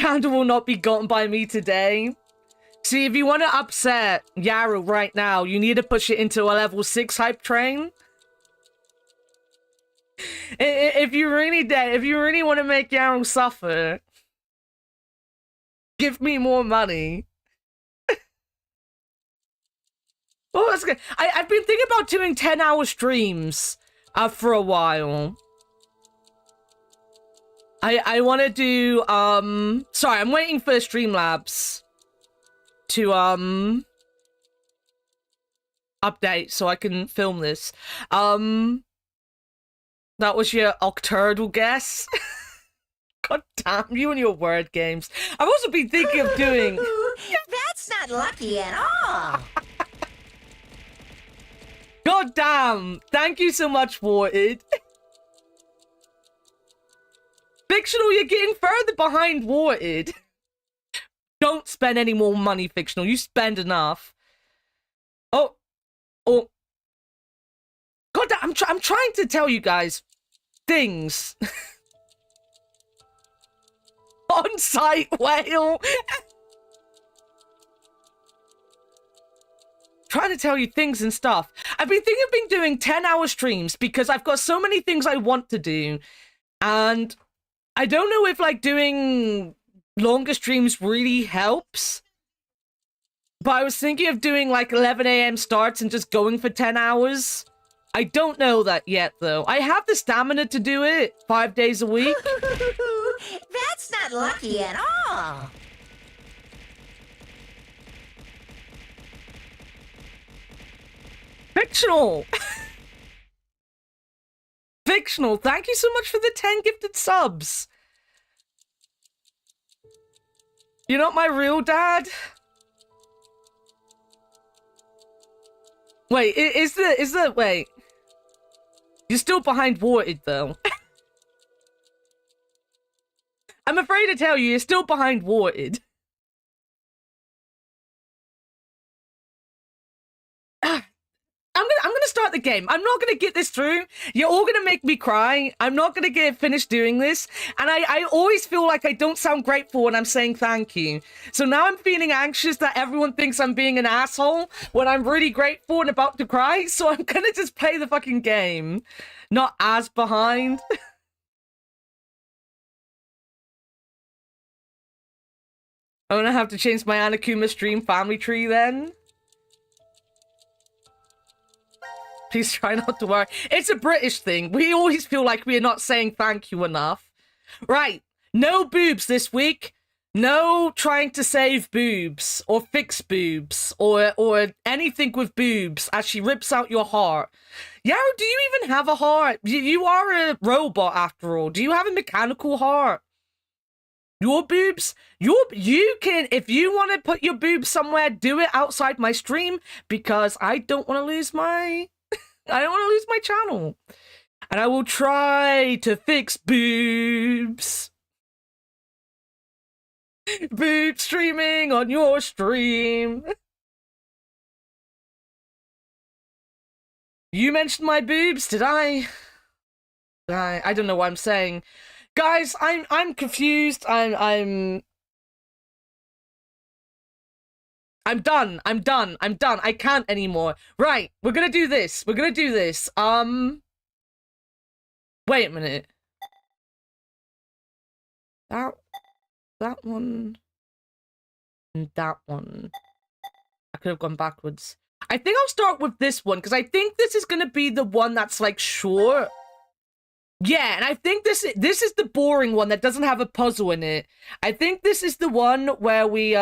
candle will not be gotten by me today. See, if you want to upset Yaru right now, you need to push it into a level 6 hype train. If you really want to make Yaru suffer, give me more money. Oh, that's good. I've been thinking about doing 10-hour streams for a while. I want to do, sorry, I'm waiting for Streamlabs to, update so I can film this. That was your octurdal guess. God damn, you and your word games. I've also been thinking of doing... That's not lucky at all. God damn. Thank you so much, Warted. Fictional, you're getting further behind Warted. Don't spend any more money, Fictional. You spend enough. Oh. God damn, I'm trying to tell you guys things. On-site whale. Trying to tell you things and stuff. I've been thinking of doing 10-hour streams because I've got so many things I want to do. And I don't know if, like, doing longer streams really helps. But I was thinking of doing, like, 11 a.m. starts and just going for 10 hours. I don't know that yet, though. I have the stamina to do it 5 days a week. That's not lucky at all. Fictional! Fictional, thank you so much for the 10 gifted subs. You're not my real dad? Wait, wait. You're still behind Warted, though. I'm afraid to tell you, you're still behind Warted. I'm gonna start the game. I'm not gonna get this through. You're all gonna make me cry. I'm not gonna get finished doing this. And I always feel like I don't sound grateful when I'm saying thank you. So now I'm feeling anxious that everyone thinks I'm being an asshole when I'm really grateful and about to cry. So I'm gonna just play the fucking game. Not as behind. I'm gonna have to change my Annakumaa stream family tree then. Please try not to worry. It's a British thing. We always feel like we are not saying thank you enough. Right. No boobs this week. No trying to save boobs or fix boobs or anything with boobs as she rips out your heart. Yaru, do you even have a heart? You are a robot after all. Do you have a mechanical heart? Your boobs, you can, if you want to put your boobs somewhere, do it outside my stream because I don't want to lose my... I don't want to lose my channel. And I will try to fix boobs. Boob streaming on your stream. You mentioned my boobs, did I? I don't know what I'm saying. Guys, I'm confused. I'm done. I can't anymore. Right, we're gonna do this. Wait a minute. That one. And that one. I could have gone backwards. I think I'll start with this one, because I think this is gonna be the one that's, like, short. Yeah, and I think this is the boring one that doesn't have a puzzle in it. I think this is the one where we,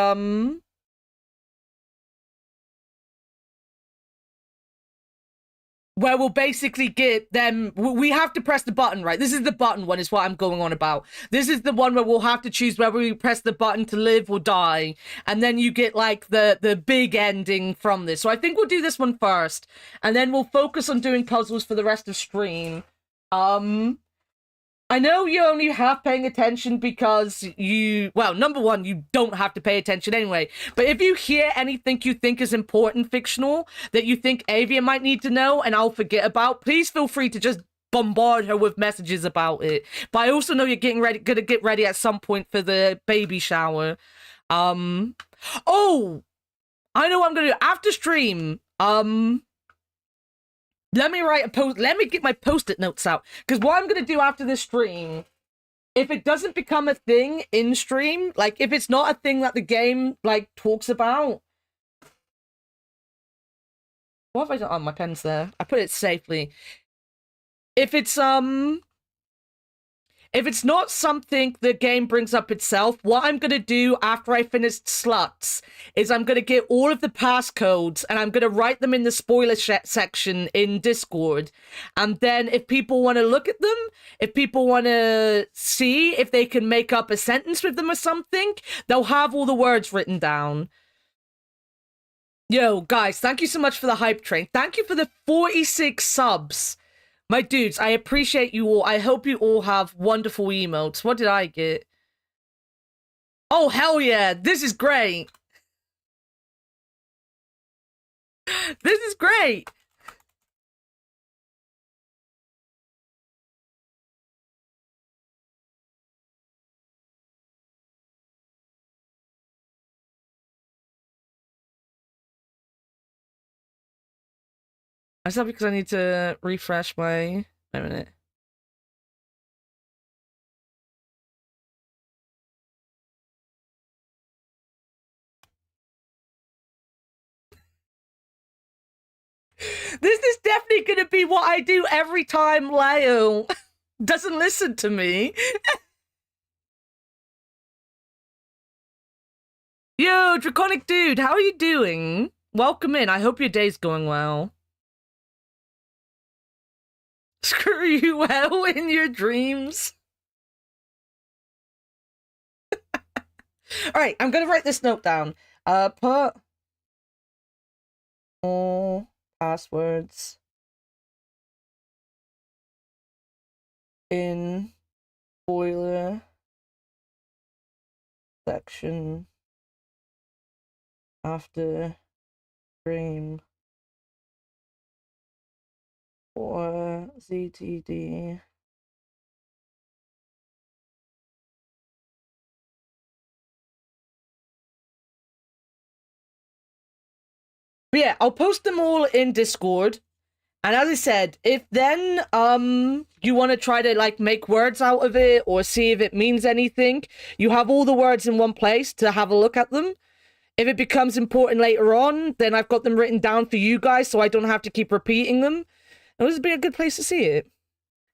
where we'll basically get them... We have to press the button, right? This is the button one is what I'm going on about. This is the one where we'll have to choose whether we press the button to live or die. And then you get, like, the big ending from this. So I think we'll do this one first. And then we'll focus on doing puzzles for the rest of stream. I know you're only half paying attention because you... Well, number one, you don't have to pay attention anyway. But if you hear anything you think is important, fictional, that you think Avia might need to know and I'll forget about, please feel free to just bombard her with messages about it. But I also know you're gonna get ready at some point for the baby shower. Oh, I know what I'm gonna do after stream. Let me write a post. Let me get my post-it notes out, because what I'm gonna do after this stream, if it doesn't become a thing in stream, like if it's not a thing that the game like talks about. What have I done? Oh, my pen's there. I put it safely. If it's not something the game brings up itself, what I'm gonna do after I finish Sluts is I'm gonna get all of the passcodes and I'm gonna write them in the spoiler section in Discord. And then if people want to look at them, if people want to see if they can make up a sentence with them or something, they'll have all the words written down. Yo, guys, thank you so much for the hype train. Thank you for the 46 subs. My dudes, I appreciate you all. I hope you all have wonderful emotes. What did I get? Oh, hell yeah. This is great. This is great. Is that because I need to refresh my... Wait a minute. This is definitely going to be what I do every time Leo doesn't listen to me. Yo, Draconic Dude, how are you doing? Welcome in. I hope your day's going well. Screw you well in your dreams. Alright, I'm gonna write this note down. Put all passwords in spoiler section after stream. Or ZTD. But yeah, I'll post them all in Discord. And as I said, if then you want to try to like make words out of it or see if it means anything, you have all the words in one place to have a look at them. If it becomes important later on, then I've got them written down for you guys so I don't have to keep repeating them. This would be a good place to see it.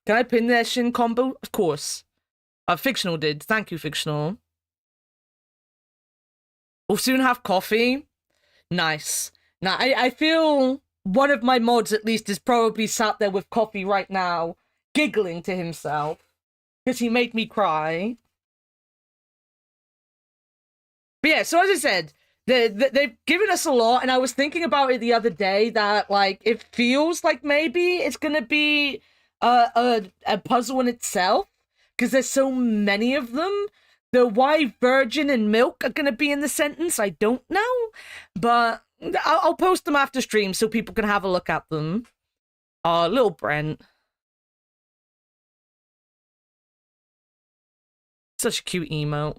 Can I pin their shin combo? Of course. Fictional did. Thank you, Fictional. We'll soon have coffee. Nice. Now, I feel one of my mods, at least, is probably sat there with coffee right now, giggling to himself. Because he made me cry. But yeah, so as I said... They've given us a lot, and I was thinking about it the other day that, like, it feels like maybe it's gonna be a puzzle in itself, because there's so many of them. The why virgin and milk are gonna be in the sentence, I don't know, but I'll post them after stream so people can have a look at them. Little Brent. Such a cute emote.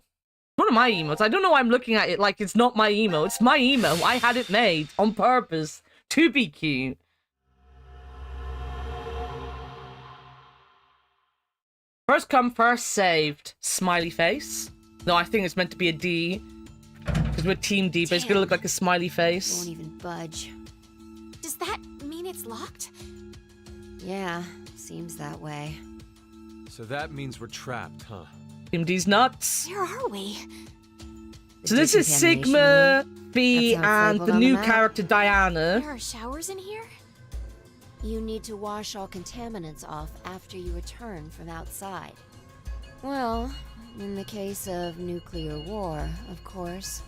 One of my emotes. I don't know why I'm looking at it like it's not my emote. It's my emote. I had it made on purpose to be cute. First come, first saved. Smiley face. No, I think it's meant to be a D. Because we're Team D, but it's gonna look like a smiley face. Won't even budge. Does that mean it's locked? Yeah, seems that way. So that means we're trapped, huh? Team D's nuts. Where are we? So this is Sigma, Fee, and the new character Diana. There are showers in here? You need to wash all contaminants off after you return from outside. Well, in the case of nuclear war, of course.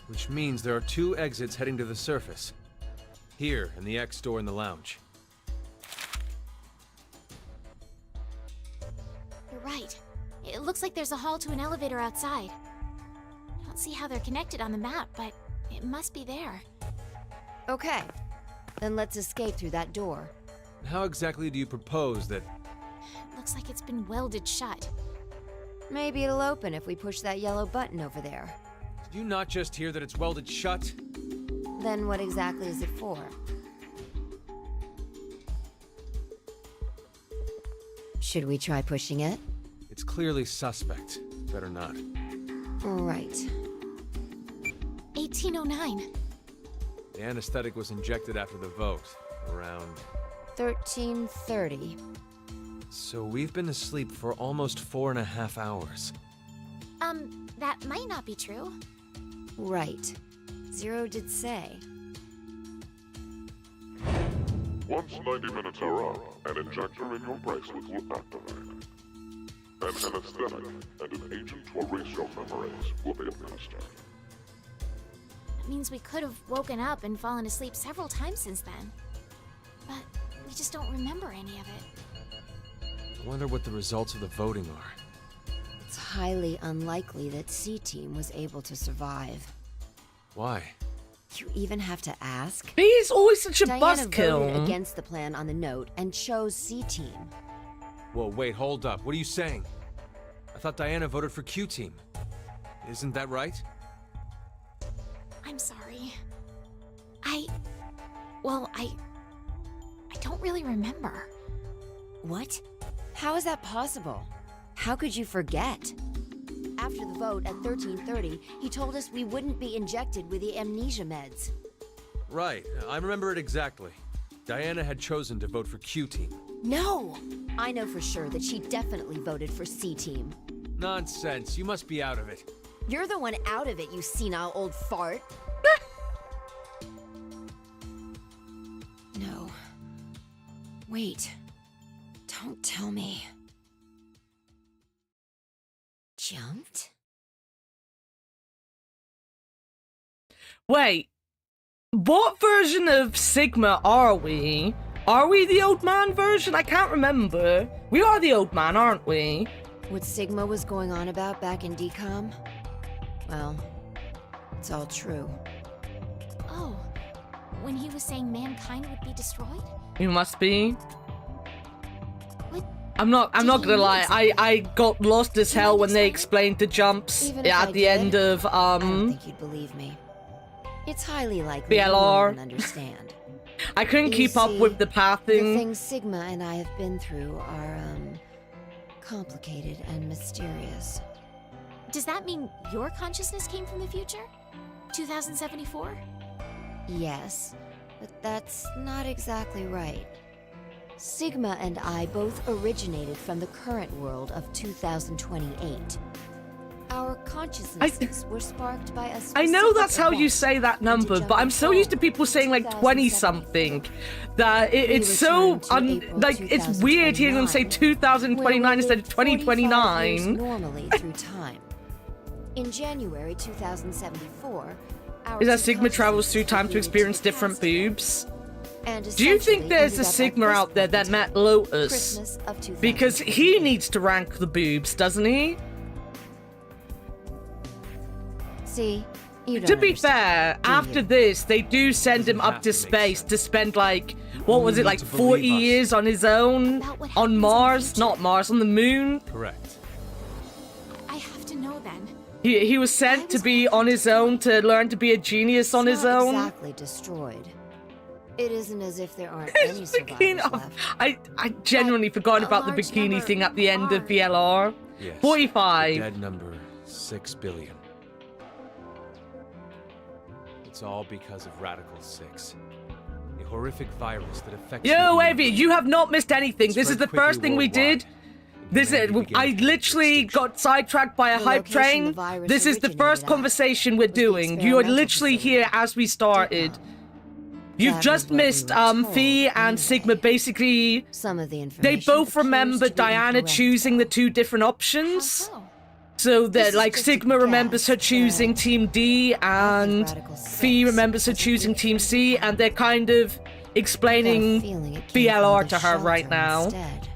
Which means there are 2 exits heading to the surface. Here, and the X door in the lounge. You're right. It looks like there's a hall to an elevator outside. I don't see how they're connected on the map, but it must be there. Okay, then let's escape through that door. How exactly do you propose that... Looks like it's been welded shut. Maybe it'll open if we push that yellow button over there. Did you not just hear that it's welded shut? Then what exactly is it for? Should we try pushing it? It's clearly suspect. Better not. Right. 1809. The anesthetic was injected after the vote, around... 1330. So we've been asleep for almost 4.5 hours. That might not be true. Right. Zero did say. Once 90 minutes are up, an injector in your bracelet will activate. An anesthetic and an agent to erase your memories will be administered. That means we could have woken up and fallen asleep several times since then. But we just don't remember any of it. I wonder what the results of the voting are. It's highly unlikely that C-Team was able to survive. Why? You even have to ask? He's always such a Diana voted buzzkill. against the plan on the note and chose C-Team. Whoa, wait, hold up. What are you saying? I thought Diana voted for Q-Team. Isn't that right? I'm sorry. I don't really remember. What? How is that possible? How could you forget? After the vote at 1330, he told us we wouldn't be injected with the amnesia meds. Right, I remember it exactly. Diana had chosen to vote for Q-Team. No! I know for sure that she definitely voted for C-Team. Nonsense, you must be out of it. You're the one out of it, you senile old fart. No. Wait. Don't tell me. Jumped? Wait, what version of Sigma are we? Are we the old man version? I can't remember. We are the old man, aren't we? What Sigma was going on about back in DCOM? Well, it's all true. Oh, when he was saying mankind would be destroyed? You must be. What? I'm not gonna lie, I got lost as hell when they explained the jumps Even if at I the did, end of I don't think you'd believe me. It's highly likely you BLR. won't even understand. I couldn't You keep up see, with the The pathing. things Sigma and I have been through are, complicated and mysterious. Does that mean your consciousness came from the future? 2074? Yes, but that's not exactly right. Sigma and I both originated from the current world of 2028. Our consciousnesses were sparked by a I know specific that's how you event. say that And to number, jump but I'm so used to forward people saying like 20 something 2074. that it's so returned to April like it's weird hearing them say 2029 where we instead of lived 45 years 2029. normally through time. In January 2074, our Is that two Sigma travels through time to consciousness experience completed different past time, boobs? and Do you think essentially there's a ended up at Sigma this out there point that in met time, Lotus? Christmas of 2000. Because he needs to rank the boobs, doesn't he? See, you don't To be understand, fair, do after you? this, they do send Doesn't him up have to to make space sense. to spend like, what was You it, need like to 40 believe us. years on his own? About what happens On in the Mars? future? Not Mars, on the moon? Correct. I have to know then. He was sent to be on his own to learn to be a genius on It's his not own. exactly destroyed. It isn't as if there aren't His any bikini. survivors left. I genuinely forgot a about the large bikini number thing at the end of are. VLR. Yes. 45. The dead number, 6 billion. It's all because of Radical 6. A horrific virus that affects... Yo, the Evie, universe. you have not missed anything. This is Spread the first quickly thing we worldwide, did. and This is, humanity began I to literally extinction. got sidetracked by a The hype location train. the virus This is the originated first at conversation we're was the doing. You are experimental literally facility. here as we started. DCOM. You've That just was what we missed were told, Fee and Sigma anyway. basically. Some of the They information both appears remember to be Diana incorrect, choosing the though. two different How options. so? So This that is like just a Sigma remembers her guess, choosing but Team D and Radical Fee 6 remembers her has a choosing good Team C, feeling. and they're kind of Got a explaining feeling it came from BLR the to her right shelter now. instead.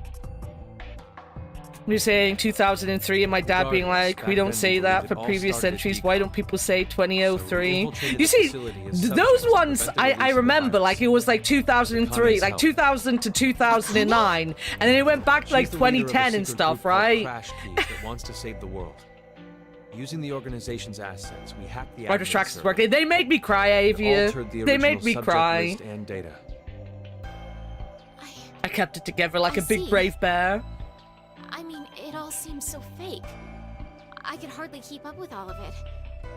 You're saying 2003 and my dad being Regardless, like, back we don't then say we that believed for it all previous started as centuries. Why decom. don't people say So 2003? we infiltrated You the see, facility as those subjects to ones, prevent the I release of the remember, virus. like, it was like 2003, like help. 2000 to 2009, and then it went back to like She's the leader of a 2010 and secret stuff, group called right? Crash Keys that wants to save the world. Using the organization's assets, we hacked the Why admin distractions server work? They make me cry, and Avia. altered the They original make me subject cry. list and data. I kept it together like I a big see. brave bear. I mean, it all seems so fake. I could hardly keep up with all of it.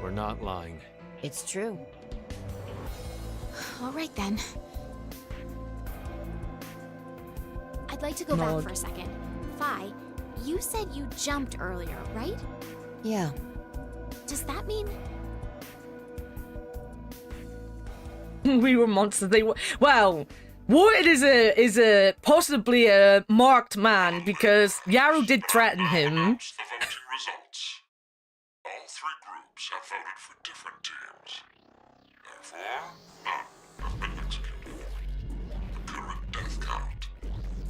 We're not lying. It's true. All right then. I'd like to go back Nod. for a second. Fi, you said you jumped earlier, right? Yeah. Does that mean... We were monsters. They were. Well, Ward is a possibly a marked man because Yaru did threaten him. Announce the voting results. All three groups have voted for different teams. Therefore, none have been executed. The current death count,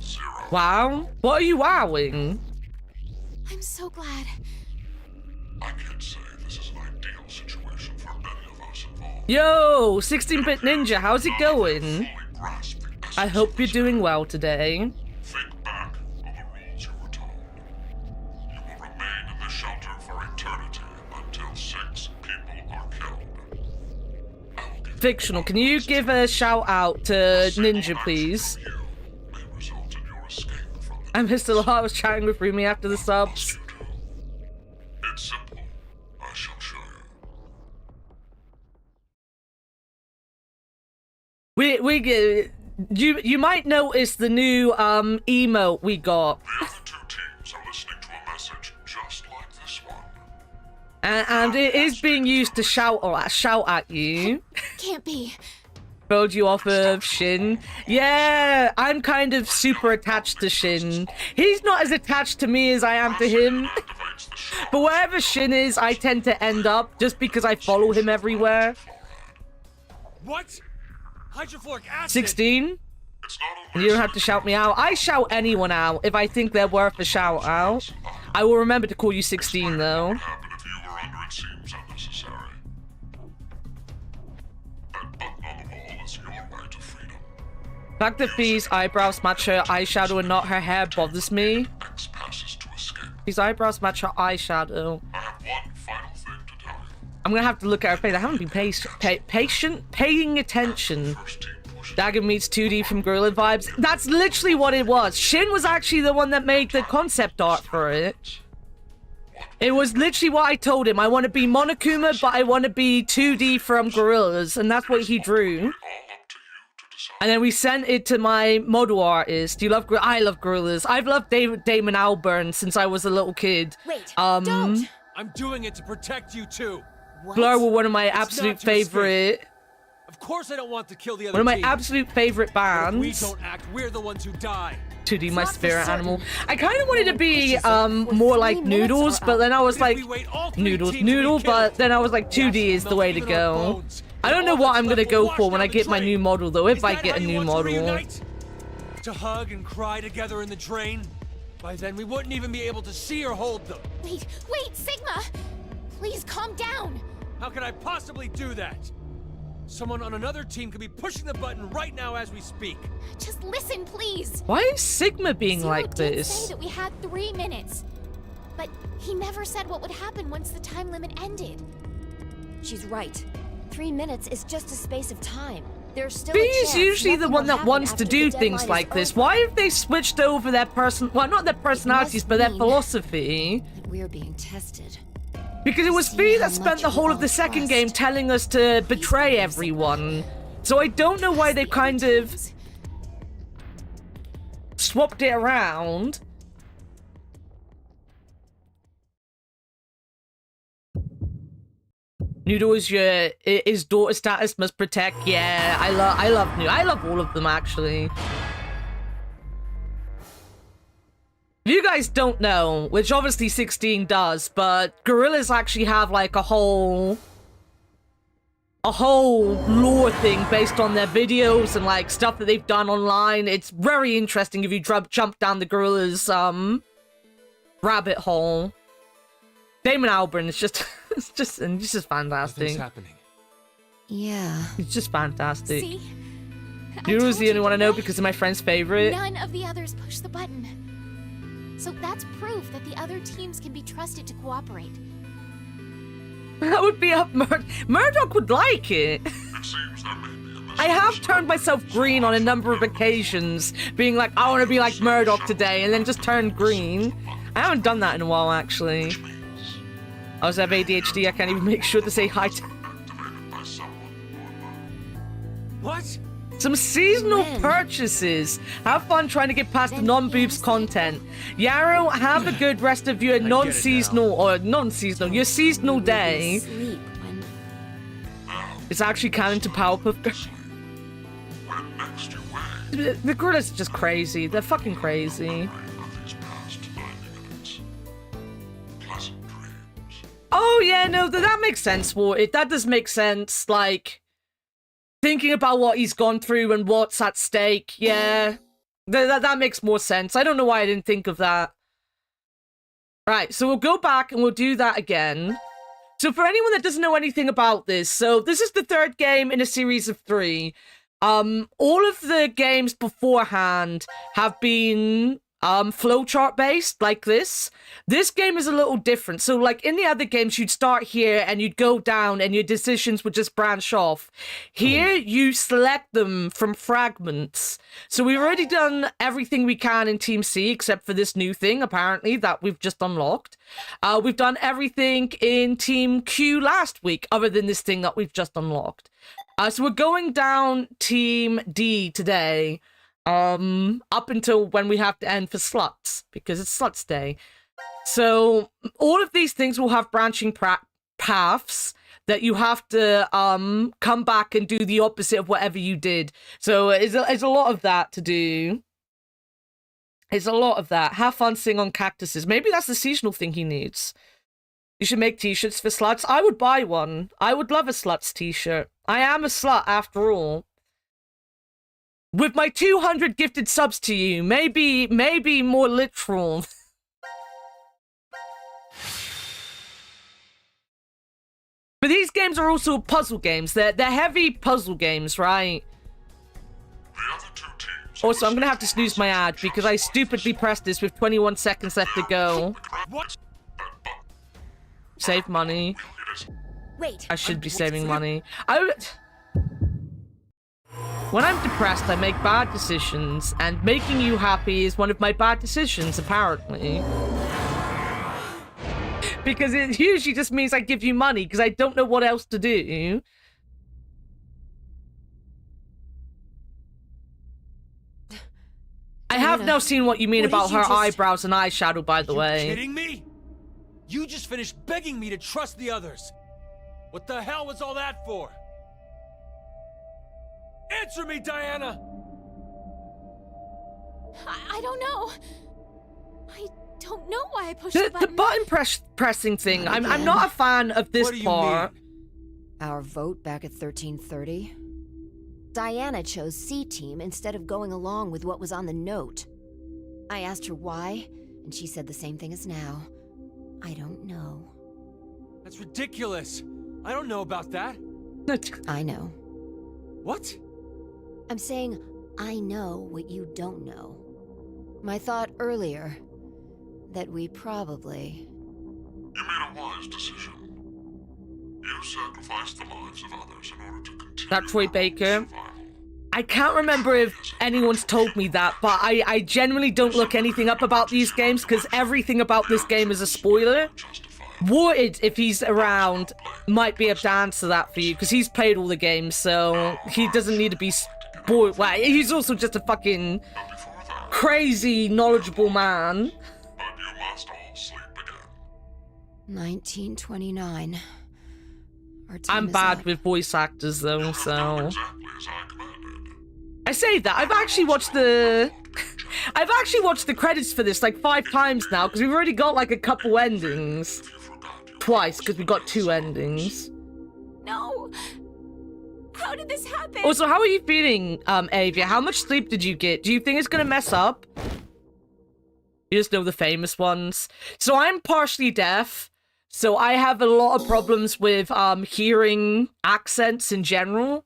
0. Wow, what are you wowing? I'm so glad. I can't say this is an ideal situation for any of us involved. Yo, 16-bit ninja, how's it going? Fully grasp the essence I hope of you're this doing well today. Think back on the rules you were told. You will remain in the shelter for eternity until 6 people are killed. I will give Fictional, can you give a shout out to Ninja, please? you may result in your escape from the I missed a lot. I was chatting with Rumi after the subs. you do. It's simple. I shall show you. You might notice the new emote we got, The other 2 teams are listening to a message just like this one. and it is being used to shout at you. Can't be. Throwed you off of Shin. Yeah, I'm kind of super attached to Shin. He's not as attached to me as I am to him. Activates the show. But wherever Shin is, I tend to end up just because I follow him everywhere. What? Hydrofluoric acid? 16? It's not only You don't have to shout me out. I shout anyone out if I think they're worth a shout out. I will remember to call you 16 though. what happened if you were under it seems unnecessary. That button on the wall is your right to freedom. Fact that Fee's eyebrows match her eyeshadow and not her hair bothers me. X passes to escape. Fee's eyebrows match her eyeshadow. I have one final thing to tell you. I'm gonna have to look at her face. I haven't been paying attention. First team pushes. Dagger meets 2D from Gorilla Vibes. That's literally what it was. Shin was actually the one that made the concept art for it. It was literally what I told him. I want to be Monokuma, but I want to be 2D from Gorillas, and that's what he drew. All up to you to decide. And then we sent it to my model artist. Do you love I love Gorillas. I've loved Damon Albarn since I was a little kid. Wait, Don't! I'm doing it to protect you too. What? Blur were one of my not absolute to escape. favorite. Of course I don't want to kill the other One of my team. absolute favorite But if we bands. don't act, we're the ones who die. 2D, my not for spirit certain. animal. I kind of wanted to be Pushes it for more 3 like minutes Noodles, or but then I was But if like, we wait, all 3 Noodles, teams will be Noodle, killed. but then I was like, 2D is the way to go. I don't know what I'm gonna go for when I get my new model though, if I get a new model. To hug and cry together in the drain? By then we wouldn't even be able to see or hold them. Wait, Sigma! Please calm down! How could I possibly do that? Someone on another team could be pushing the button right now as we speak. Just listen, please! Why is Sigma being Zero like did this? say that we had 3 minutes. But he never said what would happen once the time limit ended. She's right. 3 minutes is just a space of time. There's still B a is chance usually the nothing one will that happen wants to after do the things deadline like is this. over. Why have they switched over their well, not their personalities, but their mean- philosophy? That we're being tested. Because it was See B how that spent much the we whole of all the second trust. game telling us to betray believe everyone. So I don't know why they've kind of swapped it around. Noodle is his daughter status must protect. Yeah, I love Noodle. I love all of them actually. If you guys don't know, which obviously 16 does, but Gorillas actually have like a whole lore thing based on their videos and like stuff that they've done online. It's very interesting if you jump down the Gorillas rabbit hole. Damon Albarn is just, it's just Nothing's fantastic. happening. Yeah. It's just fantastic. See? You was the only one I know didn't because of my friend's favorite. None of the others pushed the button. So that's proof that the other teams can be trusted to cooperate. That would be up Murdoch would like it. It seems there may be a I have turned myself green on a number of occasions, being like, I want to be like Murdoch today, and then just turned green. I haven't done that in a while, actually. I was have ADHD, I can't even make sure to say hi to... activated by someone or another. What? Some seasonal When? purchases. Have fun trying to get past the Then non-boobs yes. content. Yarrow, have a good rest of your it non-seasonal, or non-seasonal, your seasonal You day. sleep when... It's actually canon to Powerpuff Girls. When next you wake, The gorillas are just crazy. They're fucking crazy. nothing's past finding its pleasant dreams. Oh yeah, no, that makes sense, War. That does make sense. Like, thinking about what he's gone through and what's at stake. Yeah, that makes more sense. I don't know why I didn't think of that. Right, so we'll go back and we'll do that again. So for anyone that doesn't know anything about this, so this is the third game in a series of 3. All of the games beforehand have been flowchart based like this. This game is a little different. So like in the other games, you'd start here and you'd go down and your decisions would just branch off. Here, you select them from fragments. So we've already done everything we can in Team C, except for this new thing, apparently, that we've just unlocked. We've done everything in Team Q last week, other than this thing that we've just unlocked. So we're going down Team D today. Up until when we have to end for sluts, because it's sluts day. So all of these things will have branching paths that you have to come back and do the opposite of whatever you did. So it's a lot of that to do. It's a lot of that. Have fun sing on cactuses. Maybe that's the seasonal thing he needs. You should make t-shirts for sluts. I would buy one. I would love a sluts t-shirt. I am a slut after all. With my 200 gifted subs to you, maybe more literal. But these games are also puzzle games. They're heavy puzzle games, right? The other two teams Also, I'm gonna have to snooze my ad because I stupidly pressed this with 21 seconds left to go. What? Save money. Wait, I should be saving money. When I'm depressed, I make bad decisions, and making you happy is one of my bad decisions, apparently. Because it usually just means I give you money, because I don't know what else to do. I have now seen what you mean what about did you her just- eyebrows and eyeshadow, by the You way. kidding me? You just finished begging me to trust the others. What the hell was all that for? Answer me, Diana! I don't know. I don't know why I pushed The the button. button pressing thing, I'm again. not a fan of this What do you part. mean? Our vote back at 1330? Diana chose C Team instead of going along with what was on the note. I asked her why, and she said the same thing as now. I don't know. That's ridiculous. I don't know about that. I know. What? I'm saying I know what you don't know. My thought earlier, that we probably... You made a wise decision. You sacrificed the lives of others in order to continue That Troy your own Baker. survival. I can't remember if anyone's told me that, but I generally don't look anything up about these games because everything about this game is a spoiler. Warted, if he's around, might be able to answer that for you because he's played all the games, so he doesn't need to be spoiled. Well, he's also just a fucking But before that, crazy, knowledgeable man. but you must all sleep again. 1929. Our time I'm is bad up. with voice actors though, so... Exactly as I commanded. I say that, I've actually watched the credits for this like 5 times now, because we've already got like a couple endings. If you forgot, you Twice, because we got 2 endings. No. How did this happen? Also, how are you feeling, Avia? How much sleep did you get? Do you think it's gonna mess up You just know the famous ones. So I'm partially deaf, so I have a lot of problems with hearing accents in general.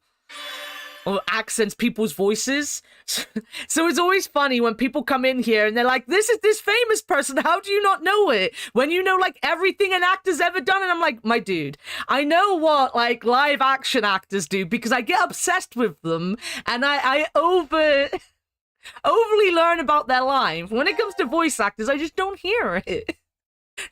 Or accents, people's voices. So it's always funny when people come in here and they're like, this is this famous person, how do you not know it? When you know, like, everything an actor's ever done. And I'm like, my dude, I know what, like, live action actors do because I get obsessed with them and I overly learn about their life. When it comes to voice actors, I just don't hear it.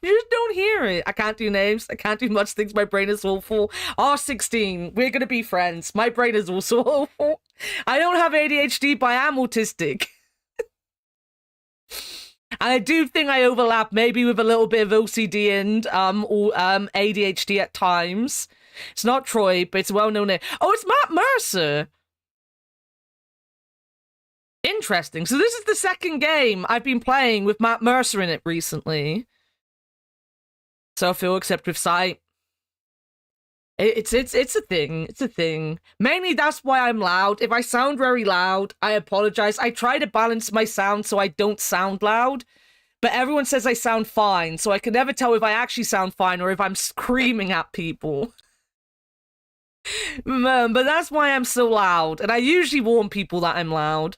You just don't hear it. I can't do names. I can't do much things. My brain is awful. R16. We're going to be friends. My brain is also awful. I don't have ADHD, but I am autistic. And I do think I overlap maybe with a little bit of OCD and ADHD at times. It's not Troy, but it's a well-known name. Oh, it's Matt Mercer. Interesting. So this is the second game I've been playing with Matt Mercer in it recently. So I feel except with sight. It's a thing. It's a thing. Mainly that's why I'm loud. If I sound very loud, I apologize. I try to balance my sound so I don't sound loud. But everyone says I sound fine, so I can never tell if I actually sound fine or if I'm screaming at people. But that's why I'm so loud. And I usually warn people that I'm loud.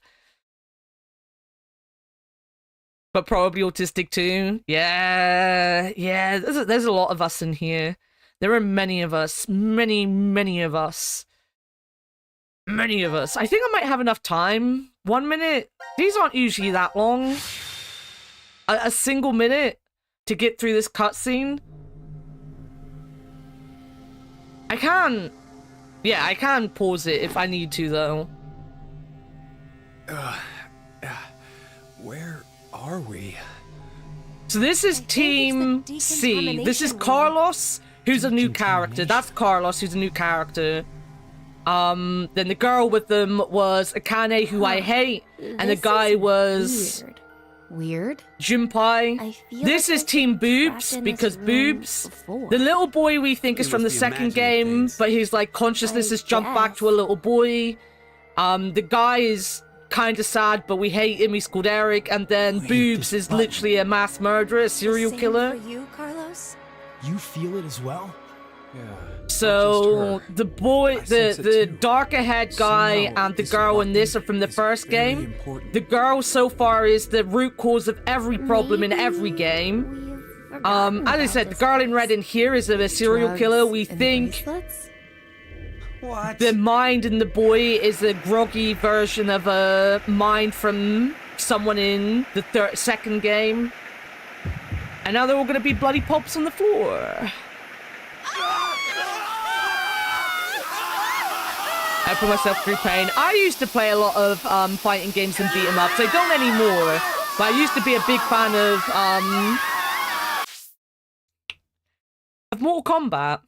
But probably autistic too. Yeah. There's a lot of us in here. There are many of us. Many of us. Many of us. I think I might have enough time. 1 minute. These aren't usually that long. A single minute to get through this cutscene. I can. Yeah, I can pause it if I need to, though. Where are we? So this is Team C. This is Carlos, who's a new character. That's Carlos, who's a new character. Then the girl with them was Akane, who I hate, and the guy was Weird? Junpei. This is Team Boobs, because Boobs, the little boy we think is from the second game, but his like consciousness has jumped back to a little boy. The guy is kind of sad, but we hate him. He's called Eric. And then Boobs is literally a mass murderer, a serial killer. For you, Carlos? You feel it as well? Yeah. So the boy, the darker haired guy and the girl in this are from the first game. The girl so far is the root cause of every problem in every game. As I said, the girl in red in here is a serial killer. We think What? the mind in the boy is a groggy version of a mind from someone in the second game. And now they're all gonna be bloody pops on the floor. I put myself through pain. I used to play a lot of fighting games and beat 'em ups. I don't anymore, but I used to be a big fan of Mortal Kombat.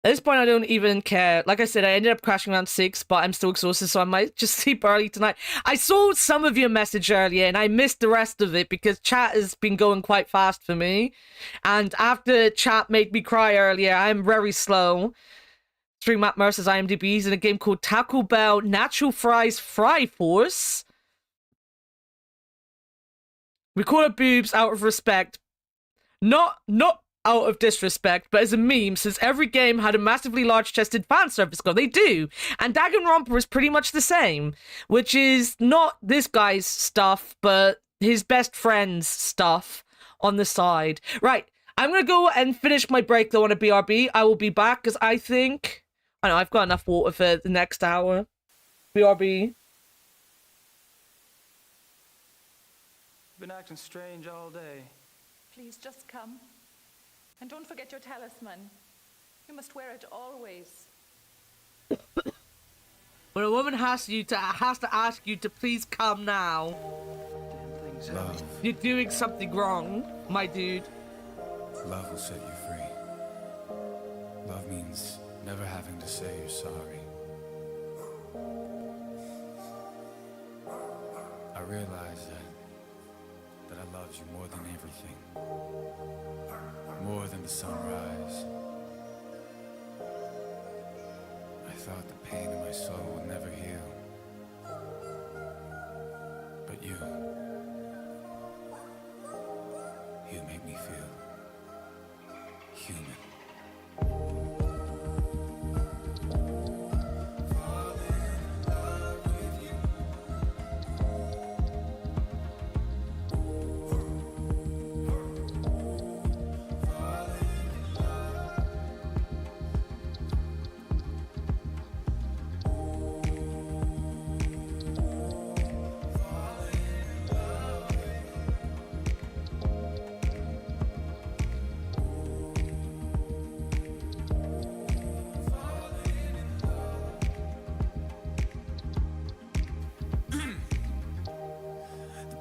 At this point, I don't even care. Like I said, I ended up crashing around 6, but I'm still exhausted, so I might just sleep early tonight. I saw some of your message earlier, and I missed the rest of it because chat has been going quite fast for me. And after chat made me cry earlier, I'm very slow. Through Matt Mercer's IMDb's in a game called Taco Bell Natural Fries Fry Force. We call it Boobs out of respect. Not out of disrespect, but as a meme, since every game had a massively large-chested fan service girl. They do. And Danganronpa is pretty much the same, which is not this guy's stuff, but his best friend's stuff on the side. Right, I'm gonna go and finish my break, though, on a BRB. I will be back, because I think... I know, I've got enough water for the next hour. BRB. Been acting strange all day. Please just come. And don't forget your talisman. You must wear it always. When a woman has to ask you to please come now, Love. you're doing something wrong, my dude. Love will set you free. Love means never having to say you're sorry. I realize that I loved you more than everything. More than the sunrise. I thought the pain in my soul would never heal. But me feel human.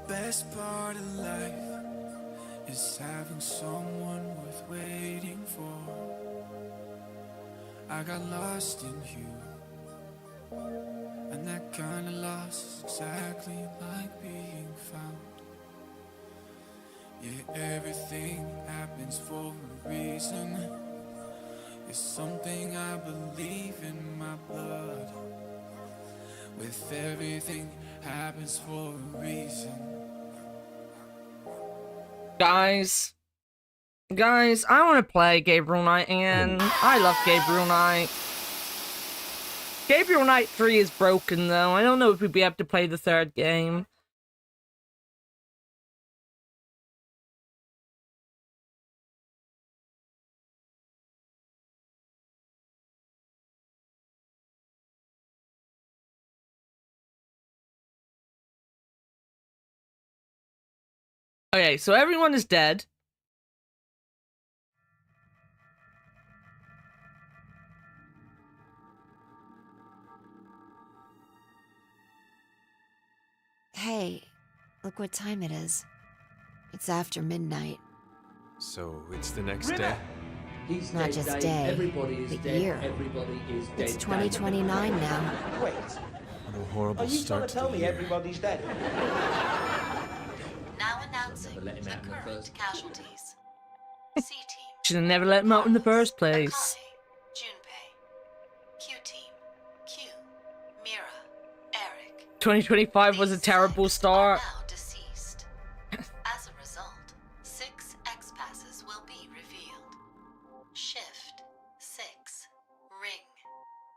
Best part of life is having someone worth waiting for. I got lost in you, and that kind of loss is exactly like being found. Yeah, everything happens for a reason. It's something I believe in my blood. With everything happens for a reason. Guys, I want to play Gabriel Knight again. I love Gabriel Knight. Gabriel Knight 3 is broken though. I don't know if we'd be able to play the third game. Okay, so everyone is dead. Hey, look what time it is. It's after midnight. So it's the next day? He's Not dead, just Dave. day, Everybody is the dead. year. Everybody is dead. It's Dave. 2029 now. Wait, What a horrible are you trying start to tell the me year. everybody's dead? Now announcing Never let him the out in the current first. casualties. C-Team, Should have never let him out in the first place. Akane, Junpei. Q-Team, Q, Mira, Eric. 2025 was a These terrible six start. are now deceased. As a result, 6 X-Passes will be revealed. Shift, 6, Ring,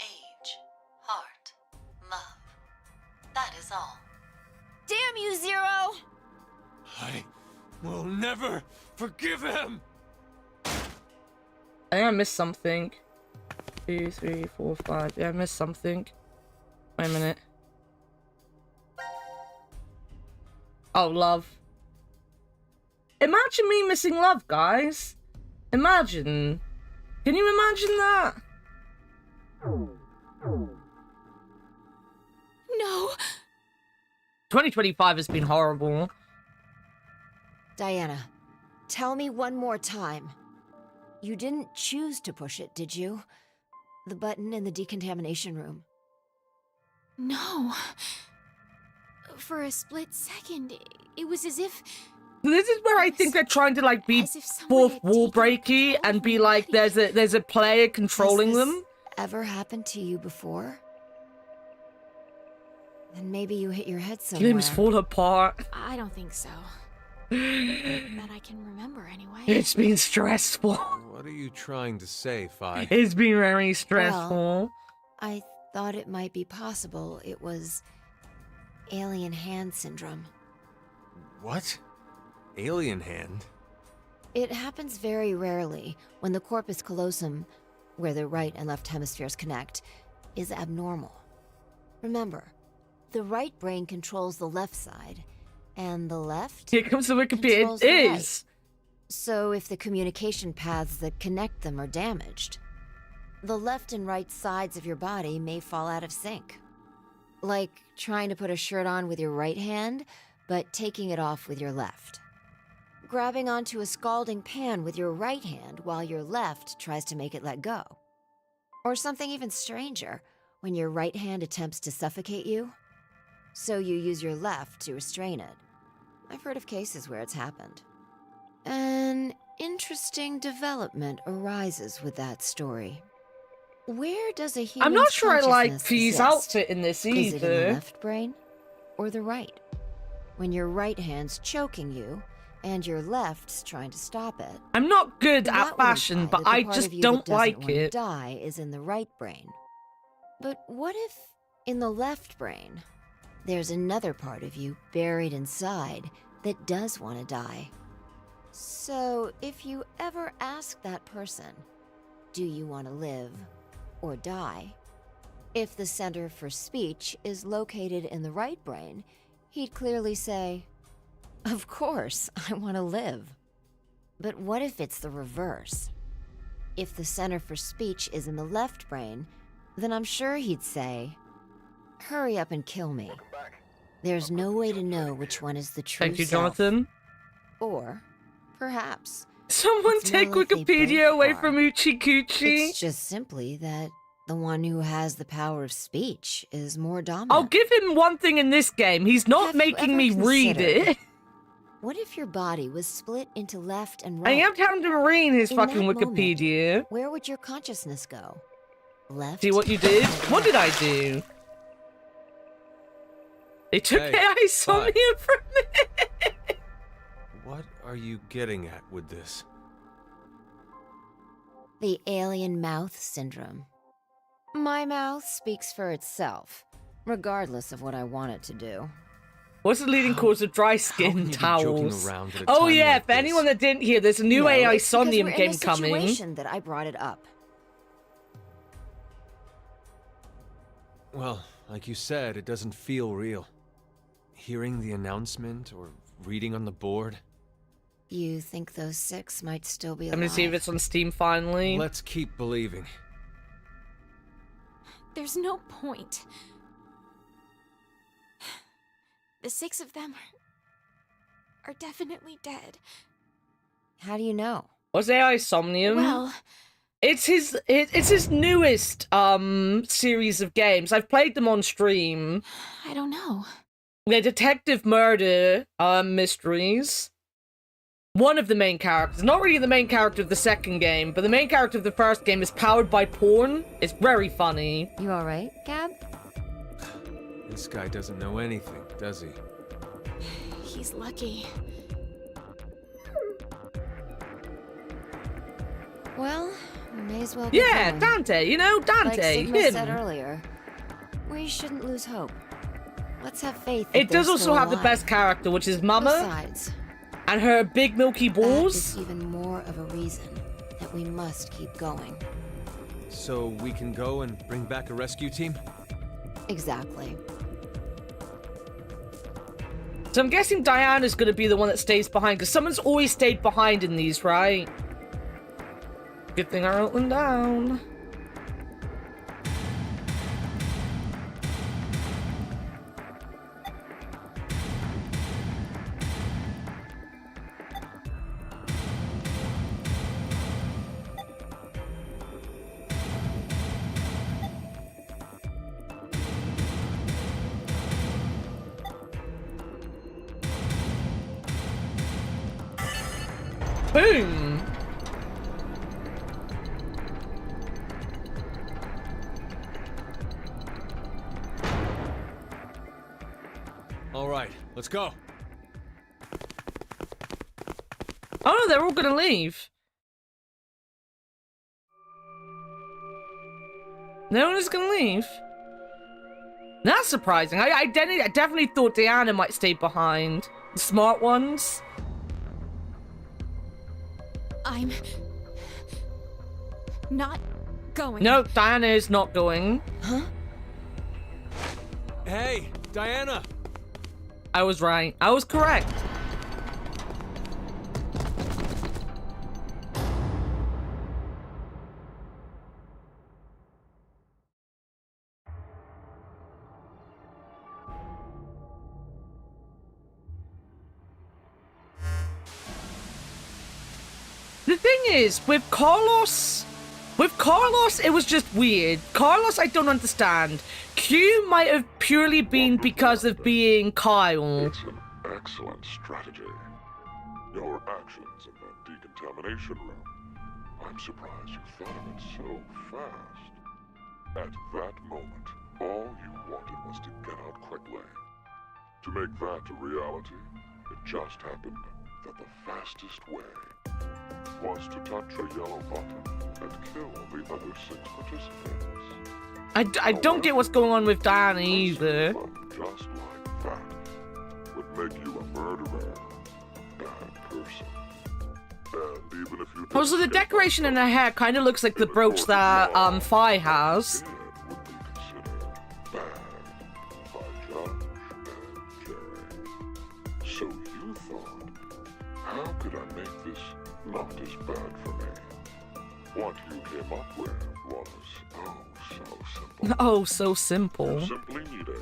Age, Heart, Love. That is all. Damn you, Zero! I will never forgive him! I think I missed something. 2, 3, 4, 5. Yeah, I missed something. Wait a minute. Oh, love. Imagine me missing love, guys. Imagine. Can you imagine that? No! 2025 has been horrible. Diana, tell me one more time. You didn't choose to push it, did you? The button in the decontamination room. No. For a split second, it was as if... This is where I think they're trying to like be As if someone fourth had wall taken breaky control and of be my like body. there's a player controlling Has this them. ever happened to you before? Then maybe you hit your head somewhere. Limbs fall apart. I don't think so. That I can remember anyway. It's been stressful. What are you trying to say, Fi? It's been very stressful. I thought it might be possible it was alien hand syndrome. What? Alien hand? It happens very rarely when the corpus callosum, where the right and left hemispheres connect, is abnormal. Remember, the right brain controls the left side, and the left Here comes the Wikipedia. controls It the right. is. So if the communication paths that connect them are damaged, the left and right sides of your body may fall out of sync. Like trying to put a shirt on with your right hand, but taking it off with your left. Grabbing onto a scalding pan with your right hand while your left tries to make it let go. Or something even stranger, when your right hand attempts to suffocate you, so you use your left to restrain it. I've heard of cases where it's happened. An interesting development arises with that story. Where does a human's I'm not sure I like consciousness Fee's exist? outfit in this Is it in the either. left brain or the right? When your right hand's choking you, and your left's trying to stop it. I'm not good That at would fashion, imply but that the I part just of you don't that doesn't like want to it. Die is in the right brain. But what if, in the left brain, there's another part of you buried inside that does want to die? So, if you ever ask that person, do you want to live or die? If the center for speech is located in the right brain, he'd clearly say, of course, I want to live. But what if it's the reverse? If the center for speech is in the left brain, then I'm sure he'd say, hurry up and kill me. There's no way to know which one is the true Thank you, self. Jonathan. Or, perhaps, Someone it's more take like they Wikipedia both away are. from Uchi Kuchi. It's just simply that the one who has the power of speech is more dominant. I'll give him one thing in this game. He's not Have you making ever me read considered- it. What if your body was split into left and I right? am having to read his In fucking that moment, Wikipedia. Where would your consciousness go? Left? See what you did? or What did I right? do? They took Hey, AI Somnia bud. from me. What are you getting at with this? The alien mouth syndrome. My mouth speaks for itself, regardless of what I want it to do. What's the leading cause of dry How skin? can you be joking Towels. around at a Oh time yeah, like for anyone this? that didn't hear, there's a new No, AI it's because Somnium we're game in a coming. situation that I brought it up. Well, like you said, it doesn't feel real. Hearing the announcement or reading on the board. You think those 6 might still be alive? Let me see if it's on Steam finally. Let's keep believing. There's no point. The 6 of them are definitely dead. How do you know? What's AI Somnium? Well, It's his newest series of games. I've played them on stream. I don't know. They're detective murder mysteries. One of the main characters, not really the main character of the second game, but the main character of the first game is powered by porn. It's very funny. You alright, Gab? This guy doesn't know anything, does he? He's lucky. Well, we may as well get Yeah, going. Dante, you know, Like Dante, Sigma said him. earlier, we shouldn't lose hope. Let's have faith that It does they're also still have the alive. best character, which is Mama Besides, and her big milky that balls. is even more of a reason that we must keep going. So we can go and bring back a rescue team? Exactly. So I'm guessing Diana's gonna be the one that stays behind, because someone's always stayed behind in these, right? Good thing I wrote them down. Boom! All right, let's go. Oh no, they're all gonna leave. No one is gonna leave. That's surprising. I definitely thought Diana might stay behind. The smart ones. I'm not going. No, Diana is not going. Huh? Hey, Diana! I was right. I was correct. The thing is, with Carlos, it was just weird. Carlos, I don't understand. Q might have purely been because of being Kyle. It's an excellent strategy. Your actions in the decontamination room. I'm surprised you thought of it so fast. At that moment, all you wanted was to get out quickly. To make that a reality, it just happened that the fastest way was to touch a yellow button and kill the other 6 participants. I don't get what's going on with Diana either. Just like that would make you a murderer, bad person. And even if you Also, the decoration in her hair kind of looks like the brooch that Fi has. it would be considered bad by Judge and Jerry. So you thought, how could I make this not as bad for me? What you came up with was so simple. Oh, so simple. You simply needed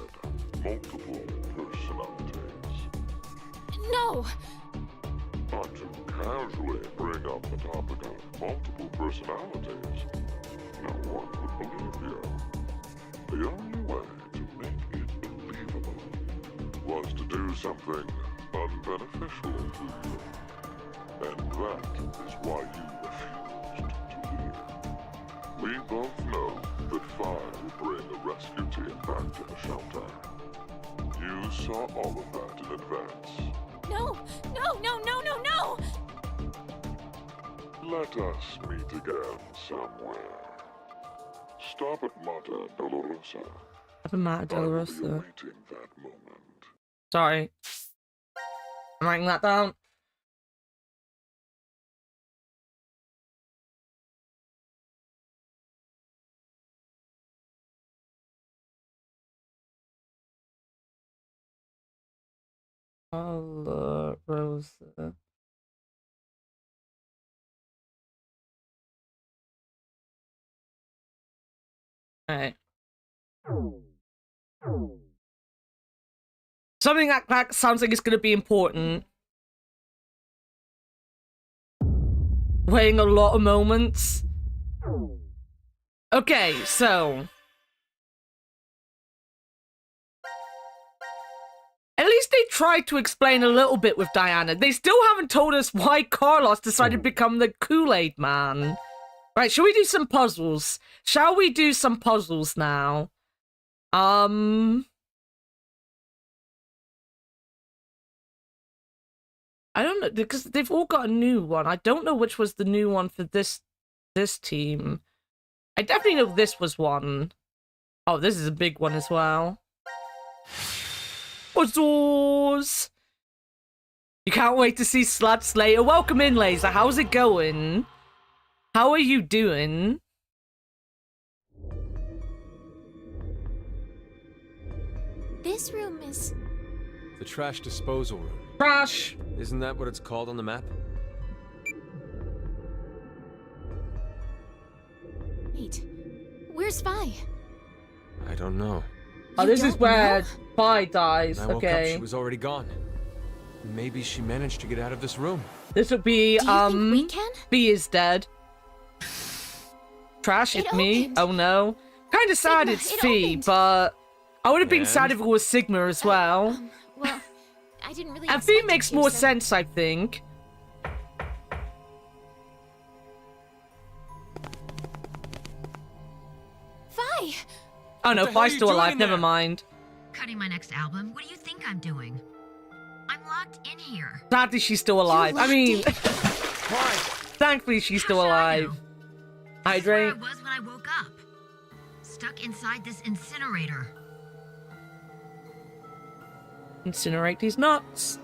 multiple personalities. No! But to casually bring up the topic of multiple personalities, no one would believe you. The only way to make it believable was to do something unbeneficial to you. And that is why you refused to leave. We both know that Fire will bring a rescue team back to the shelter. You saw all of that in advance. No! No, no, no, no, no! Let us meet again somewhere. Stop at Mata Dolorosa. Mata I will be Dolorosa. awaiting that moment. Sorry. I'm writing that down. Dolorosa. Alright. Something that sounds like it's going to be important. Weighing a lot of moments. Okay, so... At least they tried to explain a little bit with Diana. They still haven't told us why Carlos decided to become the Kool-Aid Man. Right, shall we do some puzzles? Shall we do some puzzles now? I don't know, because they've all got a new one. I don't know which was the new one for this team. I definitely know this was one. Oh, this is a big one as well. Puzzles! You can't wait to see Sluts later. Welcome in, Laser. How's it going? How are you doing? This room is... The trash disposal room. Trash! Isn't that what it's called on the map? Wait, where's Vi? I don't know. Oh, You this is don't where know? Vi dies. When I woke up, Okay. she was already gone. Maybe she managed to get out of this room. This would be, Do you think we can? B is dead. Trash, It it's me. opened. Oh no. Kinda sad Sigma, it's it Fee, opened. but I would have been And? sad if it was Sigma as well. Well, I didn't really And Fee expect it makes to, more so- sense, I think. Vi! Oh no, the hell are Fi's you still doing alive, in never there? mind. Cutting my next album? What do you think I'm doing? I'm locked in here. Sadly, she's still alive. I locked mean, in? Why? thankfully, she's still How should I alive. know? This is where I Hydrate. was when I woke up. Stuck inside this incinerator. Incinerate these nuts.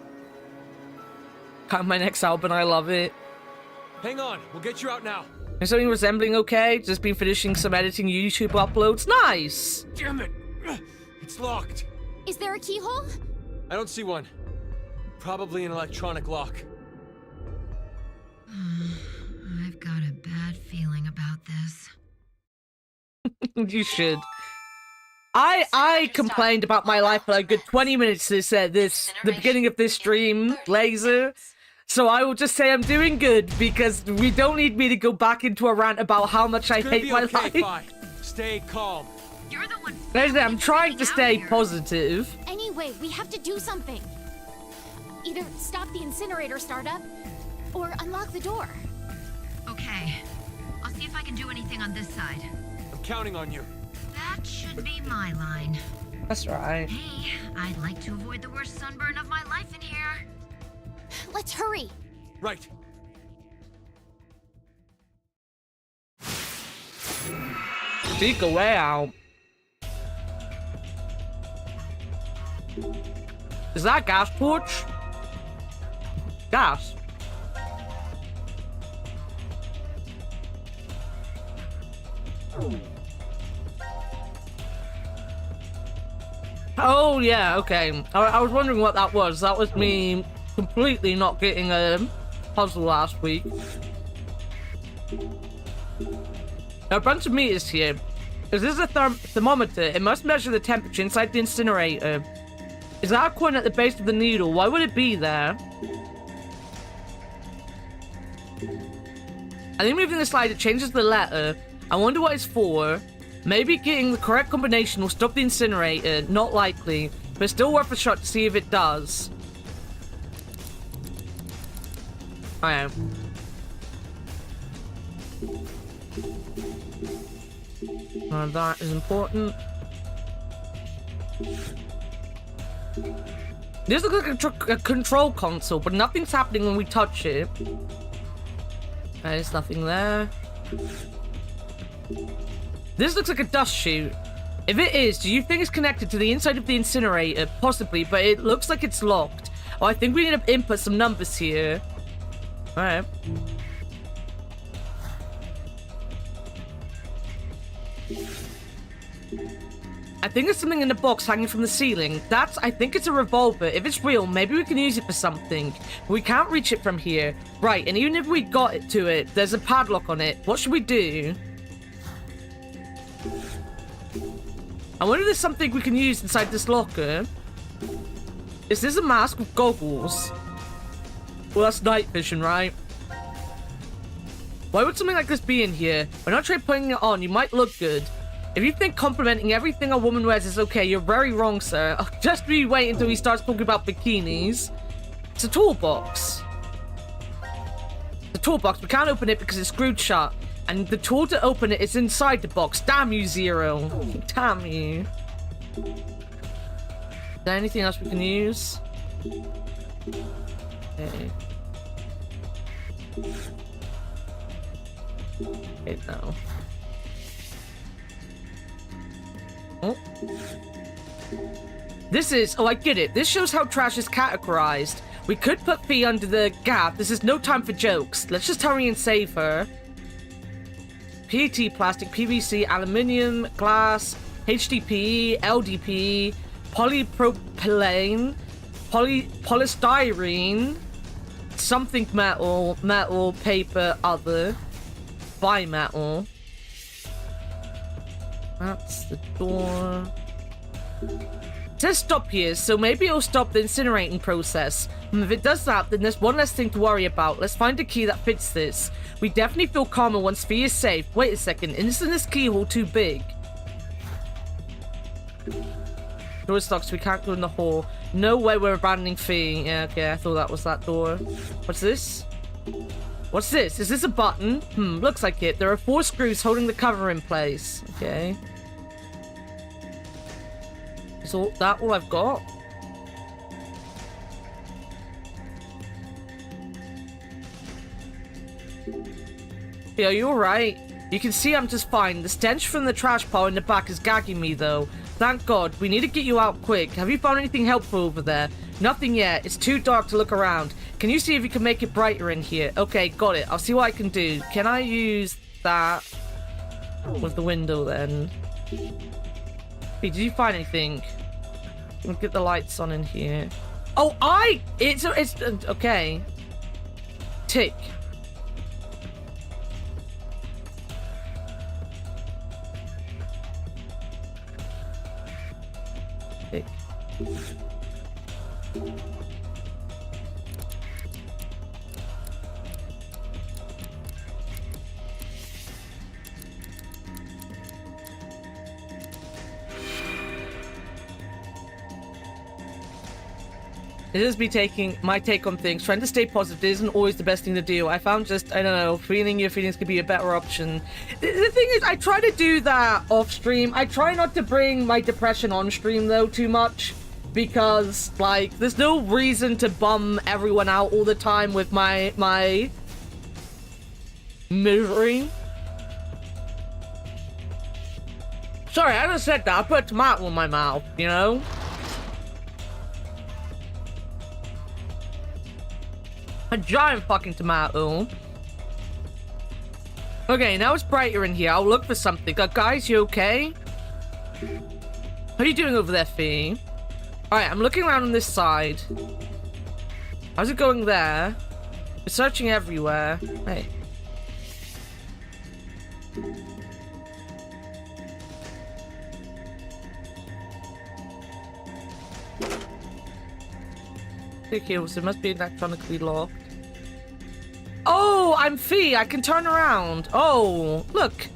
Cut my next album, I love it. Hang on, we'll get you out now. Is something resembling okay? Just been finishing some editing YouTube uploads. Nice! Damn it! It's locked. Is there a keyhole? I don't see one. Probably an electronic lock. I've got a bad feeling about this. You should. I complained about my life for a good 20 minutes the beginning of this stream, Laser. So I will just say I'm doing good because we don't need me to go back into a rant about how much I It's gonna hate be my okay, life. Fi. Stay calm. You're the one. Laser, I'm trying to stay out here. positive. Anyway, we have to do something. Either stop the incinerator startup, or unlock the door. Okay. I'll see if I can do anything on this side. I'm counting on you. That should be my line. That's right. Hey, I'd like to avoid the worst sunburn of my life in here. Let's hurry. Right. Seek a way out. Is that a gas torch? Gas. Oh, yeah, okay. I was wondering what that was. That was me completely not getting a puzzle last week. There are a bunch of meters here. Is this a thermometer? It must measure the temperature inside the incinerator. Is that a coin at the base of the needle? Why would it be there? I think moving the slider changes the letter. I wonder what it's for. Maybe getting the correct combination will stop the incinerator. Not likely, but still worth a shot to see if it does. Alright. That is important. This looks like a control console, but nothing's happening when we touch it. There's nothing there. This looks like a dust chute. If it is, do you think it's connected to the inside of the incinerator? Possibly, but it looks like it's locked. Oh, I think we need to input some numbers here. Alright. I think there's something in the box hanging from the ceiling. I think it's a revolver. If it's real, maybe we can use it for something. We can't reach it from here. Right, and even if we got it to it, there's a padlock on it. What should we do? I wonder if there's something we can use inside this locker. Is this a mask with goggles? Well, that's night vision, right? Why would something like this be in here? Why not try putting it on? You might look good. If you think complimenting everything a woman wears is okay, you're very wrong, sir. Just be wait until he starts talking about bikinis. It's a toolbox. The toolbox, we can't open it because it's screwed shut. And the tool to open it is inside the box. Damn you, Zero. Damn you. Is there anything else we can use? Okay. Okay, no. Oh. This is... Oh, I get it. This shows how trash is categorized. We could put Fee under the gap. This is no time for jokes. Let's just hurry and save her. PET, plastic, PVC, aluminium, glass, HDPE, LDPE, polypropylene, polystyrene, something metal, paper, other, bimetal. That's the door. It says stop here, so maybe it'll stop the incinerating process. If it does that, then there's one less thing to worry about. Let's find a key that fits this. We definitely feel calmer once Fee is safe. Wait a second, isn't this keyhole too big? Door is locked, so we can't go in the hall. No way we're abandoning Fee. Yeah, okay, I thought that was that door. What's this? What's this? Is this a button? Looks like it. There are 4 screws holding the cover in place. Okay. Is that all I've got? Yeah, are you alright? You can see I'm just fine. The stench from the trash pile in the back is gagging me, though. Thank God. We need to get you out quick. Have you found anything helpful over there? Nothing yet. It's too dark to look around. Can you see if you can make it brighter in here? Okay, got it. I'll see what I can do. Can I use that with the window, then? Hey, did you find anything? Let's get the lights on in here. Oh, it's okay. Tick. Tick. It is me taking my take on things. Trying to stay positive isn't always the best thing to do. I found I don't know, feeling your feelings could be a better option. The thing is, I try to do that off stream. I try not to bring my depression on stream, though, too much. because, like, there's no reason to bum everyone out all the time with my misery. Sorry, I just said that. I put a tomato in my mouth, you know? A giant fucking tomato. Okay, now it's brighter in here. I'll look for something. Guys, you okay? How are you doing over there, Fee? Alright, I'm looking around on this side. How's it going there? We're searching everywhere. Hey. Okay, so it must be electronically locked. Oh, I'm Fee. I can turn around. Oh, look.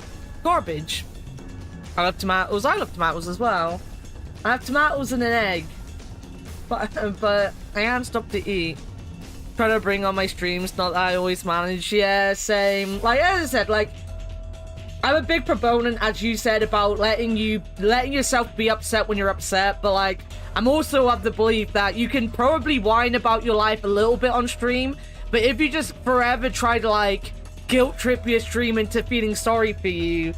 Garbage. I love tomatoes. I love tomatoes as well. I have tomatoes and an egg. But I can't stop to eat. Trying to bring on my streams, not that I always manage. Yeah, same. Like, as I said, like, I'm a big proponent, as you said, about letting yourself be upset when you're upset, but, like, I'm also of the belief that you can probably whine about your life a little bit on stream, but if you just forever try to, like, guilt trip your stream into feeling sorry for you,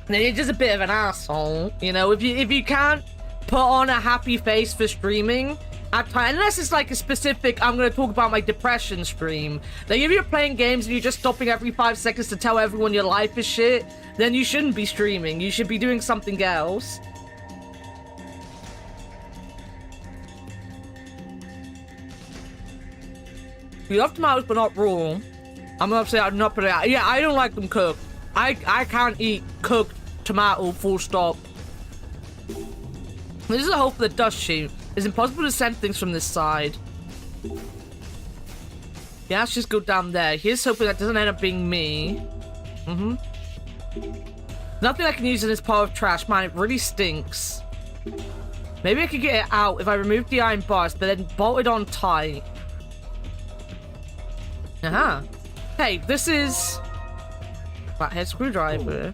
then you're just a bit of an asshole, you know? If you can't put on a happy face for streaming at time, unless it's like a specific, I'm gonna talk about my depression stream. Like, if you're playing games and you're just stopping every 5 seconds to tell everyone your life is shit, then you shouldn't be streaming. You should be doing something else. We love tomatoes, but not raw. I'm gonna say I'm not putting it out. Yeah, I don't like them cooked. I can't eat cooked tomato, full stop. This is a hole for the dust chute. It's impossible to send things from this side. Yeah, let's just go down there. Here's hoping that doesn't end up being me. Nothing I can use in this pile of trash. Man, it really stinks. Maybe I could get it out if I remove the iron bars, but then bolt it on tight. Aha. Hey, this is... flathead screwdriver.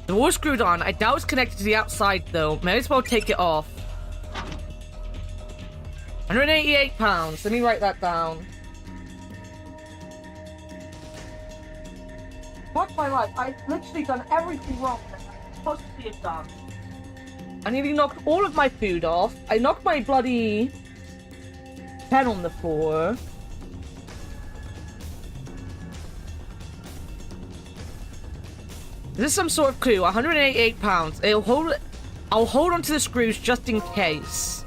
The wall screwed on. I doubt it's connected to the outside, though. May as well take it off. 188 pounds. Let me write that down. Fuck my life. I've literally done everything wrong that I'm supposed to have done. I nearly knocked all of my food off. I knocked my bloody pen on the floor. Is this some sort of clue? 188 pounds. I'll hold on to the screws just in case.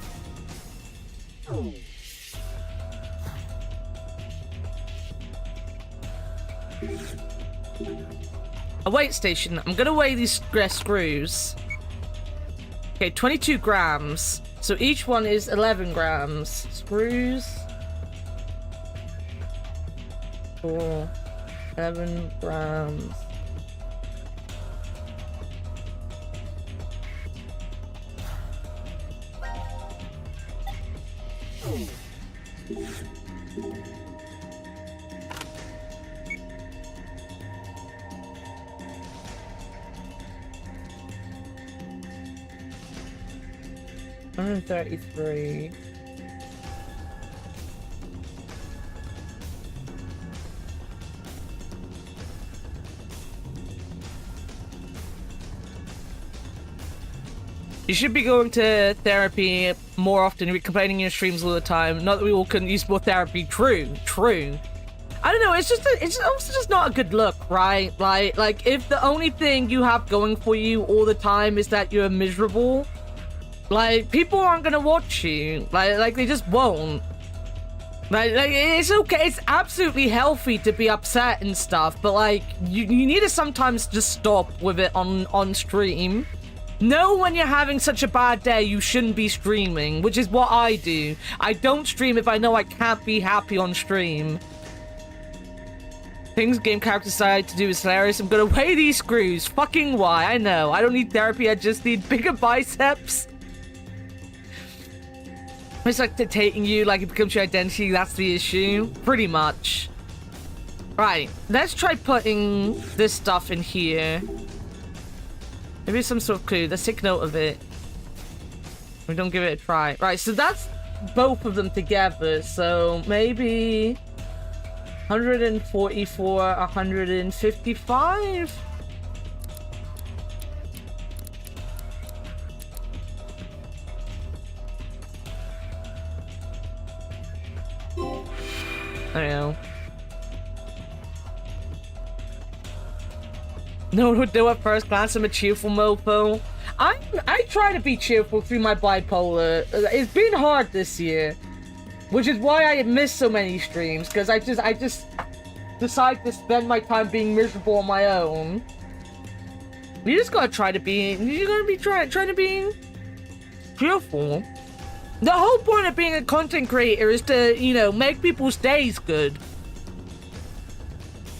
A weight station. I'm gonna weigh these screws. Okay, 22 grams. So each one is 11 grams. Screws. 4. 11 grams. $133. You should be going to therapy more often. You're complaining in your streams all the time. Not that we all couldn't use more therapy. True. I don't know. It's also just not a good look, right? Like if the only thing you have going for you all the time is that you're miserable, like people aren't gonna watch you. Like they just won't. Like it's okay. It's absolutely healthy to be upset and stuff, but like you need to sometimes just stop with it on stream. Know when you're having such a bad day you shouldn't be streaming, which is what I do. I don't stream if I know I can't be happy on stream. Things game characters decide to do is hilarious. I'm gonna weigh these screws. Fucking why? I know. I don't need therapy. I just need bigger biceps. It's like dictating you, like it becomes your identity. That's the issue. Pretty much. Right. Let's try putting this stuff in here. Maybe some sort of clue. Let's take note of it. We don't give it a try. Right, so that's both of them together. So maybe 144, 155. I don't know. No one would know at first glance I'm a cheerful mofo. I try to be cheerful through my bipolar. It's been hard this year, which is why I miss so many streams, because I just decide to spend my time being miserable on my own. You just gotta try to be. You gotta be trying to be cheerful. The whole point of being a content creator is to, you know, make people's days good.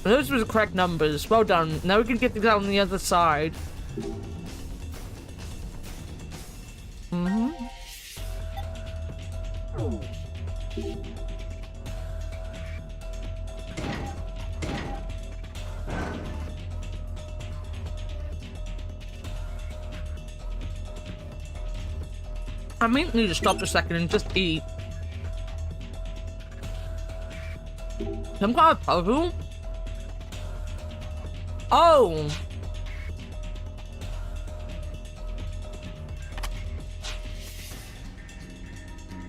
Those were the correct numbers. Well done. Now we can get this out on the other side. I may need to stop a second and just eat. Some kind of puzzle? Oh!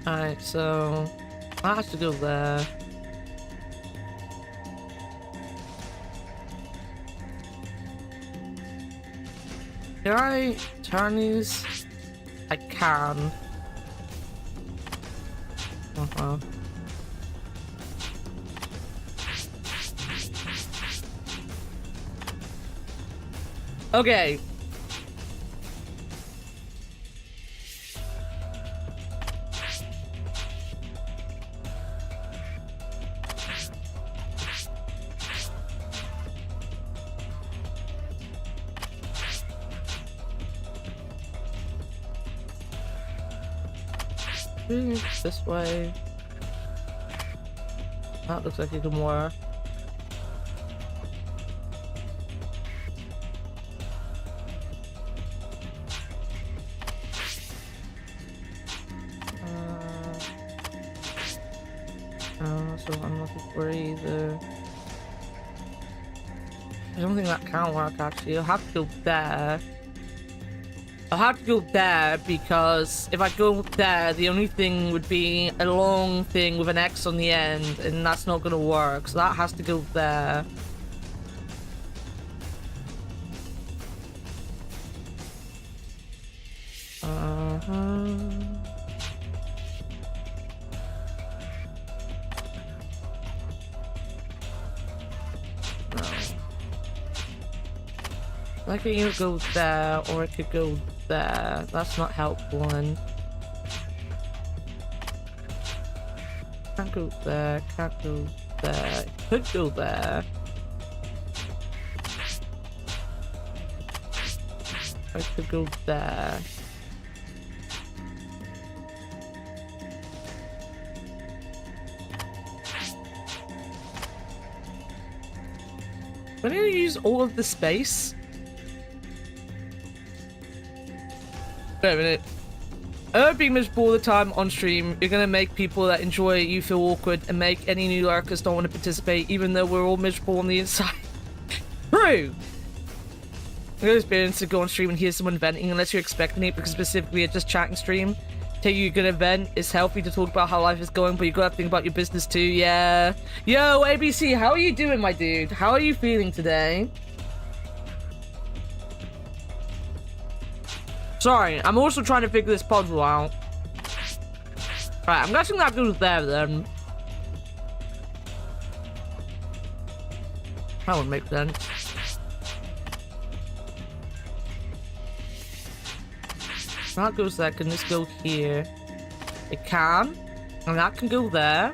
Alright, so I have to go there. Can I turn these? I can. Okay. This way. That looks like it can work. So I'm looking for either. I don't think that can work actually. I'll have to go there. I'll have to go there because if I go there, the only thing would be a long thing with an X on the end, and that's not going to work. So that has to go there. I could either go there or it could go there. That's not helpful. And can't go there. Can't go there. Could go there. I could go there. I'm gonna use all of the space. Wait a minute. Being miserable all the time on stream, you're gonna make people that enjoy it, you feel awkward, and make any new lurkers don't want to participate, even though we're all miserable on the inside. True! No experience to go on stream and hear someone venting unless you're expecting it, because specifically a just chatting stream. Tell you you're gonna vent, it's healthy to talk about how life is going, but you gotta think about your business too, yeah. Yo, ABC, how are you doing, my dude? How are you feeling today? Sorry, I'm also trying to figure this puzzle out. Right, I'm guessing that goes there then. That would make sense. That goes there. Can this go here? It can. And that can go there.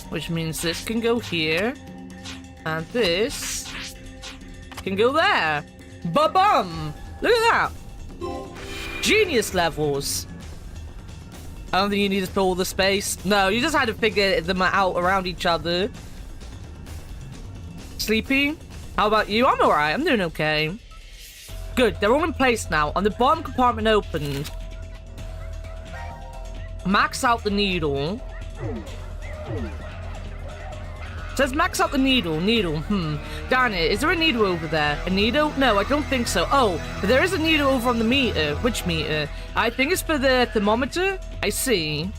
Which means this can go here. And this can go there. Ba-bum! Look at that! Genius levels! I don't think you need to fill all the space. No, you just had to figure them out around each other. Sleepy? How about you? I'm alright. I'm doing okay. Good, they're all in place now. On the bottom compartment opened. Max out the needle. Says max out the needle. Darn it, is there a needle over there? A needle? No, I don't think so. Oh, but there is a needle over on the meter. Which meter? I think it's for the thermometer. I see.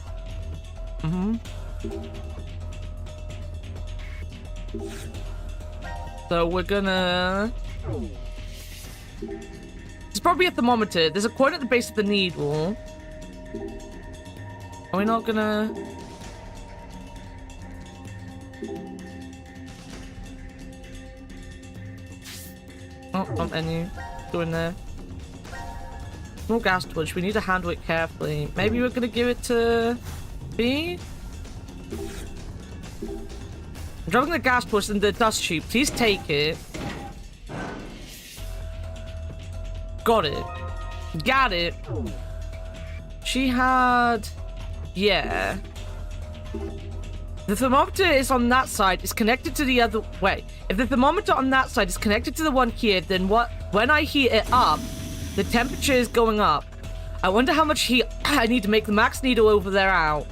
So we're gonna... It's probably a thermometer. There's a coin at the base of the needle. Are we not gonna... Oh, not any. Go in there. No gas torch. We need to handle it carefully. Maybe we're gonna give it to B? I'm dropping the gas torch in the dust tube. Please take it. Got it. Got it. She had... Yeah. The thermometer is on that side. It's connected to the other... Wait. If the thermometer on that side is connected to the one here, then what? When I heat it up, the temperature is going up. I wonder how much heat I need to make the max needle over there out.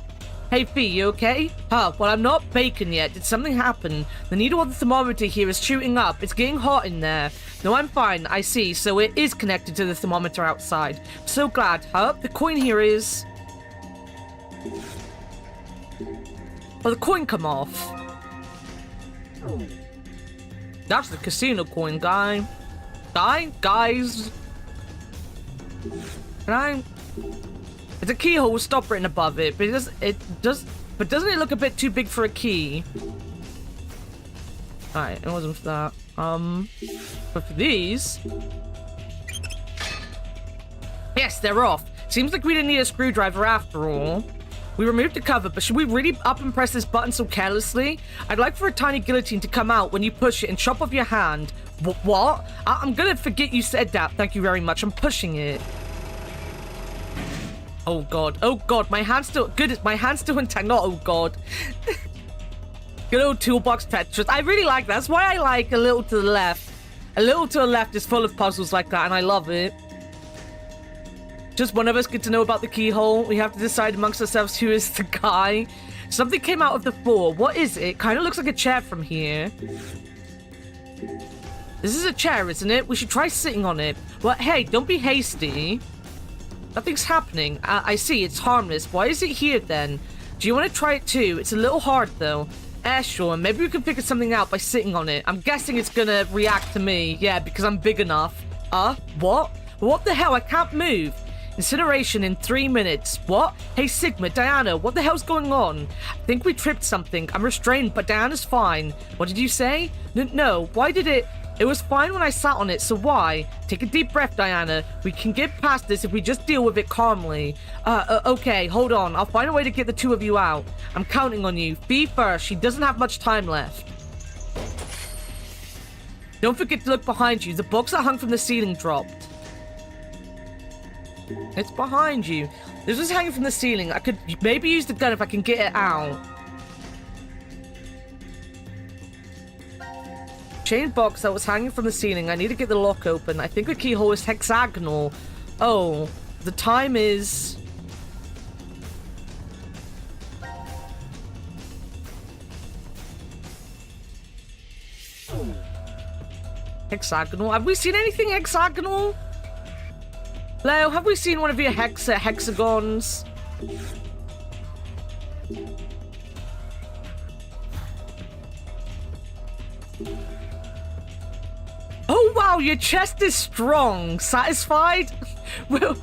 Hey, Fee, you okay? Huh, well, I'm not baking yet. Did something happen? The needle on the thermometer here is shooting up. It's getting hot in there. No, I'm fine. I see. So it is connected to the thermometer outside. I'm so glad. Huh? The coin here is... Oh, the coin come off. That's the casino coin, guy. Guys. Can I... It's a keyhole with stop written above it, but but doesn't it look a bit too big for a key? Alright, it wasn't for that. But for these... Yes, they're off. Seems like we didn't need a screwdriver after all. We removed the cover, but should we really up and press this button so carelessly? I'd like for a tiny guillotine to come out when you push it and chop off your hand. What? I'm gonna forget you said that. Thank you very much. I'm pushing it. Oh god. Oh god. My hand's still... Good. My hand's still intact. Not oh god. Good old toolbox Tetris. I really like that. That's why I like A Little to the Left. A Little to the Left is full of puzzles like that, and I love it. Just one of us get to know about the keyhole. We have to decide amongst ourselves who is the guy. Something came out of the floor. What is it? Kind of looks like a chair from here. This is a chair, isn't it? We should try sitting on it. Well, hey, don't be hasty. Nothing's happening. I see. It's harmless. Why is it here, then? Do you want to try it, too? It's a little hard, though. Sure. Maybe we can figure something out by sitting on it. I'm guessing it's gonna react to me. Yeah, because I'm big enough. What? What the hell? I can't move. Incineration in 3 minutes. What? Hey, Sigma, Diana, what the hell's going on? I think we tripped something. I'm restrained, but Diana's fine. What did you say? No. Why did it... It was fine when I sat on it, so why? Take a deep breath, Diana. We can get past this if we just deal with it calmly. Okay, hold on. I'll find a way to get the two of you out. I'm counting on you. Fee first. She doesn't have much time left. Don't forget to look behind you. The box that hung from the ceiling dropped. It's behind you. This was hanging from the ceiling. I could maybe use the gun if I can get it out. Chain box that was hanging from the ceiling. I need to get the lock open. I think the keyhole is hexagonal. Oh, the time is... Hexagonal? Have we seen anything hexagonal? Leo, have we seen one of your hexagons? Oh wow, your chest is strong. Satisfied? Well,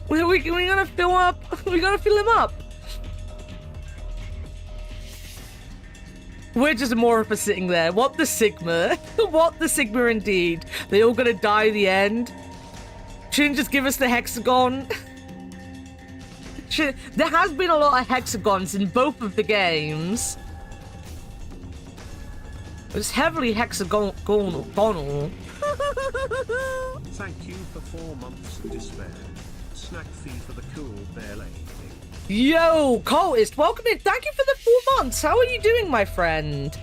we gonna fill up. We gonna fill him up. We're just more of a sitting there. What the Sigma? What the Sigma indeed? They all gonna die at the end? Shouldn't just give us the hexagon? There has been a lot of hexagons in both of the games. It's heavily hexagonal. Thank you for 4 months of despair. Snack fee for the cool bear lady. Yo, cultist, welcome in. Thank you for the 4 months. How are you doing, my friend?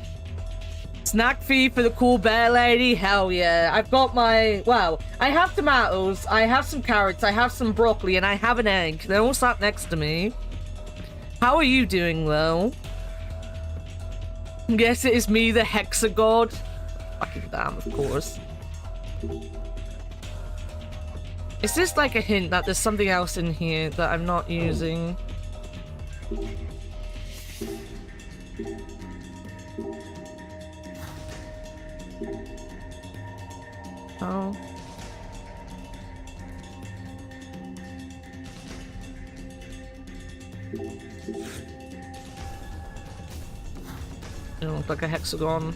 Snack fee for the cool bear lady? Hell yeah. I've got my... Well, I have tomatoes, I have some carrots, I have some broccoli, and I have an egg. They're all sat next to me. How are you doing, though? Yes, it is me, the Hexagod. Fucking damn, of course. Is this like a hint that there's something else in here that I'm not using? Oh. It looks like a hexagon.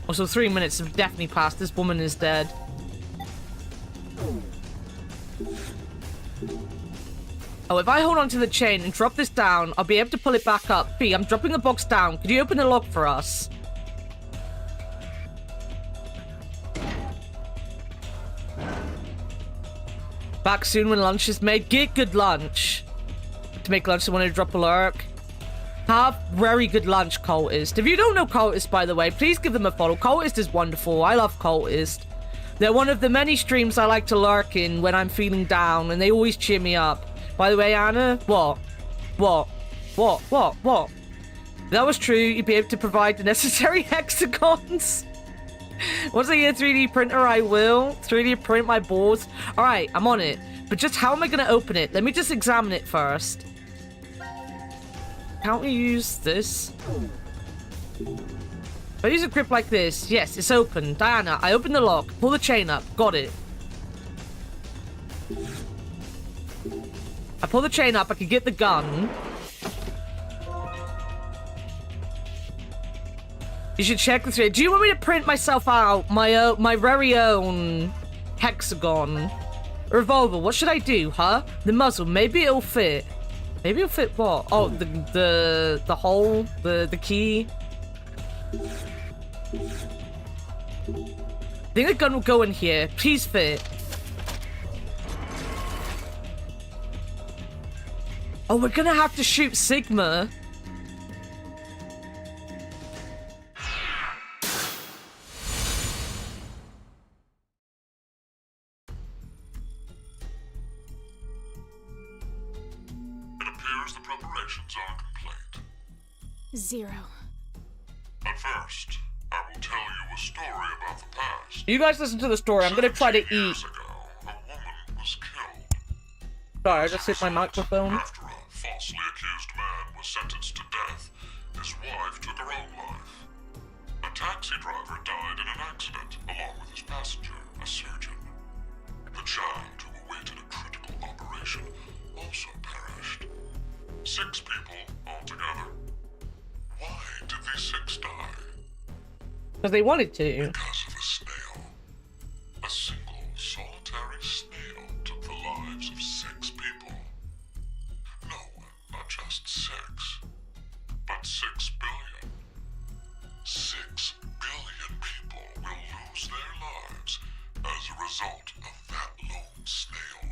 Also, 3 minutes have definitely passed. This woman is dead. Oh, if I hold onto the chain and drop this down, I'll be able to pull it back up. Fee, I'm dropping the box down. Could you open the lock for us? Back soon when lunch is made. Get good lunch. To make lunch, I want to drop a lurk. Have very good lunch, Cultist. If you don't know Cultist, by the way, please give them a follow. Cultist is wonderful. I love Cultist. They're one of the many streams I like to lurk in when I'm feeling down, and they always cheer me up. By the way, Anna, what? If that was true, you'd be able to provide the necessary hexagons. Once I get a 3D printer, I will 3D print my boards. Alright, I'm on it. But just how am I going to open it? Let me just examine it first. Can't we use this? If I use a grip like this, yes, it's open. Diana, I opened the lock. Pull the chain up. Got it. I pull the chain up. I can get the gun. You should check this. Do you want me to print myself out my very own hexagon revolver? What should I do, huh? The muzzle. Maybe it'll fit. Maybe it'll fit what? Oh, the hole, the key. I think the gun will go in here. Please fit. Oh, we're gonna have to shoot Sigma. It appears the preparations are complete. 0. At first, I will tell you a story about the past. You guys listen to the story. I'm gonna try to eat. Years ago, a woman was killed. Sorry, I just hit my microphone. After a falsely accused man was sentenced to death, his wife took her own life. A taxi driver died in an accident, along with his passenger, a surgeon. The child, who awaited a critical operation, also perished. 6 people altogether. Why did these 6 die? Because they wanted to. Because of a snail. A single, solitary snail took the lives of 6 people. No, not just 6, but 6 billion. 6 billion people will lose their lives as a result of that lone snail.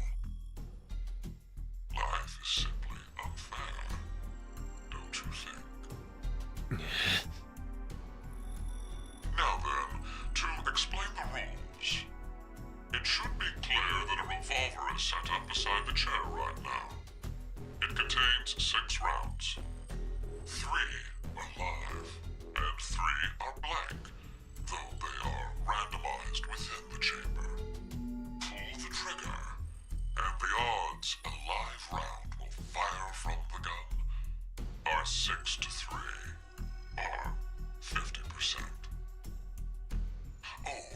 Life is simply unfair, don't you think? Now then, to explain the rules. It should be clear that a revolver is set up beside the chair right now. It contains 6 rounds. 3 are live, and 3 are blank, though they are randomized within the chamber. Pull the trigger, and the odds a live round will fire from the gun are 6 to 3, or 50%. Oh,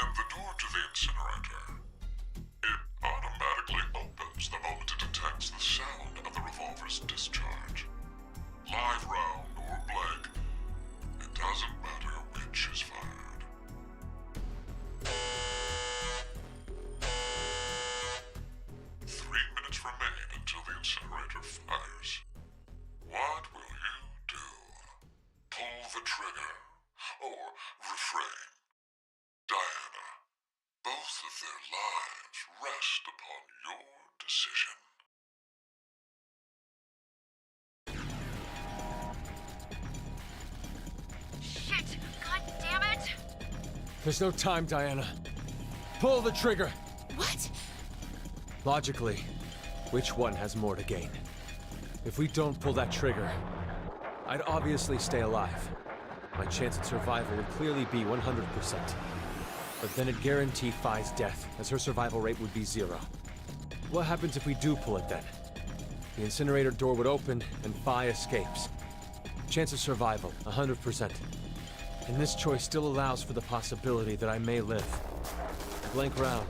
and the door to the incinerator. It automatically opens the moment it detects the sound of the revolver's discharge. Live round or blank, it doesn't matter which is fired. 3 minutes remain until the incinerator fires. What will you do? Pull the trigger, or refrain? Diana, both of their lives rest upon your decision. There's no time, Diana. Pull the trigger. What? Logically, which one has more to gain? If we don't pull that trigger, I'd obviously stay alive. My chance at survival would clearly be 100%. But then it'd guarantee Phi's death, as her survival rate would be 0. What happens if we do pull it then? The incinerator door would open, and Phi escapes. Chance of survival, 100%. And this choice still allows for the possibility that I may live. Blank round.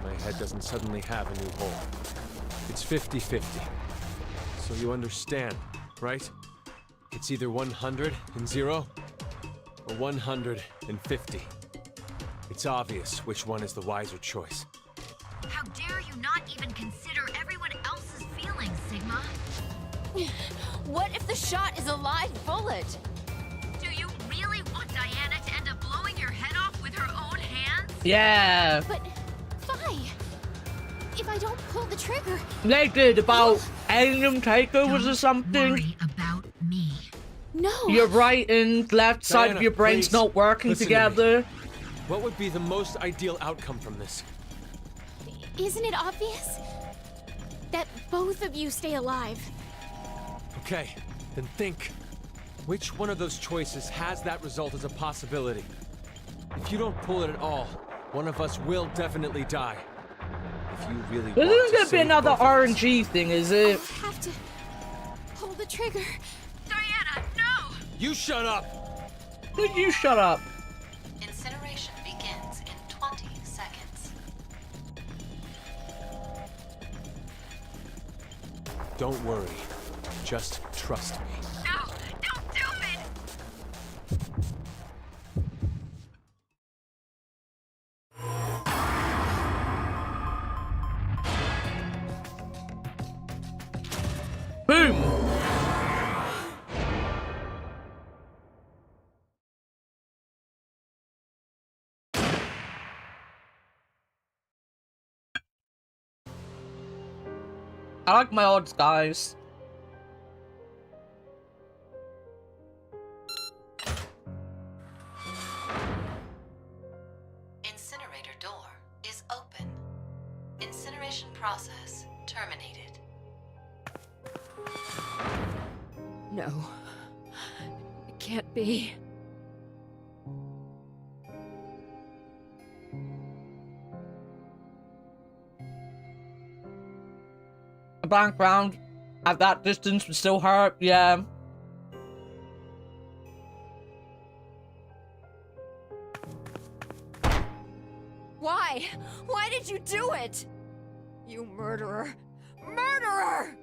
My head doesn't suddenly have a new hole. It's 50-50. So you understand, right? It's either 100 and 0, or 150. It's obvious which one is the wiser choice. How dare you not even consider everyone else's feelings, Sigma? What if the shot is a live bullet? Do you really want Diana to end up blowing your head off with her own hands? Yeah. But, Phi, if I don't pull the trigger... They did about alien takeovers or something. Don't worry about me. No. Your right and left side Diana, of your brain's please, not working listen to me. together. What would be the most ideal outcome from this? Isn't it obvious? That both of you stay alive. Okay, then think. Which one of those choices has that result as a possibility? If you don't pull it at all, one of us will definitely die. If you really This want isn't to gonna be save another both of us. RNG thing, is it? I have to pull the trigger. Diana, no! You shut up! You shut up. Incineration begins in 20 seconds. Don't worry. Just trust me. No! Don't do it! Boom. I like my odds, guys. Incinerator door is open. Incineration process terminated. No. It can't be. A blank round at that distance would still hurt, yeah. Why? Why did you do it? You murderer. Murderer!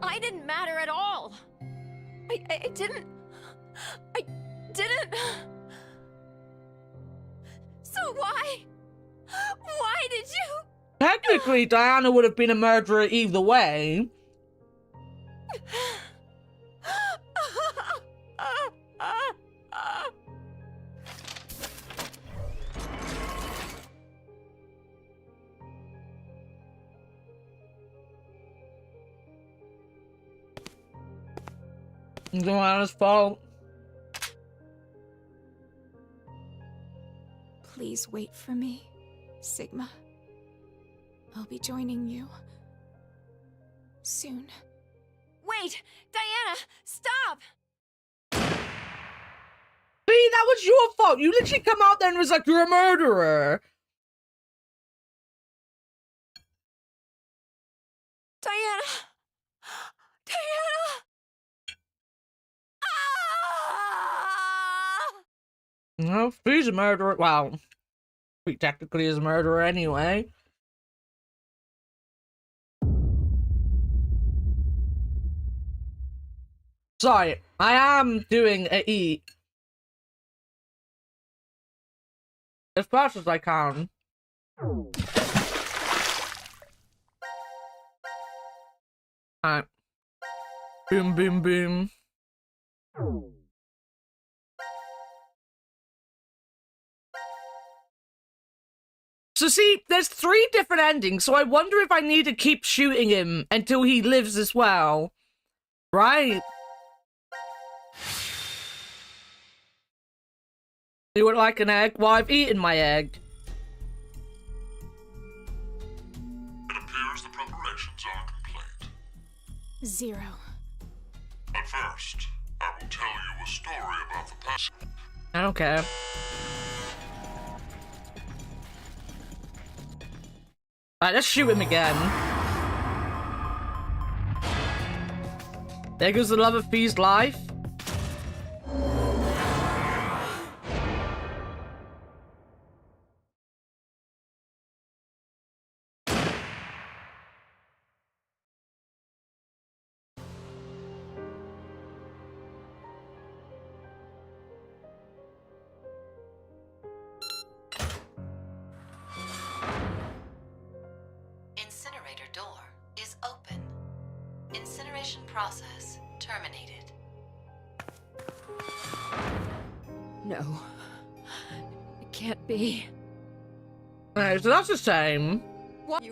I didn't matter at all. I didn't. So why? Why did you? Technically, Diana would have been a murderer either way. Diana's fault. Please wait for me, Sigma. I'll be joining you soon. Wait! Diana! Stop! See, that was your fault. You literally come out there and was like, you're a murderer. Diana! Diana! Ah! No, she's a murderer. Well, she technically is a murderer anyway. Sorry, I am doing a eat. As fast as I can. Alright. Boom, boom, boom. So see, there's 3 different endings, so I wonder if I need to keep shooting him until he lives as well. Right? You would like an egg? Well, I've eaten my egg. It appears the preparations are complete. 0. But first, I will tell you a story about the past. I don't care. Alright, let's shoot him again. There goes the love of Fee's life. Incinerator door is open. Incineration process terminated. No. It can't be. Alright, so that's the same. What?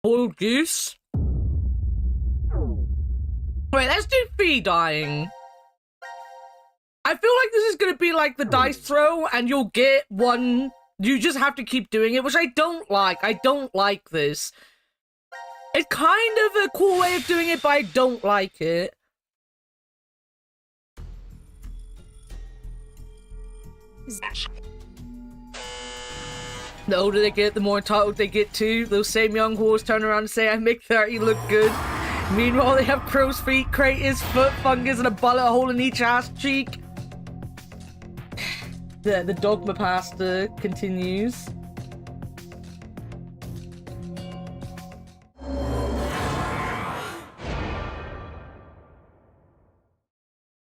Boiled goose? Wait, let's do Fee dying. I feel like this is gonna be like the dice throw, and you'll get one. You just have to keep doing it, which I don't like. I don't like this. It's kind of a cool way of doing it, but I don't like it. The older they get, the more entitled they get to. Those same young whores turn around and say, I make 30 look good. Meanwhile, they have crow's feet, craters, foot fungus, and a bullet hole in each ass cheek. The dogma pasta continues.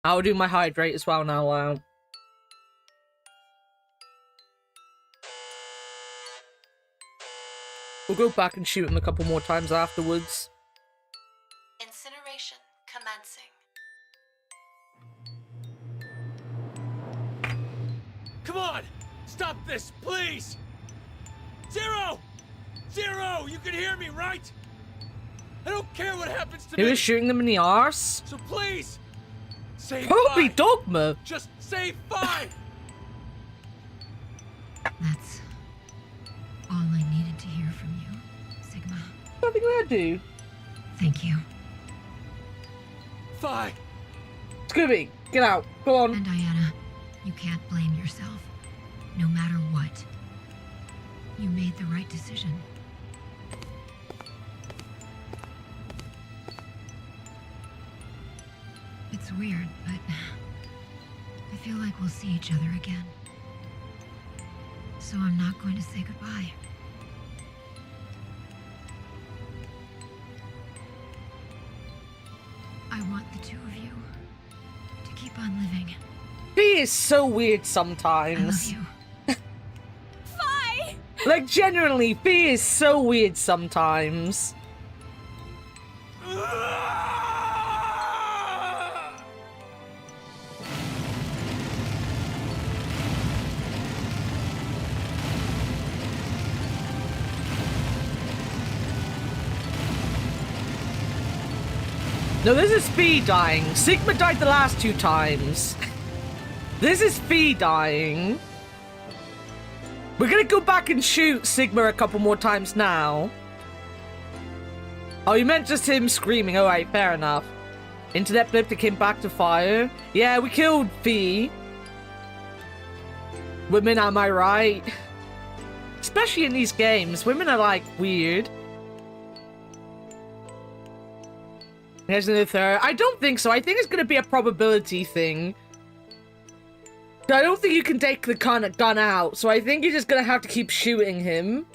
I'll do my hydrate as well now. We'll go back and shoot him a couple more times afterwards. Incineration commencing. Come on! Stop this, please! Zero! Zero! You can hear me, right? I don't care what happens to He me! was shooting them in the arse? So please! Say Probably bye! dogma! Just say bye! That's all I needed to hear from you, Sigma. Nothing I do. Thank you. Bye! Scooby, get out. Go on. And Diana, you can't blame yourself. No matter what. You made the right decision. It's weird, but I feel like we'll see each other again. So I'm not going to say goodbye. I want the two of you to keep on living. He is so weird I sometimes. love you. Like, genuinely, Fee is so weird sometimes. No, this is Fee dying. Sigma died the last 2 times. This is Fee dying. We're gonna go back and shoot Sigma a couple more times now. Oh, you meant just him screaming. Alright, fair enough. Internet blip that came back to fire. Yeah, we killed Fee. Women, am I right? Especially in these games, women are like weird. There's another third. I don't think so. I think it's gonna be a probability thing. I don't think you can take the gun out, so I think you're just gonna have to keep shooting him.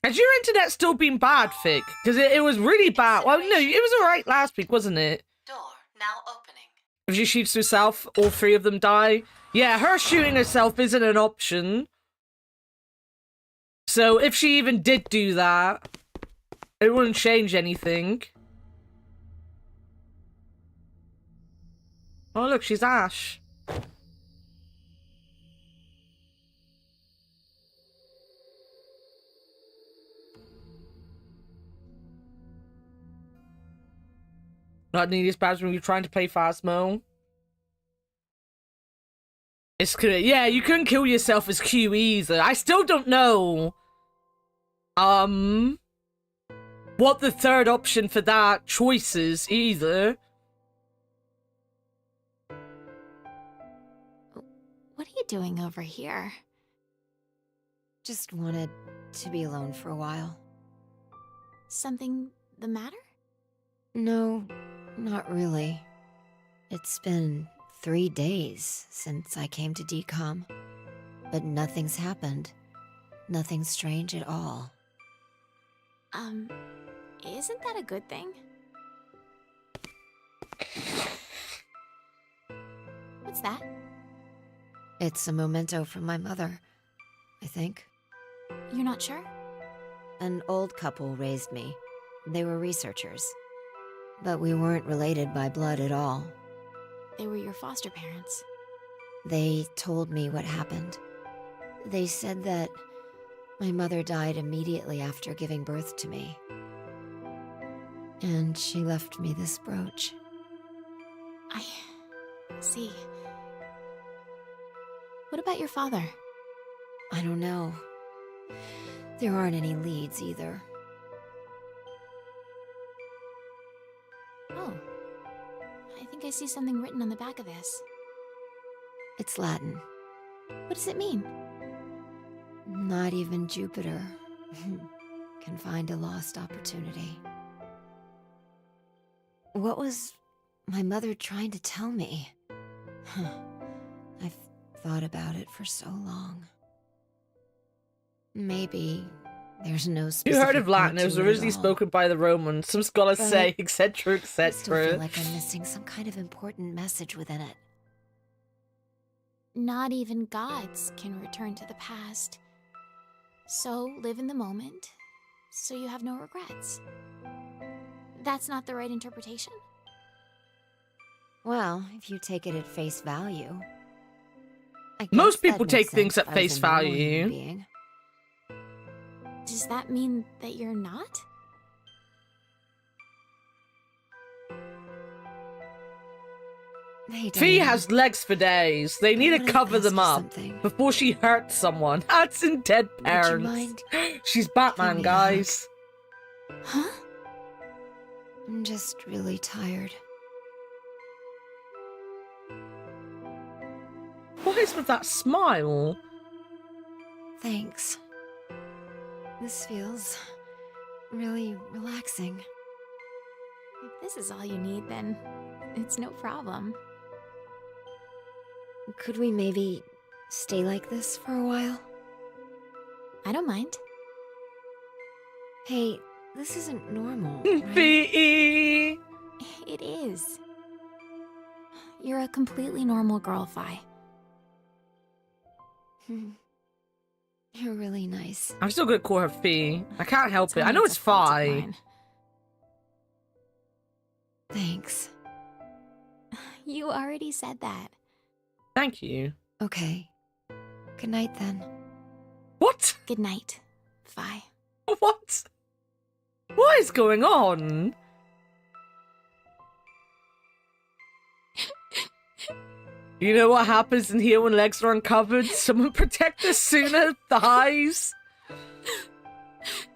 Has your internet still been bad, Fick? Because it was really bad. Well, no, it was alright last week, wasn't it? Door now opening. If she shoots herself, all 3 of them die. Yeah, her shooting herself isn't an option. So if she even did do that, it wouldn't change anything. Oh, look, she's Ash. Not nearly as bad as when you're trying to play Phasmo. It's good. Yeah, you couldn't kill yourself as Q either. I still don't know. What the third option for that choice is either. What are you doing over here? Just wanted to be alone for a while. Something the matter? No, not really. It's been 3 days since I came to DCOM, but nothing's happened. Nothing strange at all. Isn't that a good thing? What's that? It's a memento from my mother, I think. You're not sure? An old couple raised me. They were researchers. But we weren't related by blood at all. They were your foster parents. They told me what happened. They said that my mother died immediately after giving birth to me. And she left me this brooch. I see. What about your father? I don't know. There aren't any leads either. Oh. I think I see something written on the back of this. It's Latin. What does it mean? Not even Jupiter can find a lost opportunity. What was my mother trying to tell me? I've thought about it for so long. Maybe there's no specific You heard of Latin. point It was to originally at all. spoken by the Romans. Some scholars But say, etc., I still feel etc. like I'm missing some kind of important message within it. Not even gods can return to the past. So live in the moment, so you have no regrets. That's not the right interpretation? Well, if you take it at face value. I Most guess people that makes take things sense at if I was face a normal value. human being. Does that mean that you're not? Hey, Fee Diana. has legs for days. They need to wanna cover ask them you up something. before she hurts someone. That's in Dead Would you Parents. mind She's Batman, giving me a hug? guys. Huh? I'm just really tired. What is with that smile? Thanks. This feels really relaxing. If this is all you need, then it's no problem. Could we maybe stay like this for a while? I don't mind. Hey, this isn't normal, right? Fee! It is. You're a completely normal girl, Fi. You're really nice. I'm still gonna call her Fee. I can't help Tell it. I me know it's it's a fault of Fi. mine. Thanks. You already said that. Thank you. Okay. Good night then. What? Good night, Fi. What? What is going on? You know what happens in here when legs are uncovered? Someone protect the sooner thighs.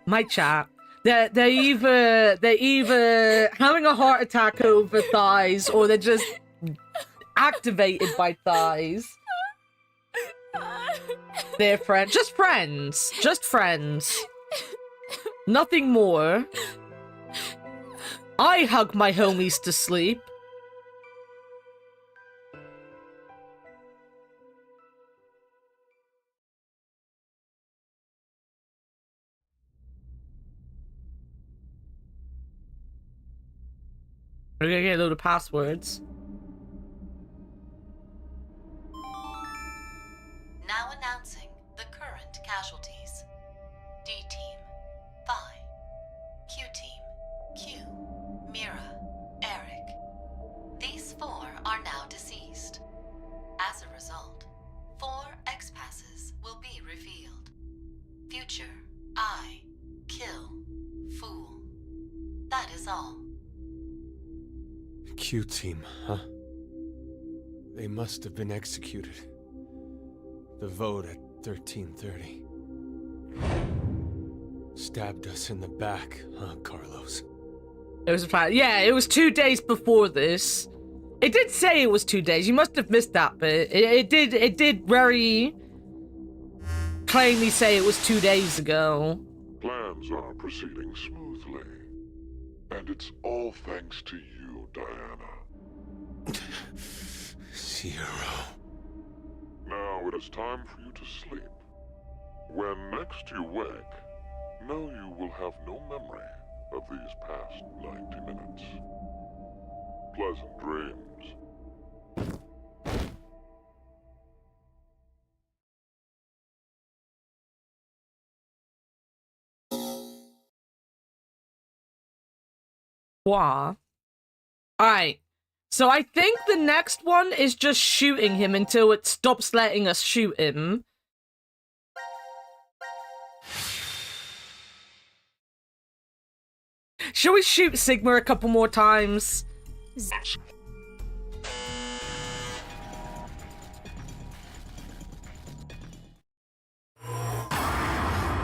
My chat. They're either having a heart attack over thighs or they're just activated by thighs. They're friends. Just friends. Just friends. Nothing more. I hug my homies to sleep. We're gonna get a load of passwords. Now announcing the current casualties. D Team, Phi. Q Team, Q, Mira, Eric. These 4 are now deceased. future, I kill fool. That is all. Q team, huh? They must have been executed. The vote at 13:30. Stabbed us in the back, huh, Carlos? It was a plan. Yeah, it was 2 days before this. It did say it was 2 days. You must have missed that bit. It did very plainly say it was 2 days ago. Plans are proceeding smoothly. And it's all thanks to you, Diana. Zero. Now it is time for you to sleep. When next you wake, know you will have no memory of these past 90 minutes. Pleasant dreams. Wah. Alright. So I think the next one is just shooting him until it stops letting us shoot him. Shall we shoot Sigma a couple more times?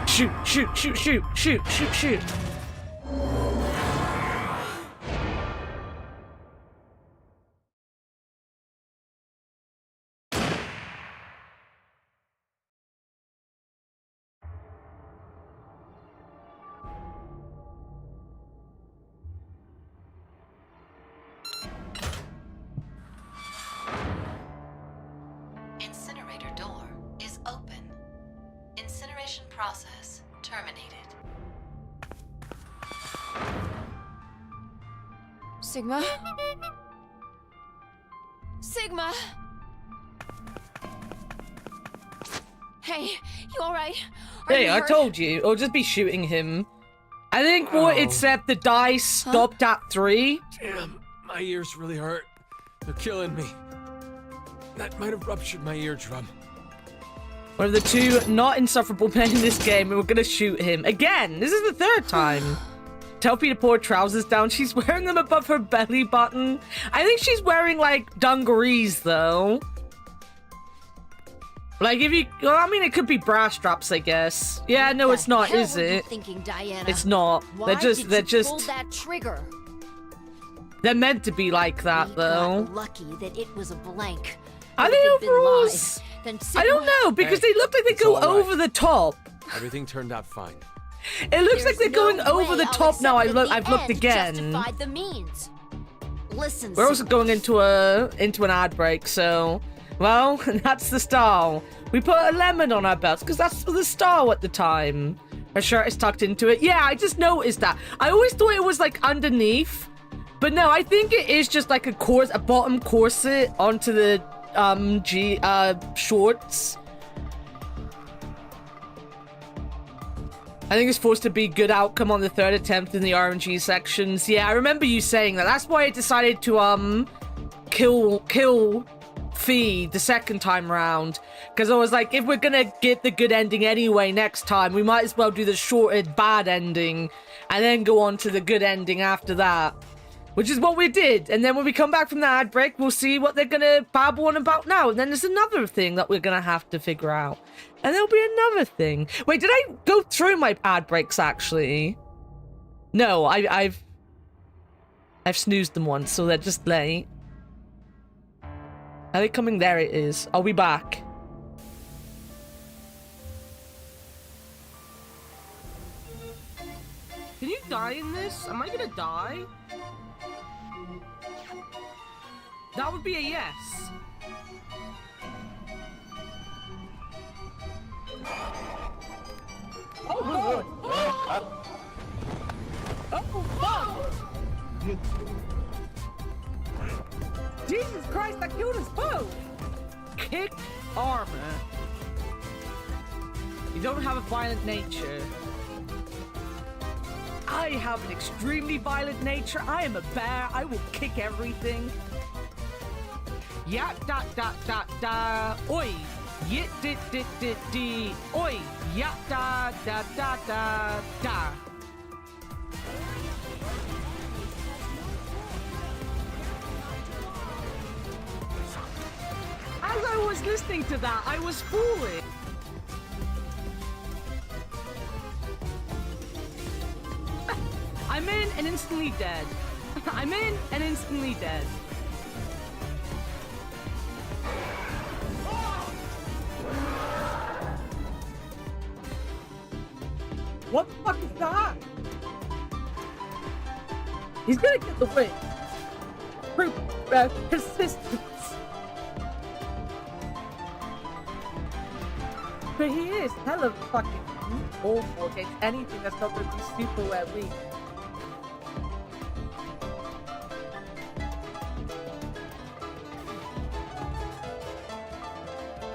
Shoot, shoot, shoot, shoot, shoot, shoot, shoot. Incinerator door is open. Incineration process terminated. Sigma? Sigma! Hey, you alright? Hey, I told you. I'll just be shooting him. I think what it said, the dice stopped at 3. Damn, my ears really hurt. They're killing me. That might have ruptured my eardrum. One of the two not insufferable men in this game, and we're gonna shoot him. Again, this is the 3rd time. Tell P to pull her trousers down. She's wearing them above her belly button. I think she's wearing, like, dungarees, though. Like, if you... Well, I mean, it could be bra straps, I guess. Yeah, no, it's not, is it? Thinking, Diana? It's not. Why They're just... did you pull that trigger? They're meant to be like that, though. Got lucky that it was a blank. Are they overalls? I don't know, because they look like they go over the top. Everything turned out fine. It looks like they're going over the top now. I've looked again. Justified the means. Listen, We're also going into an ad break, so... Well, that's the style. We put a lemon on our belts, because that's the style at the time. Her shirt is tucked into it. Yeah, I just noticed that. I always thought it was, like, underneath. But no, I think it is just, like, a bottom corset onto the, shorts. I think it's supposed to be good outcome on the 3rd attempt in the RNG sections. Yeah, I remember you saying that. That's why I decided to, kill Fee the 2nd time around. Because I was like, if we're gonna get the good ending anyway next time, we might as well do the shorted bad ending and then go on to the good ending after that. Which is what we did. And then when we come back from the ad break, we'll see what they're gonna babble on about now. And then there's another thing that we're gonna have to figure out. And there'll be another thing. Wait, did I go through my ad breaks, actually? No, I've snoozed them once, so they're just late. Are they coming? There it is. Are we back? Can you die in this? Am I gonna die? That would be a yes. Oh, God. Oh, fuck. Jesus Christ, that killed us both. Kick armor. You don't have a violent nature. I have an extremely violent nature. I am a bear. I will kick everything. Yeah, da, da, da, da. Oi. Yit dit dit dit di. Oi. Ya da da da da da. As I was listening to that, I was fooling. I'm in and instantly dead. I'm in and instantly dead. What the fuck is that? He's gonna get the win. Proof persistence. But he is hella fucking awful against anything that's not gonna be super weak.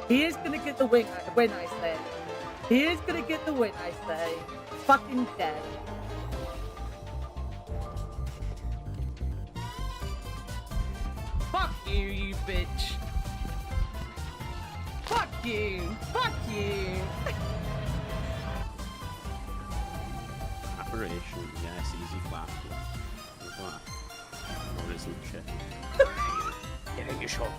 He is gonna get the win, I say. He is gonna get the win, I say. Fucking dead. Fuck you, you bitch. Fuck you. Fuck you. Operation, yes, easy clap. Look at that. Risen shit. Getting your shot.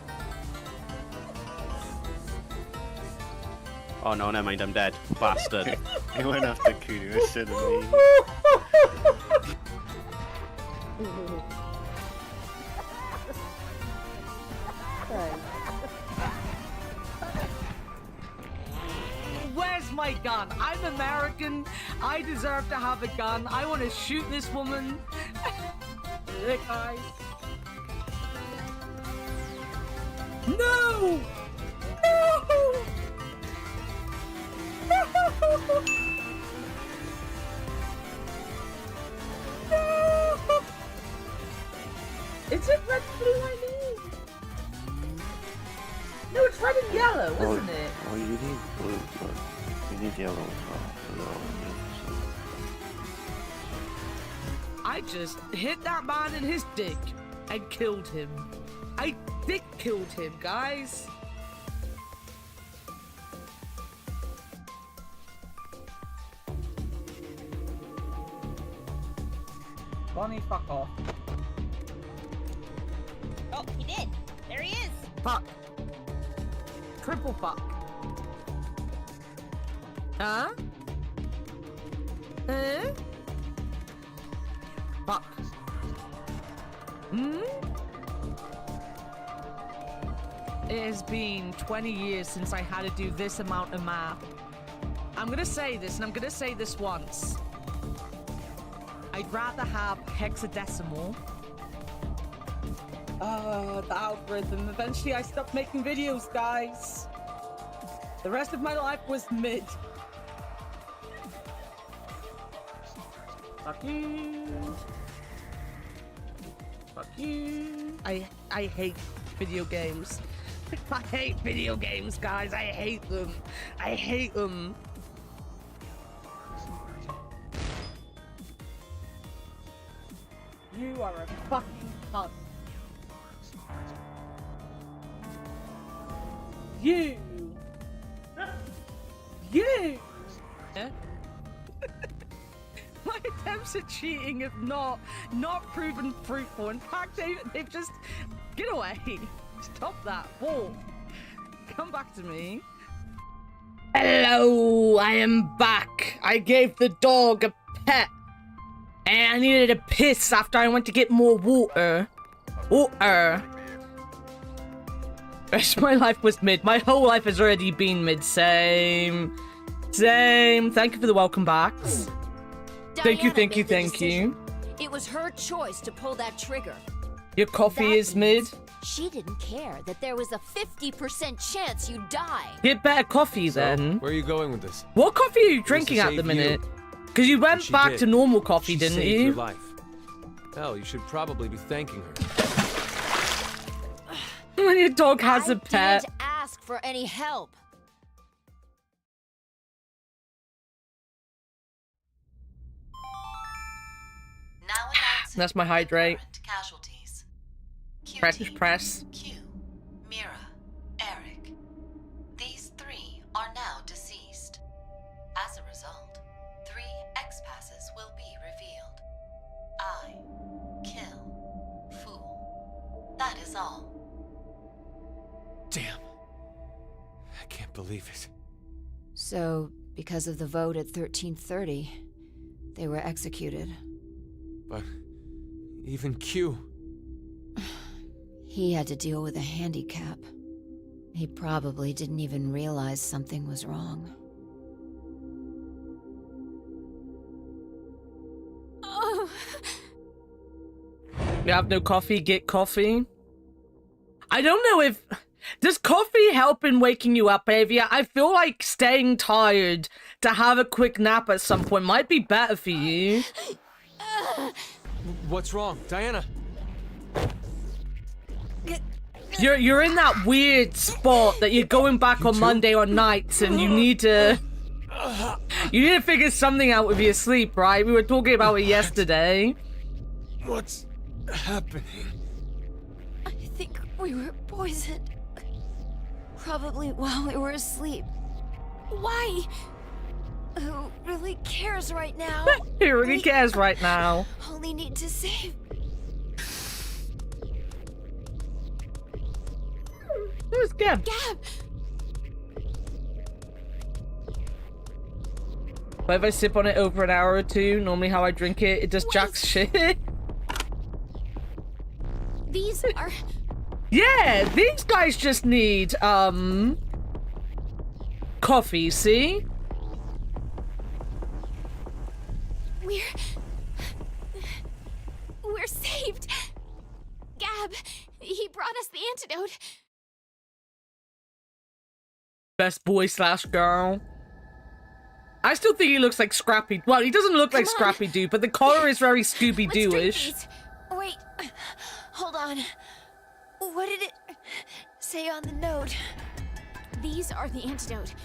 Oh no, never mind, I'm dead. Bastard. He went after Kudu instead of me. Where's my gun? I'm American. I deserve to have a gun. I want to shoot this woman. Hey, guys. No! No! No! No! Is it red, blue, I need? No, it's red and yellow, isn't it? Oh, you need blue, but you need yellow as well. I just hit that man in his dick and killed him. I dick killed him, guys. Bonnie, fuck off. Oh, he did. There he is. Fuck. Triple fuck. Huh? Fuck. Hmm? It has been 20 years since I had to do this amount of math. I'm gonna say this, and I'm gonna say this once. I'd rather have hexadecimal. The algorithm. Eventually I stopped making videos, guys. The rest of my life was mid. Fuck you. Fuck you. I hate video games. I hate video games, guys. I hate them. I hate them. You are a fucking cunt. You. You. Yeah? My attempts at cheating have not proven fruitful. In fact, they've just get away. Stop that. Whoa. Come back to me. Hello, I am back. I gave the dog a pet. And I needed a piss after I went to get more water. Water. The rest of my life was mid. My whole life has already been mid. Same. Same. Thank you for the welcome backs. Thank you, thank you, thank you. It was her choice to pull that trigger. Your coffee is mid. She didn't care that there was a 50% chance you'd die. Get better coffee then. Where are you going with this? What coffee are you drinking at the minute? Because you went back to normal coffee, didn't saved you? Your life. Hell, you should probably be thanking her. When your dog has a I pet. didn't ask for any help. Now announcing That's my hydrate. casualties. Press. Q, Mira, Eric. These 3 That is all. Damn. I can't believe it. So, because of the vote at 1330, they were executed. But even Q... He had to deal with a handicap. He probably didn't even realize something was wrong. Oh. You have no coffee, get coffee. I don't know if... Does coffee help in waking you up, Avia? I feel like staying tired to have a quick nap at some point might be better for you. What's wrong, Diana? You're in that weird spot that you're going back on Monday on nights and you need to figure something out with your sleep, right? We were talking about it yesterday. What's happening? I think we were poisoned. Probably while we were asleep. Why? Who really cares right now? Who really cares right now? Only need to save. Who's Gab? Gab! But if I sip on it over an hour or two, normally how I drink it, it does jack shit. These are... Yeah, these guys just need, coffee, see? We're saved! Gab, he brought us the antidote. Best boy / girl. I still think he looks like Scrappy. Well, he doesn't look like Scrappy Doo, but the collar is very Scooby-Doo-ish. Wait, hold on. What did it say on the note? These are the antidote.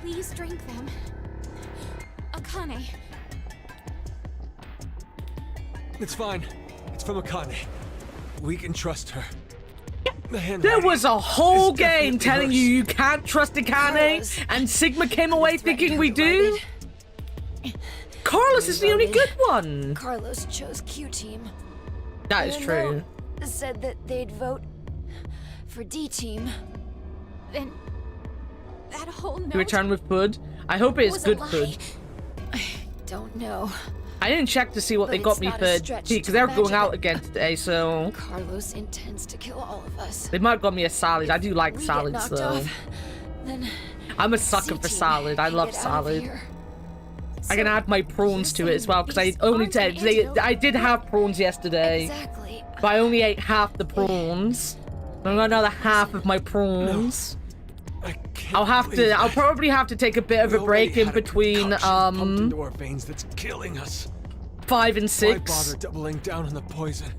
Please drink them. Akane. It's fine. It's from Akane. We can trust her. There was a whole game telling you can't trust Akane, and Sigma came away thinking we do. Carlos is the only good one. Carlos chose Q Team. That is true. Said that they'd vote for D Team. Then that whole note... You return with food? I hope it is good food. I don't know. I didn't check to see what they got me for tea, because they're going out again today, so... Carlos intends to kill all of us. They might have got me a salad. I do like salads, though. Then I'm a sucker for salad. I love salad. I can add my prawns to it as well, because I only I did have prawns yesterday. Exactly. But I only ate half the prawns. I got another half of my prawns. I'll probably have to take a bit of a break in between into our veins that's killing us. 5 and 6. Why bother doubling down on the poison?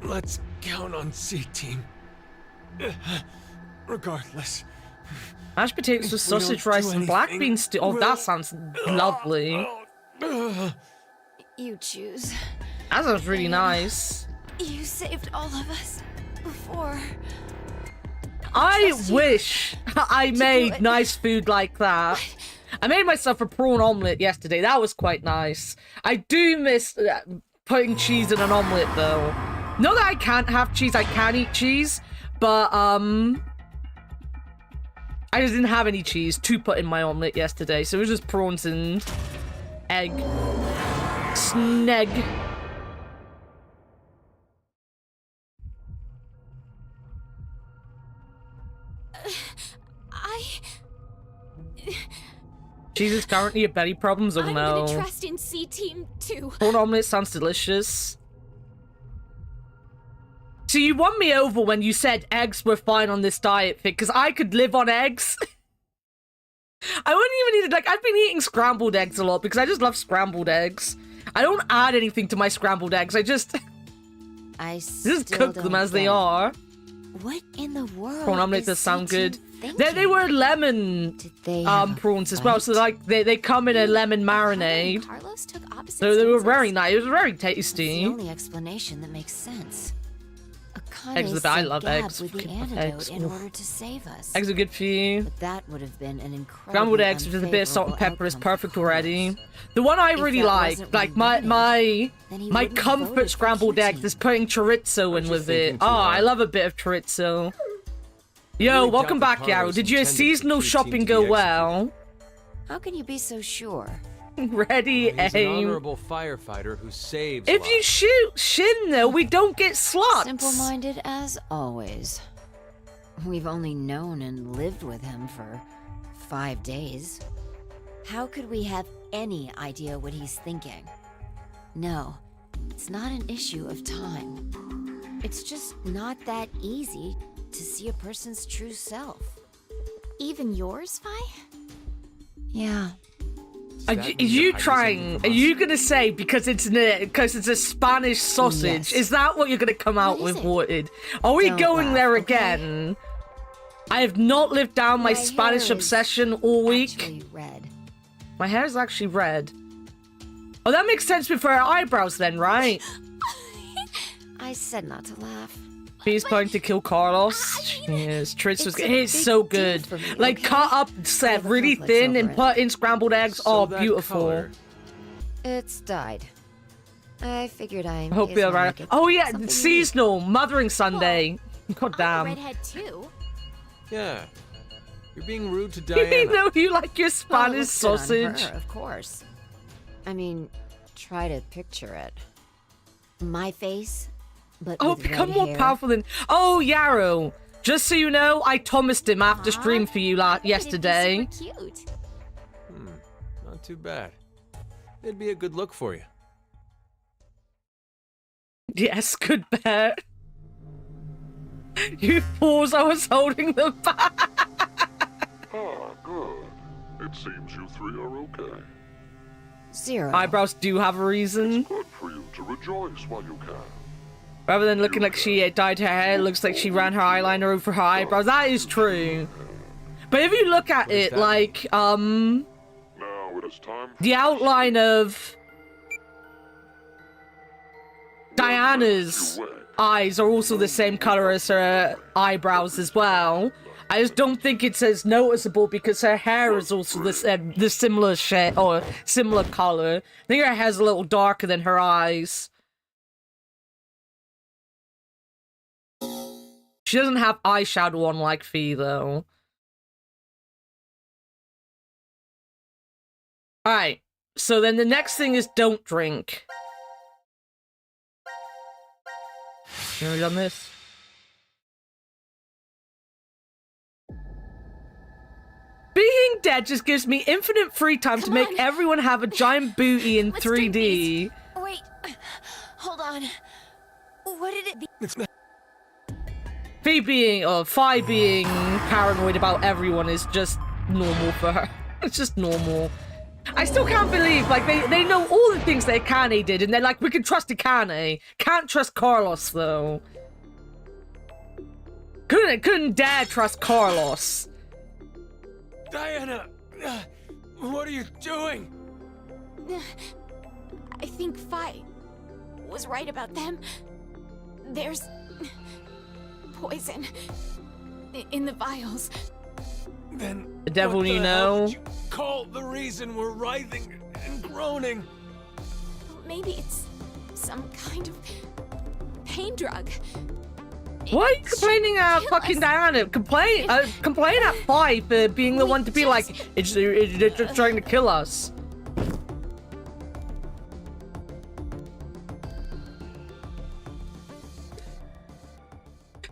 Let's count on C Team. Regardless. Mashed potatoes with sausage, rice, and black bean stew. Oh, that sounds lovely. You choose. That sounds really nice. You saved all of us before. I wish I made nice food like that. I made myself a prawn omelette yesterday. That was quite nice. I do miss putting cheese in an omelette, though. Not that I can't have cheese. I can eat cheese, but I just didn't have any cheese to put in my omelette yesterday, so it was just prawns and egg. Sneg. Cheese is currently a belly problem, so I'm no. gonna trust in C Team too. Prawn omelette sounds delicious. So you won me over when you said eggs were fine on this diet, Vic, because I could live on eggs. I wouldn't even eat it. Like, I've been eating scrambled eggs a lot because I just love scrambled eggs. I don't add anything to my scrambled eggs. I just cook them as they are. What in the world? Prawn omelette does sound good. They were lemon prawns as well, so like they come in a lemon marinade. Carlos took opposite So they were stances. very nice. It was very It's the tasty. only explanation that makes sense. Kane I sent love Gab eggs. with the Fucking antidote eggs. in Oof. order to save us. Eggs are good for you. But that would have been an incredible Scrambled eggs with a bit of salt and pepper is perfect already. The one I really like my comfort scrambled eggs is putting chorizo in with it. Oh, I love a bit of chorizo. Yo, welcome back, Yarrow. Did your seasonal shopping go well? How can you be so sure? Ready, He's an aim. honorable firefighter who saves If lives. you shoot Shin, though, we don't get slots. Simple-minded as always. We've only known and lived with him for 5 days. How could we have any idea what he's thinking? No, it's not an issue of time. It's just not that easy to see a person's true self. Even yours, Vi? Yeah. Are you trying? Are you gonna say because it's a Spanish sausage? Yes. Is that what you're gonna come out with, Wooded? Are we Don't going laugh, there okay? again? I have not lived down my Spanish hair is obsession all week. Actually red. My hair is actually red. Oh, that makes sense with her eyebrows then, right? I said not to laugh. He's going to kill Carlos. Yes, Triss was. It's so good. Like cut up, set really thin, and put in scrambled eggs. Oh, beautiful. It's dyed. I figured I hope you're right. Oh yeah, it's seasonal Mothering Sunday. God damn. Redhead too. Yeah. You're being rude to You Diana. know you like your Spanish Oh, looks good on sausage. her, of course. I mean, try to picture it. My face, but Oh, with become red more hair. powerful than. Oh, Yarrow. Just so you know, I Thomased him after stream for you yesterday. Cute. Not too bad. It'd be a good look for you. Yes, good bet. You fools, I was holding them back. Ah, good. It seems you three are okay. Zero. Eyebrows do have a reason. Good for you to rejoice while you can. Rather than looking like she dyed her hair, it looks like she ran her eyeliner over her eyebrows. That is true. But if you look at it, like, Now it is time for the outline of Diana's eyes are also the same color as her eyebrows as well. I just don't think it's as noticeable because her hair is also the similar shade or similar color. I think her hair's a little darker than her eyes. She doesn't have eyeshadow on like Fee, though. Alright, so then the next thing is don't drink. Have we done this? Being dead just gives me infinite free time to make everyone have a giant booty in 3D. Wait, hold on. What did it be? Fi being paranoid about everyone is just normal for her. It's just normal. I still can't believe, like, they know all the things that Akane did, and they're like, we can trust Akane. Can't trust Carlos, though. Couldn't dare trust Carlos. Diana! What are you doing? I think Vi was right about them. There's poison in the vials. Then The devil what you the hell know. did you call the reason we're writhing and groaning? Maybe it's some kind of pain drug. Why are you complaining at fucking Diana? Complain at Fi for being the one to be like, it's just trying to kill us.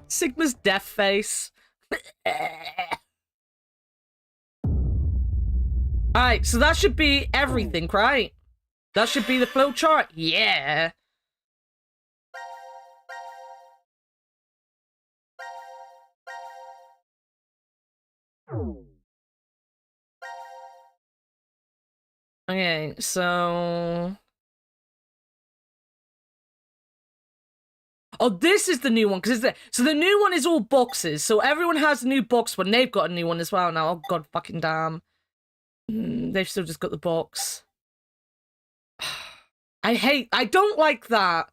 Sigma's death face. Alright, so that should be everything, right? That should be the flow chart. Yeah. Okay, so... Oh, this is the new one, because so the new one is all boxes, so everyone has a new box one. They've got a new one as well now. Oh, god fucking damn. They've still just got the box. I don't like that.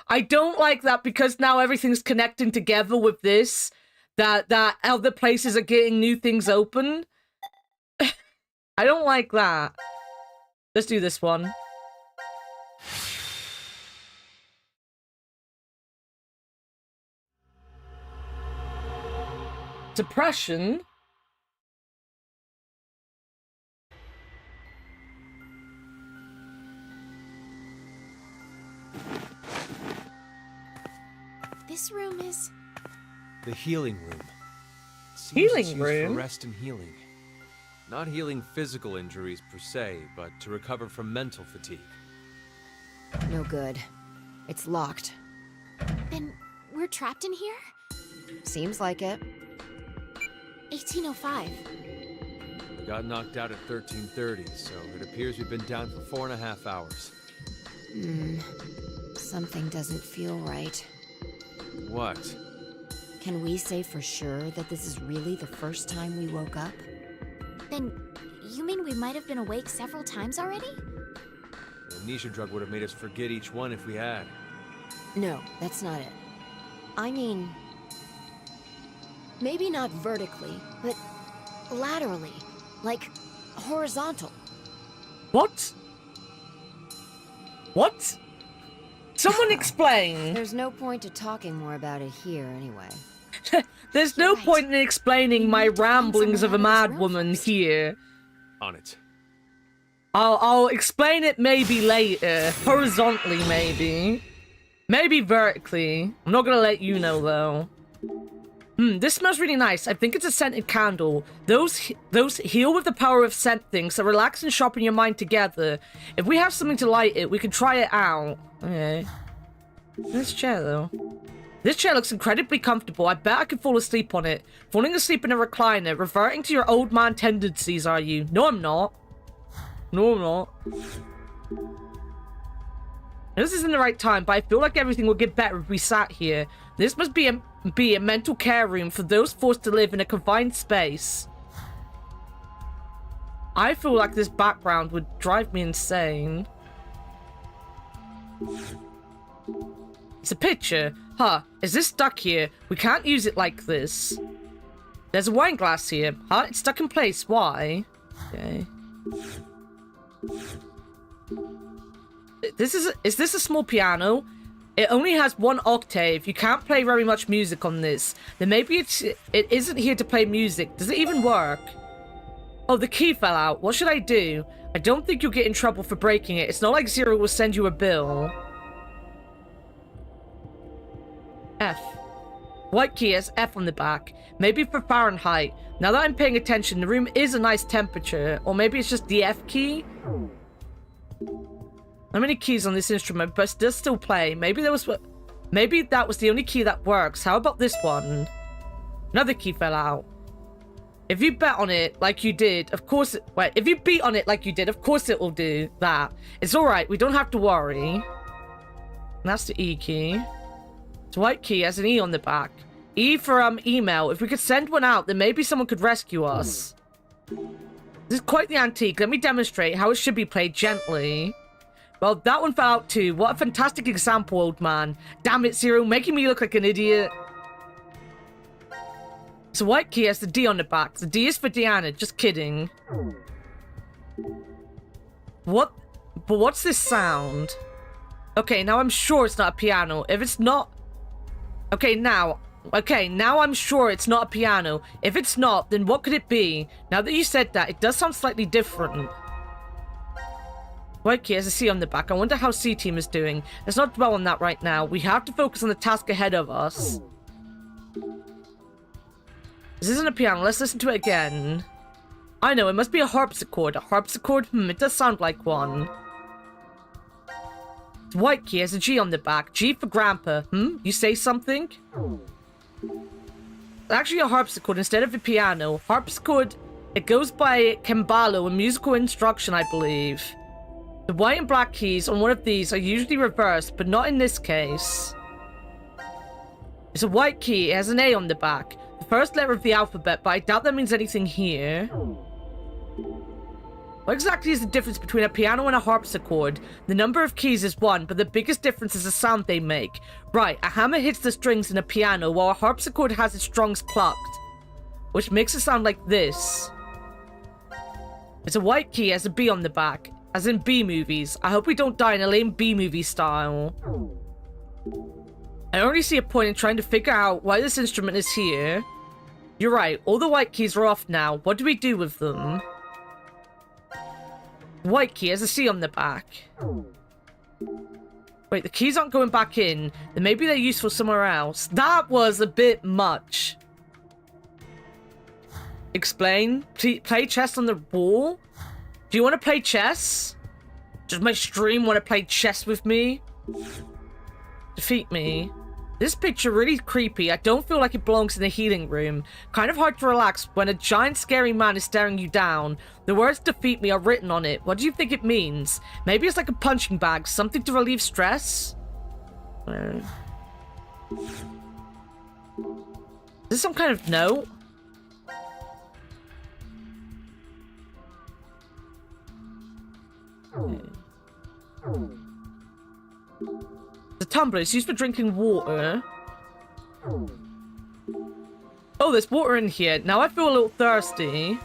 I don't like that because now everything's connecting together with this. That other places are getting new things open. I don't like that. Let's do this one. Depression? This room is... The healing room. Seems Healing it's used room? for rest and healing. Not healing physical injuries per se, but to recover from mental fatigue. No good. It's locked. Then we're trapped in here? Seems like it. 1805. We got knocked out at 1330, so it appears we've been down for 4.5 hours. Something doesn't feel right. What? Can we say for sure that this is really the first time we woke up? Then you mean we might have been awake several times already? The amnesia drug would have made us forget each one if we had. No, that's not it. I mean... maybe not vertically, but laterally. Like, horizontal. What? What? Someone explain. There's no point to talking more about it here, anyway. There's no point in explaining my ramblings of a mad woman here. On it. I'll explain it maybe later. Horizontally, maybe. Maybe vertically. I'm not gonna let you know, though. This smells really nice. I think it's a scented candle. Those heal with the power of scent things that relax and sharpen your mind together. If we have something to light it, we can try it out. Okay. This chair, though. This chair looks incredibly comfortable. I bet I could fall asleep on it. Falling asleep in a recliner, reverting to your old man tendencies, are you? No, I'm not. No, I'm not. This isn't the right time, but I feel like everything will get better if we sat here. This must be a mental care room for those forced to live in a confined space. I feel like this background would drive me insane. It's a picture. Huh, is this stuck here? We can't use it like this. There's a wine glass here. Huh, it's stuck in place. Why? Okay. Is this a small piano? It only has 1 octave. You can't play very much music on this. Then maybe it isn't here to play music. Does it even work? Oh, the key fell out. What should I do? I don't think you'll get in trouble for breaking it. It's not like Zero will send you a bill. F. White key has F on the back. Maybe for Fahrenheit. Now that I'm paying attention, the room is a nice temperature. Or maybe it's just the F key? How many keys on this instrument, but it does still play. Maybe that was the only key that works. How about this one? Another key fell out. If you bet on it like you did, of course... if you beat on it like you did, of course it will do that. It's alright, we don't have to worry. And that's the E key. The white key has an E on the back. E for, email. If we could send one out, then maybe someone could rescue us. This is quite the antique. Let me demonstrate how it should be played gently. Well, that one fell out too. What a fantastic example, old man. Damn it, Zero, making me look like an idiot. So white key has the D on the back. The D is for Deanna. Just kidding. What? But what's this sound? Okay, now I'm sure it's not a piano. If it's not... Okay, now I'm sure it's not a piano. If it's not, then what could it be? Now that you said that, it does sound slightly different. White key has a C on the back. I wonder how C-Team is doing. Let's not dwell on that right now. We have to focus on the task ahead of us. This isn't a piano. Let's listen to it again. I know, it must be a harpsichord. A harpsichord? It does sound like one. White key has a G on the back. G for Grandpa. You say something? Actually a harpsichord instead of a piano. Harpsichord, it goes by cembalo in musical instruction, I believe. The white and black keys on one of these are usually reversed, but not in this case. It's a white key. It has an A on the back. The first letter of the alphabet, but I doubt that means anything here. What exactly is the difference between a piano and a harpsichord? The number of keys is 1, but the biggest difference is the sound they make. Right, a hammer hits the strings in a piano, while a harpsichord has its strings plucked, which makes it sound like this. It's a white key, has a B on the back, as in B movies. I hope we don't die in a lame B movie style. I already see a point in trying to figure out why this instrument is here. You're right, all the white keys are off now. What do we do with them? White key has a C on the back. Wait, the keys aren't going back in. Then maybe they're useful somewhere else. That was a bit much. Explain. Play chess on the wall? Do you want to play chess? Does my stream want to play chess with me? Defeat me. This picture really creepy. I don't feel like it belongs in the healing room. Kind of hard to relax when a giant scary man is staring you down. The words defeat me are written on it. What do you think it means? Maybe it's like a punching bag. Something to relieve stress? Is this some kind of note? The tumbler is used for drinking water. Oh, there's water in here. Now I feel a little thirsty.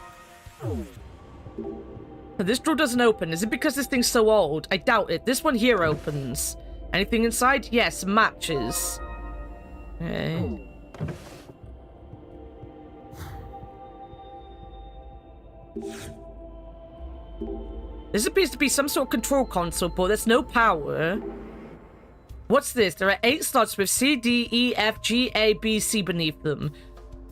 This drawer doesn't open. Is it because this thing's so old? I doubt it. This one here opens. Anything inside? Yes, matches. Okay. This appears to be some sort of control console, but there's no power. What's this? There are 8 slots with C, D, E, F, G, A, B, C beneath them.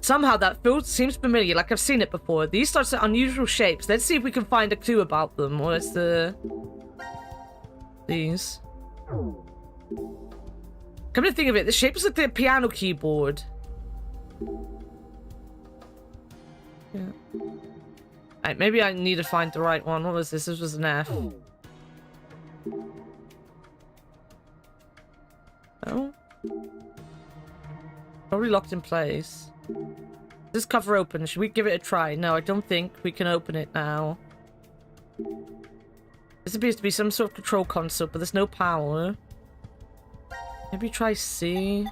Somehow that field seems familiar, like I've seen it before. These slots are unusual shapes. Let's see if we can find a clue about them. Or is the... These. Come to think of it, the shape is like the piano keyboard. Yeah. Alright, maybe I need to find the right one. What was this? This was an F. Oh? Probably locked in place. This cover open. Should we give it a try? No, I don't think we can open it now. This appears to be some sort of control console, but there's no power. Maybe try C.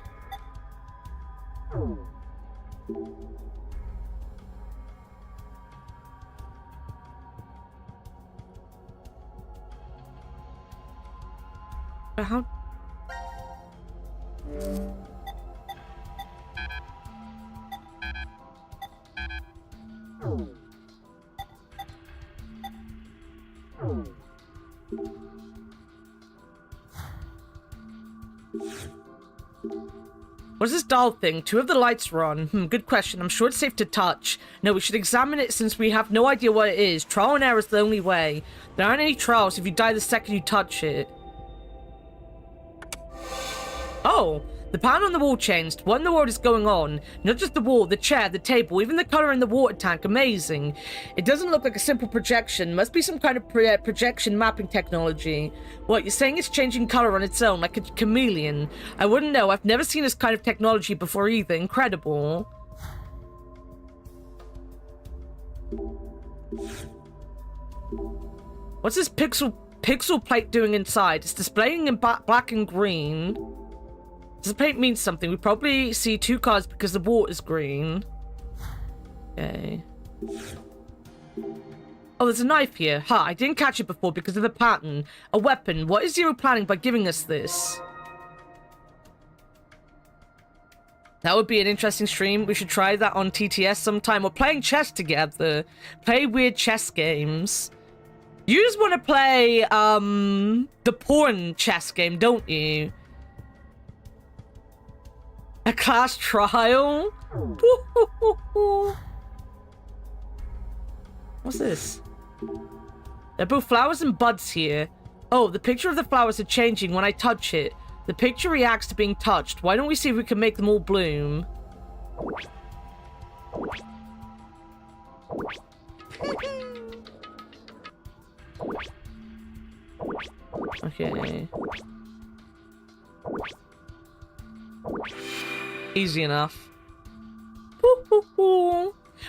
How? What's this doll thing? 2 of the lights are on. Good question. I'm sure it's safe to touch. No, we should examine it since we have no idea what it is. Trial and error is the only way. There aren't any trials if you die the second you touch it. Oh, the pattern on the wall changed. What in the world is going on? Not just the wall, the chair, the table, even the color in the water tank. Amazing. It doesn't look like a simple projection. Must be some kind of projection mapping technology. What, you're saying it's changing color on its own, like a chameleon? I wouldn't know. I've never seen this kind of technology before either. Incredible. What's this pixel plate doing inside? It's displaying in black and green. Does the paint mean something? We probably see 2 cards because the water is green. Okay. Oh, there's a knife here. Ha, I didn't catch it before because of the pattern. A weapon. What is Zero planning by giving us this? That would be an interesting stream. We should try that on TTS sometime. We're playing chess together. Play weird chess games. You just want to play, the porn chess game, don't you? A class trial? What's this? There are both flowers and buds here. Oh, the picture of the flowers are changing when I touch it. The picture reacts to being touched. Why don't we see if we can make them all bloom? Okay. Easy enough.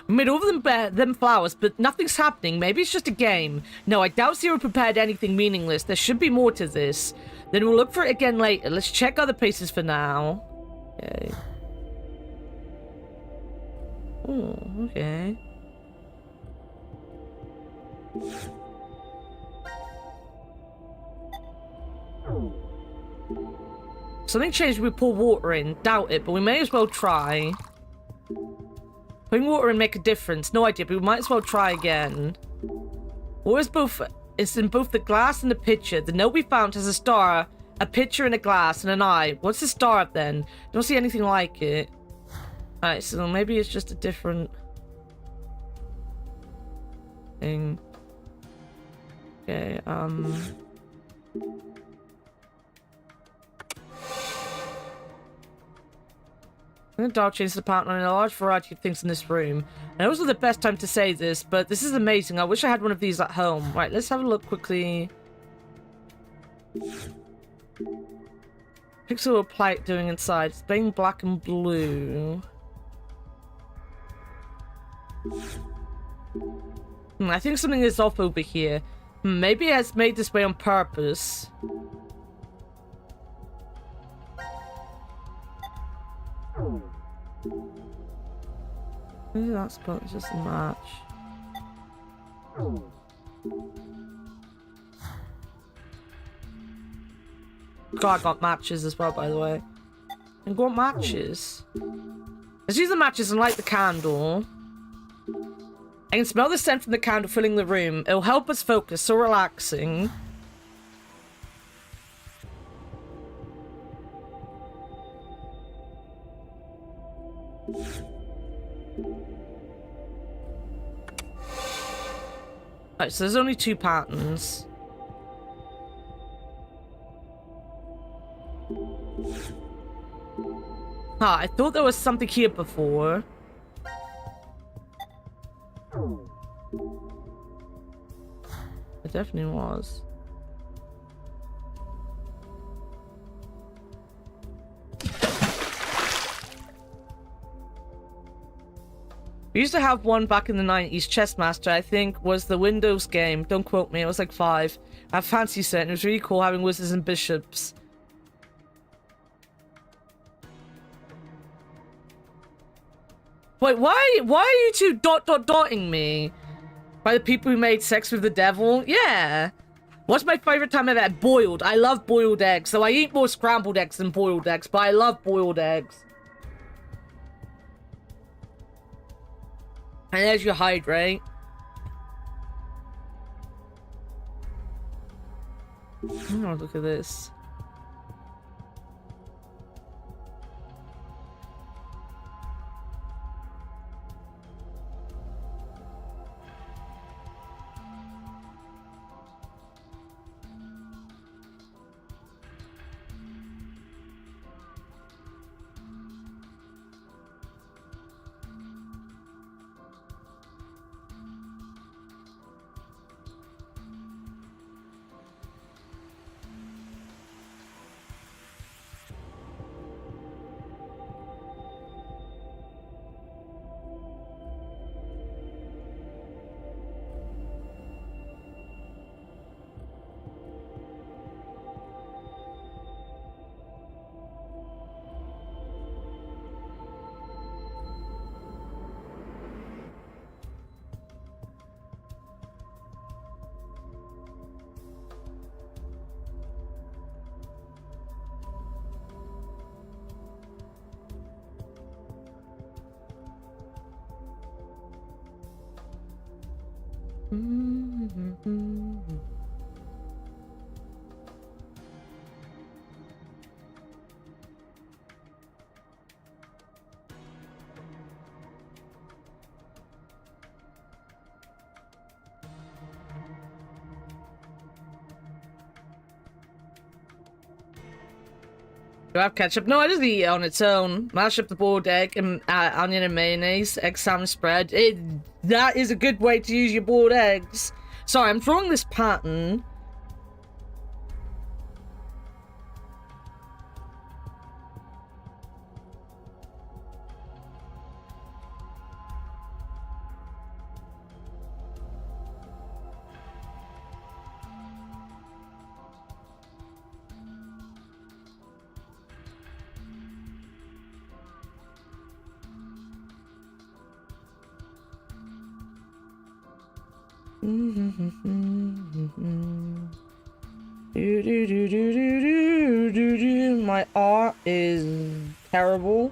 We made all of them flowers, but nothing's happening. Maybe it's just a game. No, I doubt Zero prepared anything meaningless. There should be more to this. Then we'll look for it again later. Let's check other places for now. Okay. Oh, okay. Something changed when we pour water in. Doubt it, but we may as well try. Putting water in make a difference. No idea, but we might as well try again. It's in both the glass and the pitcher. The note we found has a star, a pitcher, and a glass, and an eye. What's the star up then? Don't see anything like it. Alright, so maybe it's just a different thing. Okay, I'm gonna dark change the partner in a large variety of things in this room. And also the best time to say this, but this is amazing. I wish I had one of these at home. Right, let's have a look quickly. Pixel or plate doing inside. It's playing black and blue. I think something is off over here. Maybe it has made this way on purpose. Maybe that's just a match. God, I got matches as well, by the way. And got matches. Let's use the matches and light the candle. I can smell the scent from the candle filling the room. It'll help us focus. So relaxing. Alright, so there's only 2 patterns. Ah, I thought there was something here before. It definitely was. We used to have one back in the 90s. Chessmaster, I think, was the Windows game. Don't quote me. I was like 5. I have fancy set, and it was really cool having wizards and bishops. Wait, why are you two dotting me? By the people who made Sex with the Devil? Yeah. What's my favorite time I've had? Boiled. I love boiled eggs. So I eat more scrambled eggs than boiled eggs, but I love boiled eggs. And there's your hydrate. Oh, look at this. Do I have ketchup? No, I just eat it on its own. Mash up the boiled egg and onion and mayonnaise, egg salmon spread. That is a good way to use your boiled eggs. Sorry, I'm drawing this pattern. My art is terrible.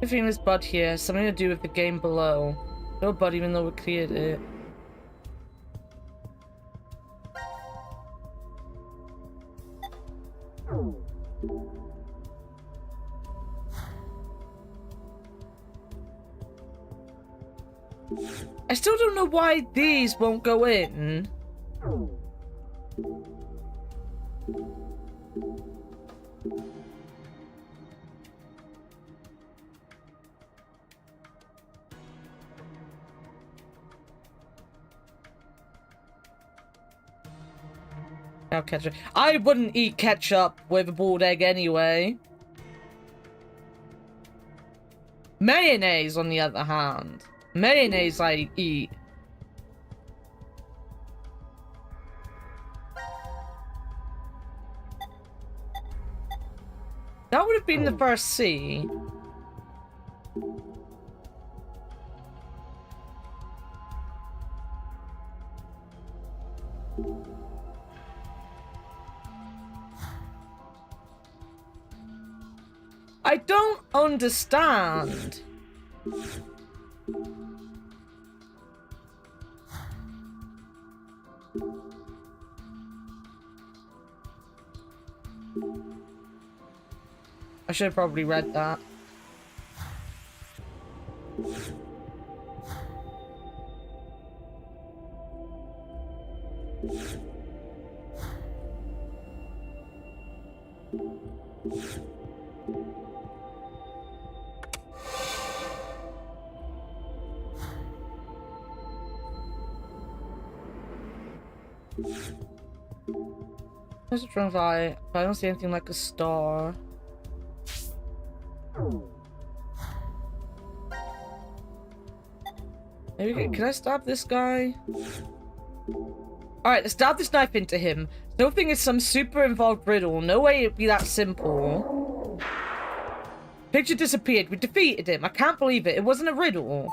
Everything is bud here, something to do with the game below. No bud even though we cleared it. I still don't know why these won't go in. Now ketchup. I wouldn't eat ketchup with a boiled egg anyway. Mayonnaise, on the other hand. Mayonnaise I eat. That would have been the first C. I don't understand. I should have probably read that. There's a dragonfly, but I don't see anything like a star. Maybe, can I stab this guy? Alright, let's stab this knife into him. No thing is some super involved riddle. No way it'd be that simple. Picture disappeared. We defeated him. I can't believe it. It wasn't a riddle.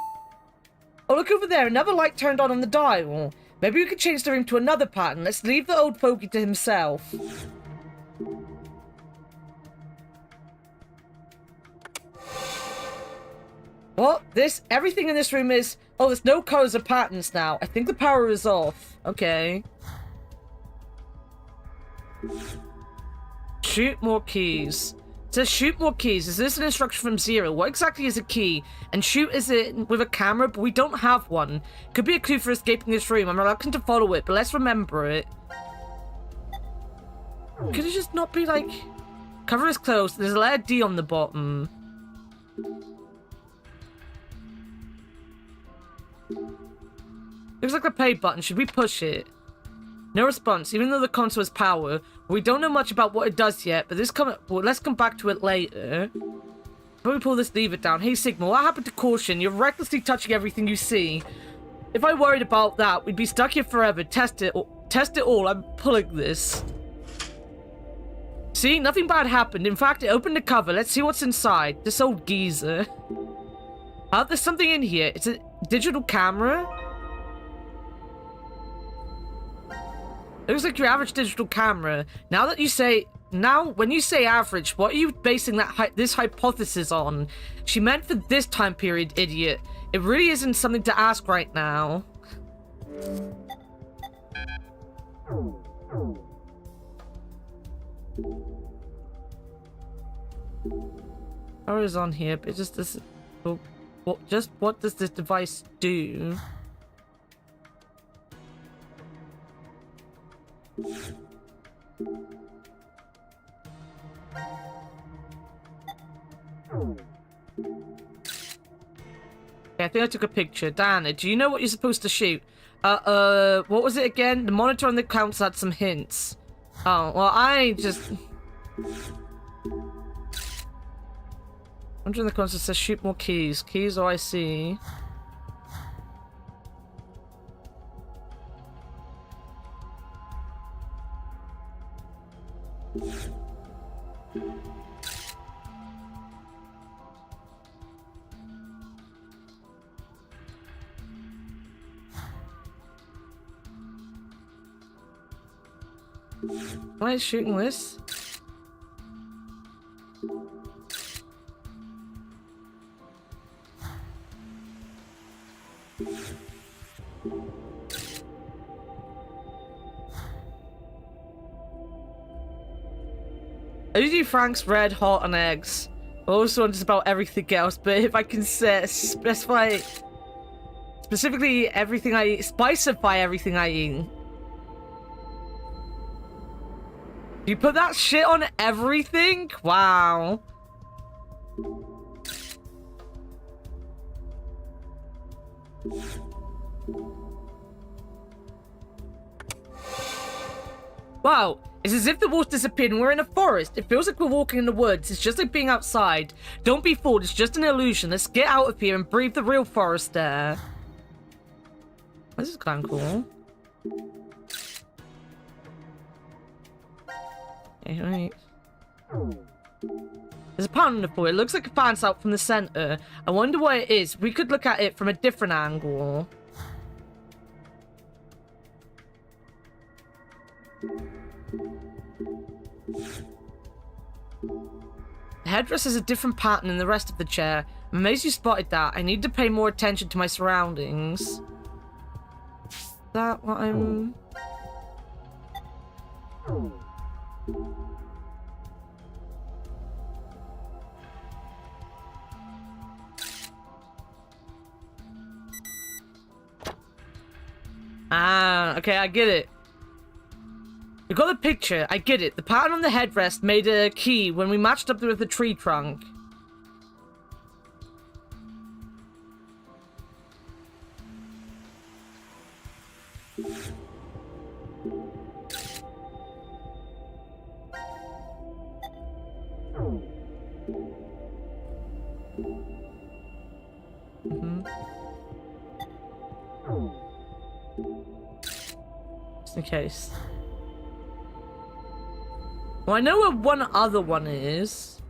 Oh, look over there. Another light turned on the dial. Maybe we could change the room to another pattern. Let's leave the old fogey to himself. What? Everything in this room is... Oh, there's no colors or patterns now. I think the power is off. Okay. Shoot more keys. It says shoot more keys. Is this an instruction from Zero? What exactly is a key? And shoot is it with a camera? But we don't have one. Could be a clue for escaping this room. I'm reluctant to follow it, but let's remember it. Could it just not be like... Cover is closed. There's a letter D on the bottom. Looks like the play button. Should we push it? No response, even though the console has power. We don't know much about what it does yet, but let's come back to it later. When we pull this lever down. Hey Sigma, what happened to caution? You're recklessly touching everything you see. If I worried about that, we'd be stuck here forever. Test it all. I'm pulling this. See, nothing bad happened. In fact, it opened the cover. Let's see what's inside. This old geezer. There's something in here. It's a digital camera. Looks like your average digital camera. When you say average, what are you basing this hypothesis on? She meant for this time period, idiot. It really isn't something to ask right now. Power is on here, but just this. What does this device do? I think I took a picture. Diana, do you know what you're supposed to shoot? What was it again? The monitor on the console had some hints. Oh, well, I just... Monitor on the console says shoot more keys. Keys, oh, I see. Am I shooting this? I usually do Frank's red, hot, and eggs. I also want just about everything else, but if I can specify specifically everything I eat, specify everything I eat. You put that shit on everything? Wow. Wow, it's as if the wolf disappeared and we're in a forest. It feels like we're walking in the woods. It's just like being outside. Don't be fooled, it's just an illusion. Let's get out of here and breathe the real forest air. This is kind of cool. Okay, right. There's a pattern on the floor. It looks like it fans out from the center. I wonder what it is. We could look at it from a different angle. The headdress has a different pattern than the rest of the chair. I'm amazed you spotted that. I need to pay more attention to my surroundings. Is that what I'm... Ah, okay, I get it. You got the picture, I get it. The pattern on the headrest made a key when we matched up with the tree trunk. Just in case. Well, I know where one other one is.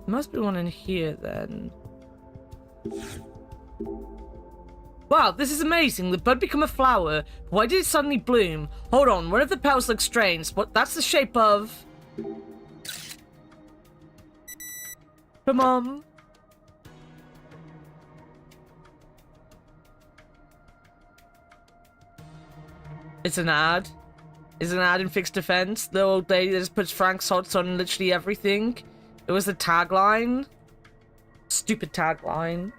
Must be one in here then. Wow, this is amazing. The bud become a flower. Why did it suddenly bloom? Hold on, one of the petals looks strange. What? That's the shape of... Come on. It's an ad. It's an ad in Fixed Defense. The old lady that just puts Frank's Hots on literally everything. It was the tagline. Stupid tagline.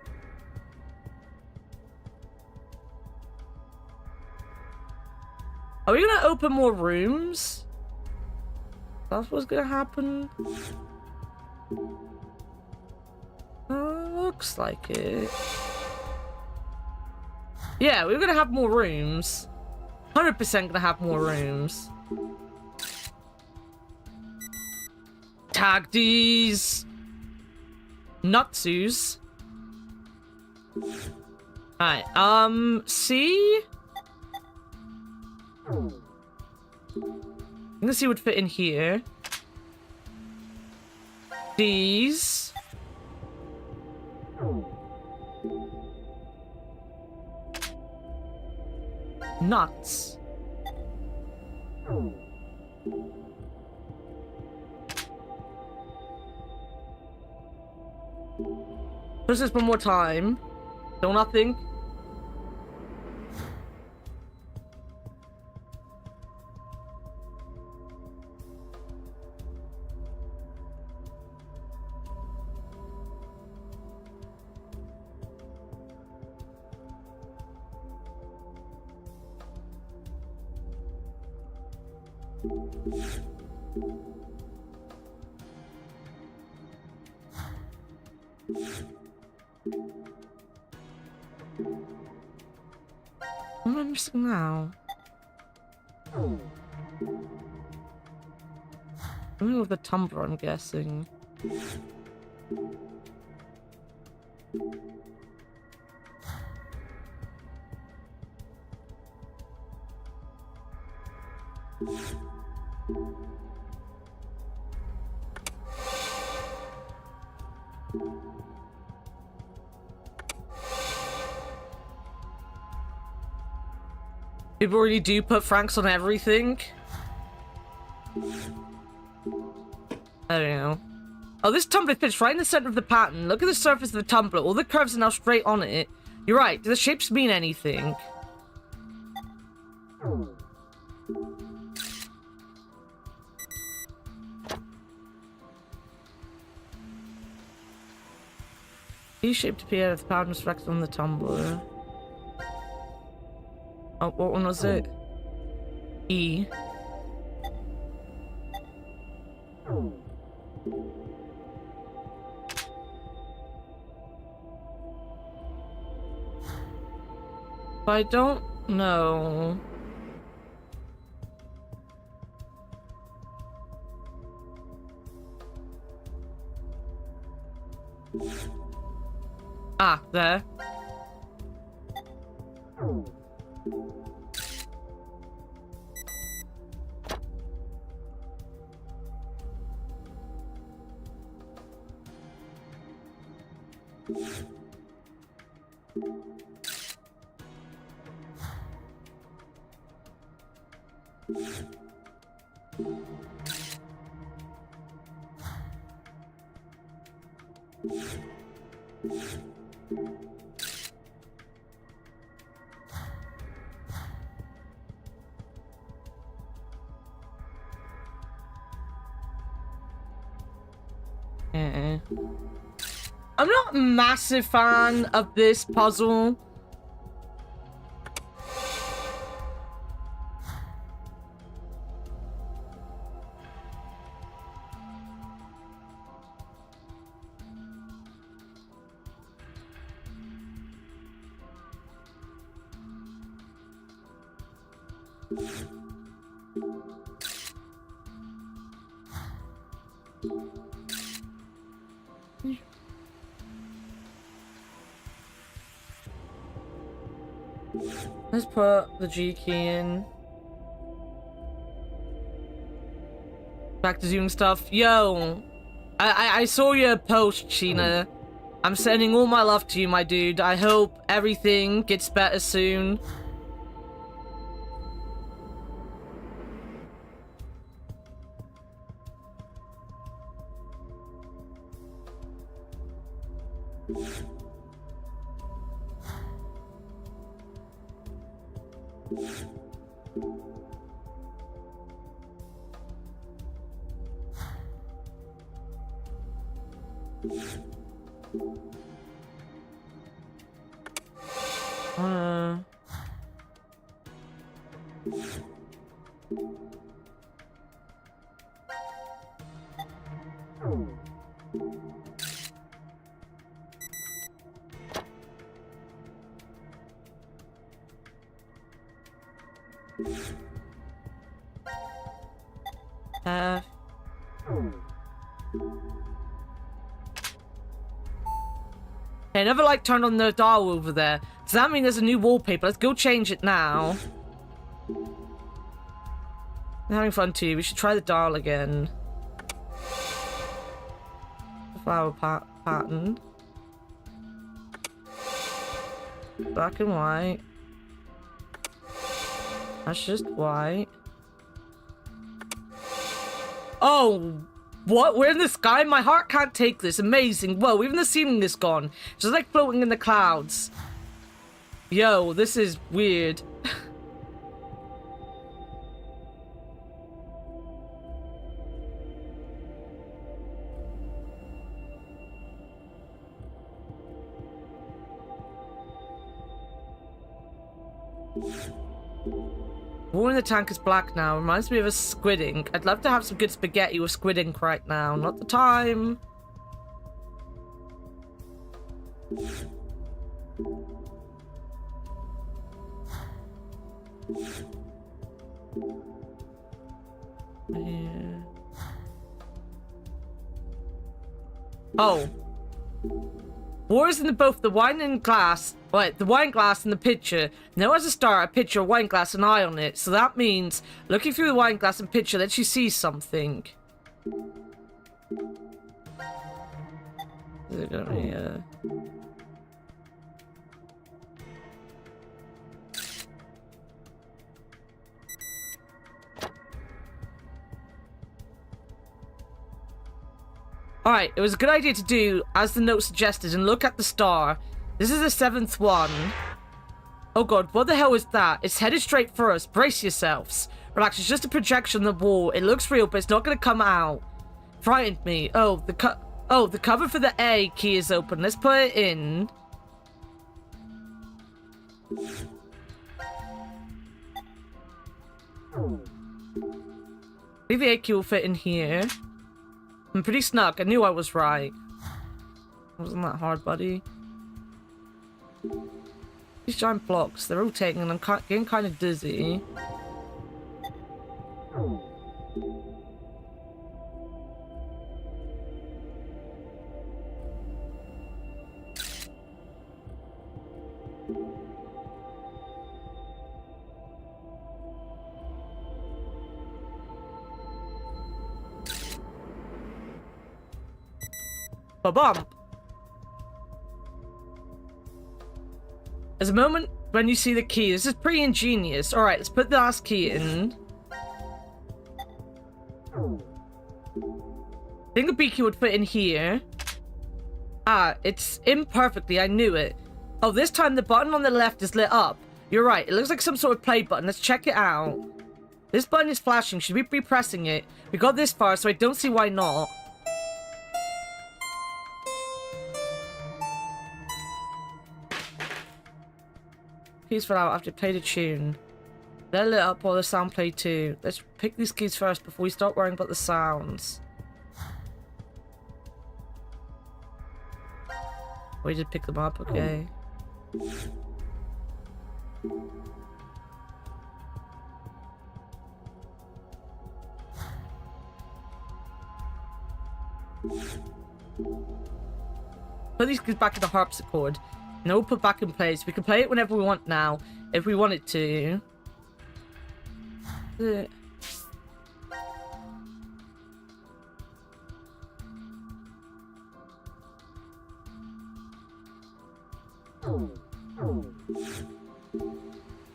Are we gonna open more rooms? That's what's gonna happen? Looks like it. Yeah, we're gonna have more rooms. 100% gonna have more rooms. Tag these nutsus. Alright, C? I'm gonna see what fit in here. These. Nuts. Push this one more time. Still nothing. What am I missing now? Something with the tumbler, I'm guessing. People really do put Franks on everything. I don't know. Oh, this tumbler fits right in the center of the pattern. Look at the surface of the tumbler. All the curves are now straight on it. You're right. Do the shapes mean anything? E-shaped appeared if the pattern was reflected on the tumbler. Oh, what one was it? E. I don't know. Ah, there. I'm not a massive fan of this puzzle. Let's put the G key in. Back to doing stuff. Yo, I saw your post, Sheena. I'm sending all my love to you, my dude. I hope everything gets better soon. Hey, I never turned on the dial over there. Does that mean there's a new wallpaper? Let's go change it now. I'm having fun too. We should try the dial again. Flower pattern. Black and white. That's just white. Oh, what? We're in the sky? My heart can't take this. Amazing. Whoa, even the ceiling is gone. It's just like floating in the clouds. Yo, this is weird. Water in the tank is black now. Reminds me of a squid ink. I'd love to have some good spaghetti with squid ink right now. Not the time. Yeah. Oh. Water's in both the wine and glass. Wait, the wine glass and the pitcher. Now as a start, a pitcher, a wine glass, an eye on it. So that means looking through the wine glass and pitcher lets you see something. Is it gonna be Alright, it was a good idea to do as the note suggested and look at the star. This is the 7th one. Oh god, what the hell is that? It's headed straight for us. Brace yourselves. Relax, it's just a projection on the wall. It looks real, but it's not going to come out. Frightened me. Oh, the cover for the A key is open. Let's put it in. Maybe the A key will fit in here. I'm pretty snug. I knew I was right. Wasn't that hard, buddy? These giant blocks, they're rotating and I'm getting kind of dizzy. Ba-bump. There's a moment when you see the key. This is pretty ingenious. Alright, let's put the last key in. I think the B key would fit in here. Ah, it's imperfectly. I knew it. Oh, this time the button on the left is lit up. You're right. It looks like some sort of play button. Let's check it out. This button is flashing. Should we be pressing it? We got this far, so I don't see why not. Keys fell out after I played a tune. They're lit up while the sound played too. Let's pick these keys first before we start worrying about the sounds. We did pick them up, okay. Put these keys back in the harpsichord. No, put back in place. We can play it whenever we want now, if we wanted to.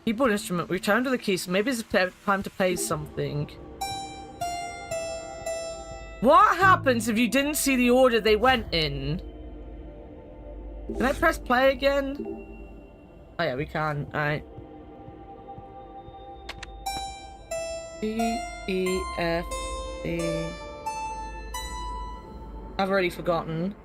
Keyboard instrument. Return to the keys. So maybe it's time to play something. What happens if you didn't see the order they went in? Can I press play again? Oh yeah, we can. Alright. D, E, F, E. I've already forgotten.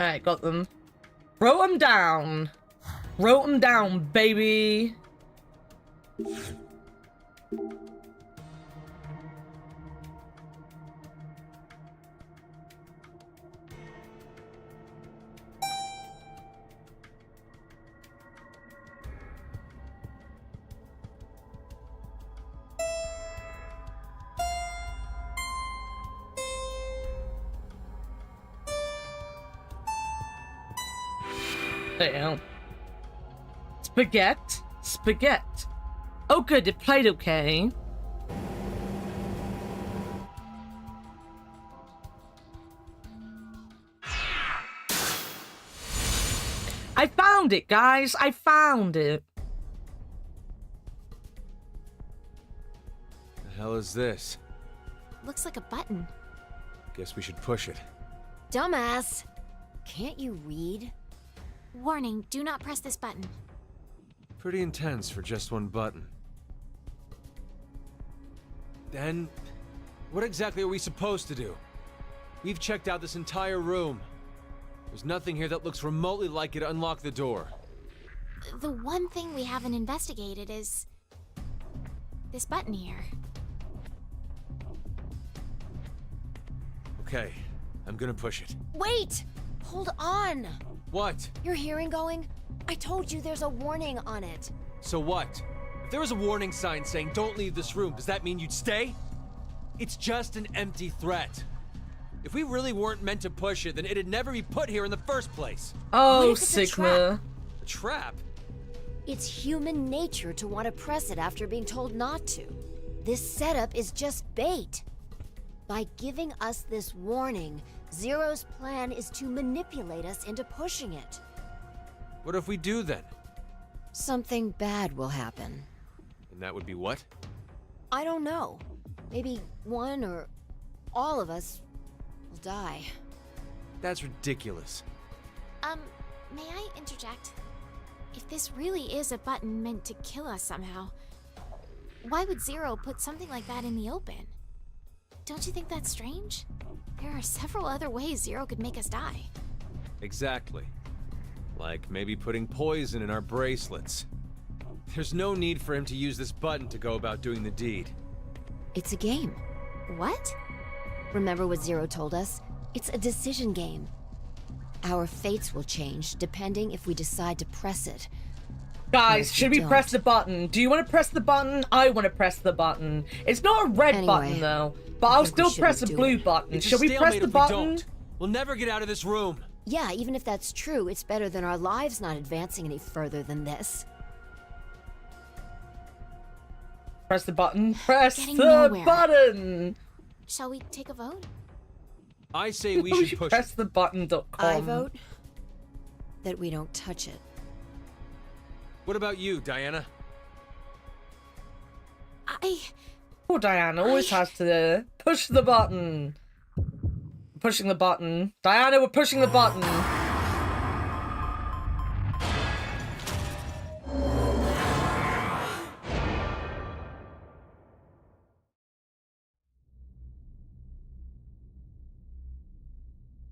Alright, got them. Wrote them down. Wrote them down, baby. Damn. Spaghetti? Spaghetti. Oh good, it played okay. I found it, guys. I found it. The hell is this? Looks like a button. Guess we should push it. Dumbass. Can't you read? Warning, do not press this button. Pretty intense for just one button. Then, what exactly are we supposed to do? We've checked out this entire room. There's nothing here that looks remotely like it to unlock the door. The one thing we haven't investigated is this button here. Okay, I'm gonna push it. Wait! Hold on! What? Your hearing going? I told you there's a warning on it. So what? If there was a warning sign saying don't leave this room, does that mean you'd stay? It's just an empty threat. If we really weren't meant to push it, then it'd never be put here in the first place. Oh, Sigma. A trap? It's human nature to want to press it after being told not to. This setup is just bait. By giving us this warning, Zero's plan is to manipulate us into pushing it. What if we do then? Something bad will happen. And that would be what? I don't know. Maybe one or all of us will die. That's ridiculous. May I interject? If this really is a button meant to kill us somehow, why would Zero put something like that in the open? Don't you think that's strange? There are several other ways Zero could make us die. Exactly. Like maybe putting poison in our bracelets. There's no need for him to use this button to go about doing the deed. It's a game. What? Remember what Zero told us? It's a decision game. Our fates will change depending if we decide to press it. Guys, should we press the button? Do you want to press the button? I want to press the button. It's not a red button though, but I'll still press a blue button. Should we press the button? We'll never get out of this room. Yeah, even if that's true, it's better than our lives not advancing any further than this. Press the button. Press Getting the nowhere. button. Shall we take a vote? I say we should push. Press the button.com. I vote that we don't touch it. What about you, Diana? Poor Diana always has to push the button. Pushing the button. Diana, we're pushing the button.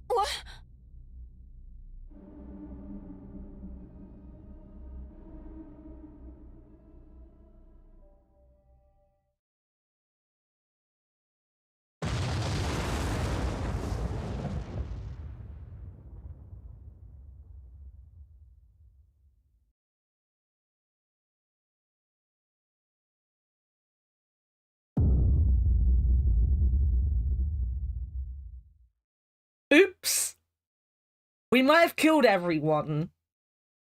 What? Oops. We might have killed everyone.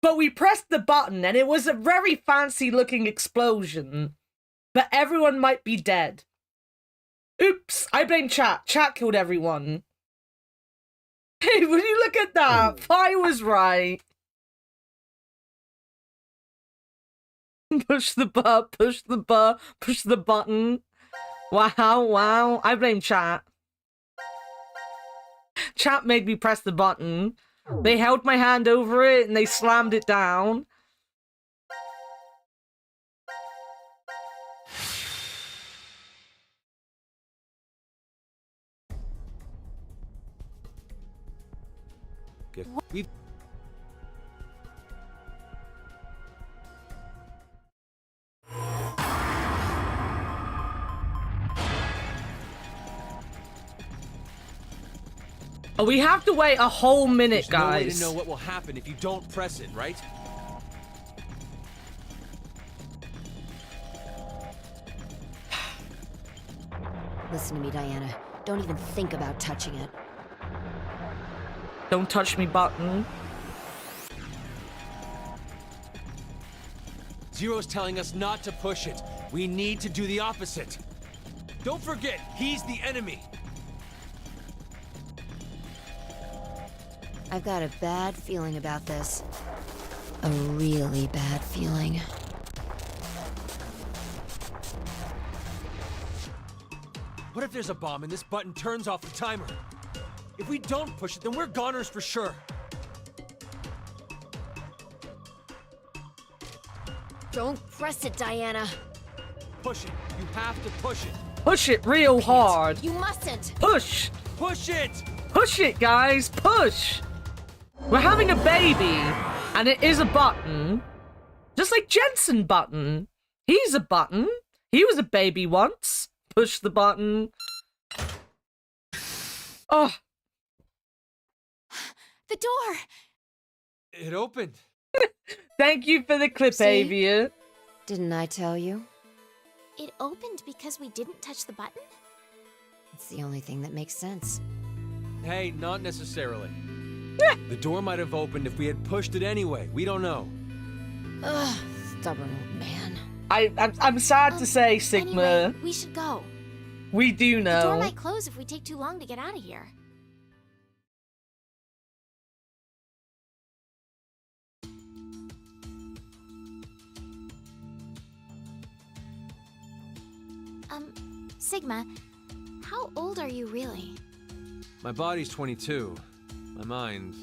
But we pressed the button and it was a very fancy looking explosion. But everyone might be dead. Oops. I blame chat. Chat killed everyone. Hey, would you look at that? I was right. Push the push the button. Wow, wow. I blame chat. Chat made me press the button. They held my hand over it and they slammed it down. We've We have to wait a whole minute, There's no way guys. to know what will happen if you don't press it, right? Listen to me, Diana. Don't even think about touching it. Don't touch me button. Zero's telling us not to push it. We need to do the opposite. Don't forget, he's the enemy. I've got a bad feeling about this. A really bad feeling. What if there's a bomb and this button turns off the timer? If we don't push it, then we're goners for sure. Don't press it, Diana. Push it. You have to push it. Push it real hard. You mustn't. Push. Push it. Push it, guys. Push. We're having a baby, and it is a button. Just like Jensen button. He's a button. He was a baby once. Push the button. Oh. The door! It opened. Thank you for the clip, See? Avia. Didn't I tell you? It opened because we didn't touch the button? It's the only thing that makes sense. Hey, not necessarily. The door might have opened if we had pushed it anyway. We don't know. Ugh, Stubborn old man. I'm sad to say, Sigma. Anyway, we should go. We do know. The door might close if we take too long to get out of here. Sigma, how old are you really? My body's 22. My mind,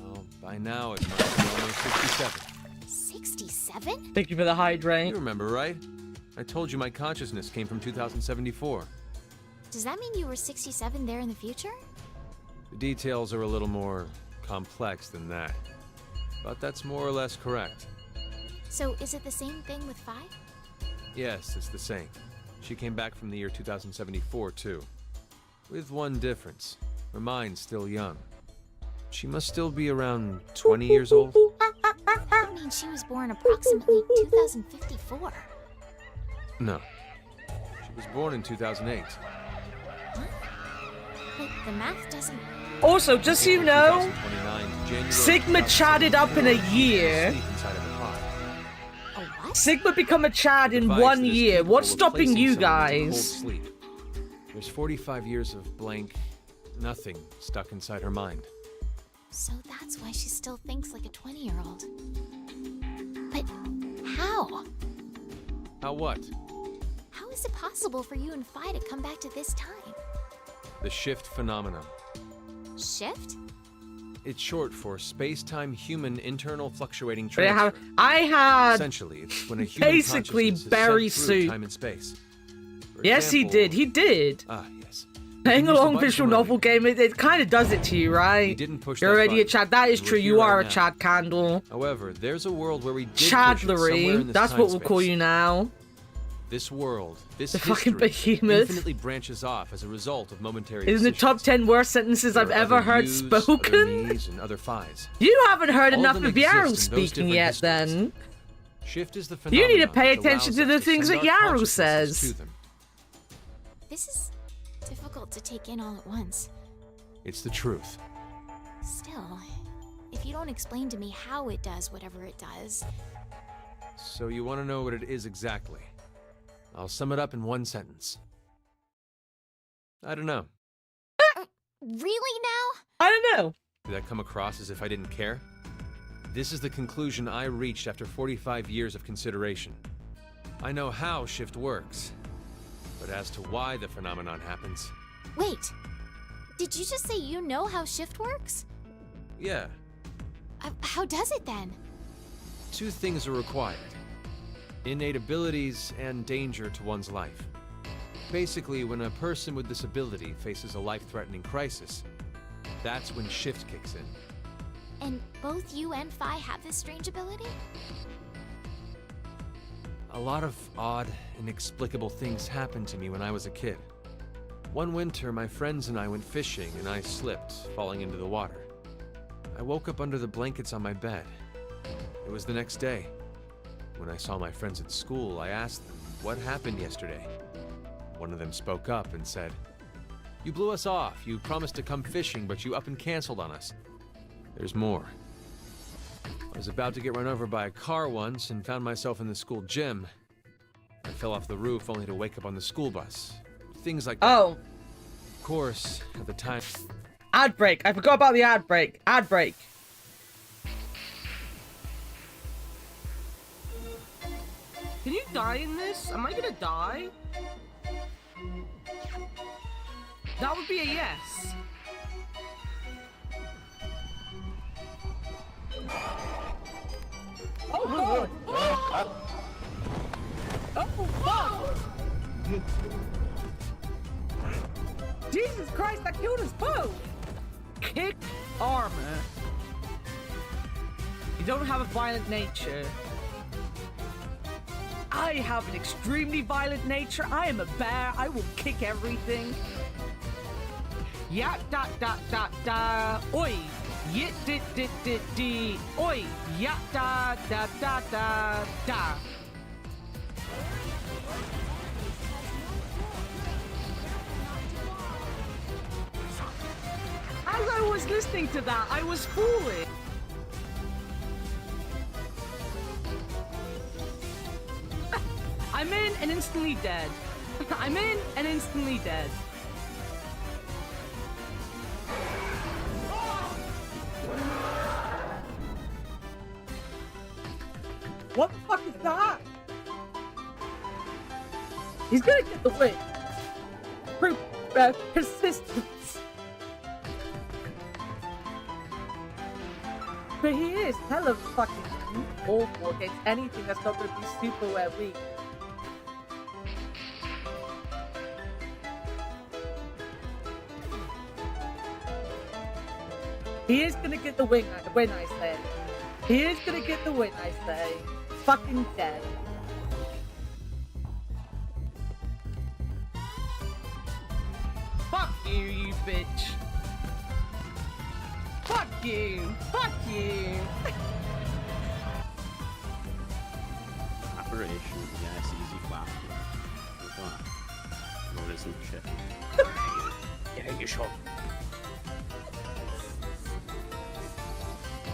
well, by now it must be almost 67. 67? Thank you for the hydrate. You remember, right? I told you my consciousness came from 2074. Does that mean you were 67 there in the future? The details are a little more complex than that. But that's more or less correct. So is it the same thing with Phi? Yes, it's the same. She came back from the year 2074, too. With one difference. Her mind's still young. She must still be around 20 years old? That means she was born approximately 2054. No. She was born in 2008. What? But the math doesn't... Also, just so you know, Sigma chatted up in a year. Sigma become a Chad in 1 year. What's stopping you guys? There's 45 years of blank nothing stuck inside her mind. So that's why she still thinks like a 20-year-old. But how? How what? How is it possible for you and Phi to come back to this time? The shift phenomenon. Shift? It's short for space-time human internal fluctuating But transfer. I had Essentially, it's when a human basically consciousness is Barry sent through suit. time and space. For Yes, he example- did. He did. Ah, yes. Playing a Use the long button visual for running. novel game, it kind of does it to you, right? He didn't push You're that already a button, Chad. That is and true. we're You here are right a now. Chad Candle. However, there's a world where we did push it somewhere in Chadlery. this That's time what we'll call space. you now. This world, this The history, fucking behemoth. infinitely branches off as a result of momentary Isn't the decisions. top 10 worst sentences There I've are ever other heard yous, spoken? Other me's, and other phis. You haven't heard All enough them of exist in Yarrow those speaking different yet, histories. then. Shift is the You need to phenomenon pay which attention to allows the us things send that our Yarrow consciousnesses says. to them. This is difficult to take in all at once. It's the truth. Still, if you don't explain to me how it does whatever it does... So you want to know what it is exactly? I'll sum it up in one sentence. I don't know. Really now? I don't know. Did that come across as if I didn't care? This is the conclusion I reached after 45 years of consideration. I know how shift works, but as to why the phenomenon happens... Wait, did you just say you know how shift works? Yeah, How does it then? two things are required. Innate abilities and danger to one's life. Basically, when a person with this ability faces a life-threatening crisis, that's when shift kicks in. And both you and Phi have this strange ability? A lot of odd, inexplicable things happened to me when I was a kid. One winter, my friends and I went fishing, and I slipped, falling into the water. I woke up under the blankets on my bed. It was the next day. When I saw my friends at school, I asked them, what happened yesterday? One of them spoke up and said, "You blew us off. You promised to come fishing, but you up and canceled on us." There's more. I was about to get run over by a car once and found myself in the school gym. I fell off the roof only to wake up on the school bus. Things like that. Oh. Of course, at the time... Ad break. I forgot about the ad break. Ad break. Can you die in this? Am I gonna die? That would be a yes. Oh, God. Oh, fuck. Jesus Christ, that killed us both. Kick armor. You don't have a violent nature. I have an extremely violent nature. I am a bear. I will kick everything. Ya da da da da. Oi. Yit dit dit dit di. Oi. Ya da da da da da. As I was listening to that, I was fooling. I'm in and instantly dead. I'm in and instantly dead. What the fuck is that? He's gonna get the win. Through persistence. But he is hella fucking awful against anything that's not gonna be super weak. He is gonna get the win, I say. He is gonna get the win, I say. Fucking dead. Fuck you, you bitch. Fuck you. Fuck you. Aberration, yes, easy flat. Look at that. Or isn't shit. Yeah, you should.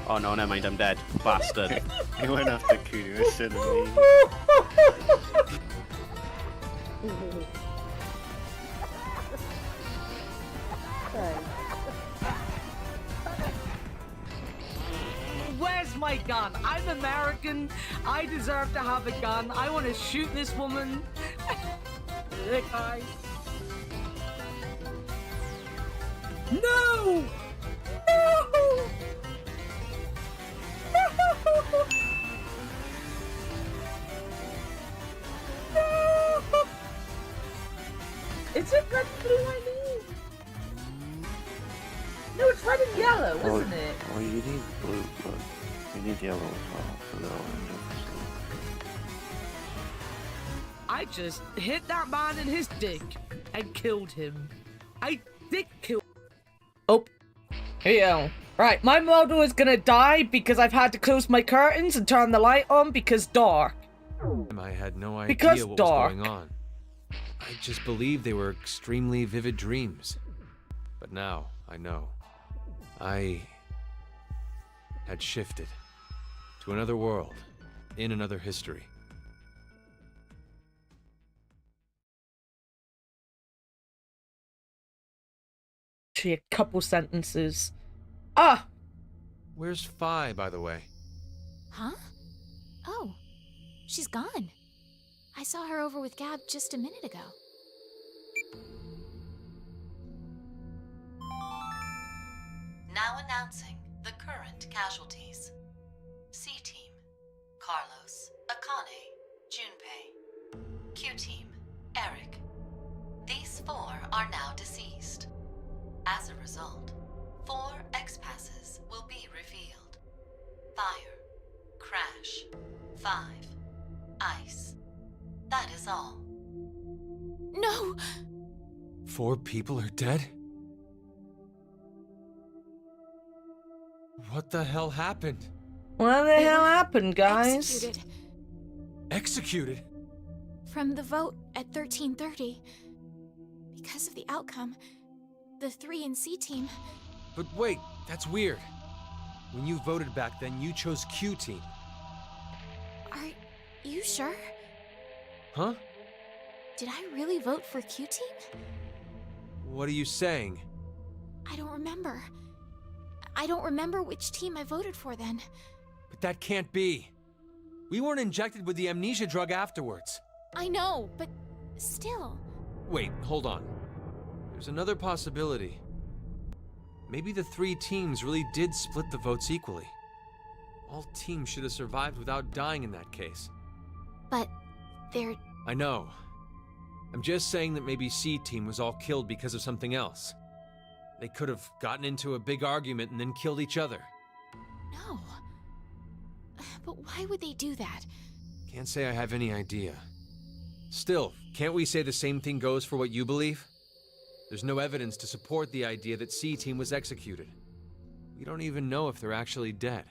Oh no, never mind, I'm dead. Bastard. He went after Kudu instead of me. Where's my gun? I'm American. I deserve to have a gun. I want to shoot this woman. Hey, guys. No! No! No! No! Is it red blue I need? No, it's red and yellow, isn't it? Well, you need blue, but you need yellow as well for the orange. I just hit that man in his dick and killed him. I dick killed. Oh, here you go. Right, my model is gonna die because I've had to close my curtains and turn the light on because dark. I had no idea Because what dark. was going on. I just believed they were extremely vivid dreams. But now, I know. I had shifted to another world, in another history. Actually, a couple sentences. Ah! Where's Fi, by the way? Huh? Oh, she's gone. I saw her over with Gab just a minute ago. Now announcing the current casualties. C-Team, Carlos, Akane, Junpei. Q-Team, Eric. These 4 are now deceased. As a result, 4 X-Passes will be revealed. Fire, Crash, 5, Ice. That is all. No! 4 people are dead? What the hell happened? What the hell happened, guys? Executed. Executed? From the vote at 13:30. Because of the outcome, the 3 in C-Team... But wait, that's weird. When you voted back then, you chose Q-Team. Are you sure? Huh? Did I really vote for Q-Team? What are you saying? I don't remember. I don't remember which team I voted for then. But that can't be. We weren't injected with the amnesia drug afterwards. I know, but still. Wait, hold on. There's another possibility. Maybe the 3 teams really did split the votes equally. All teams should have survived without dying in that case. But they're... I know. I'm just saying that maybe C-Team was all killed because of something else. They could have gotten into a big argument and then killed each other. No. But why would they do that? Can't say I have any idea. Still, can't we say the same thing goes for what you believe? There's no evidence to support the idea that C-Team was executed. We don't even know if they're actually dead.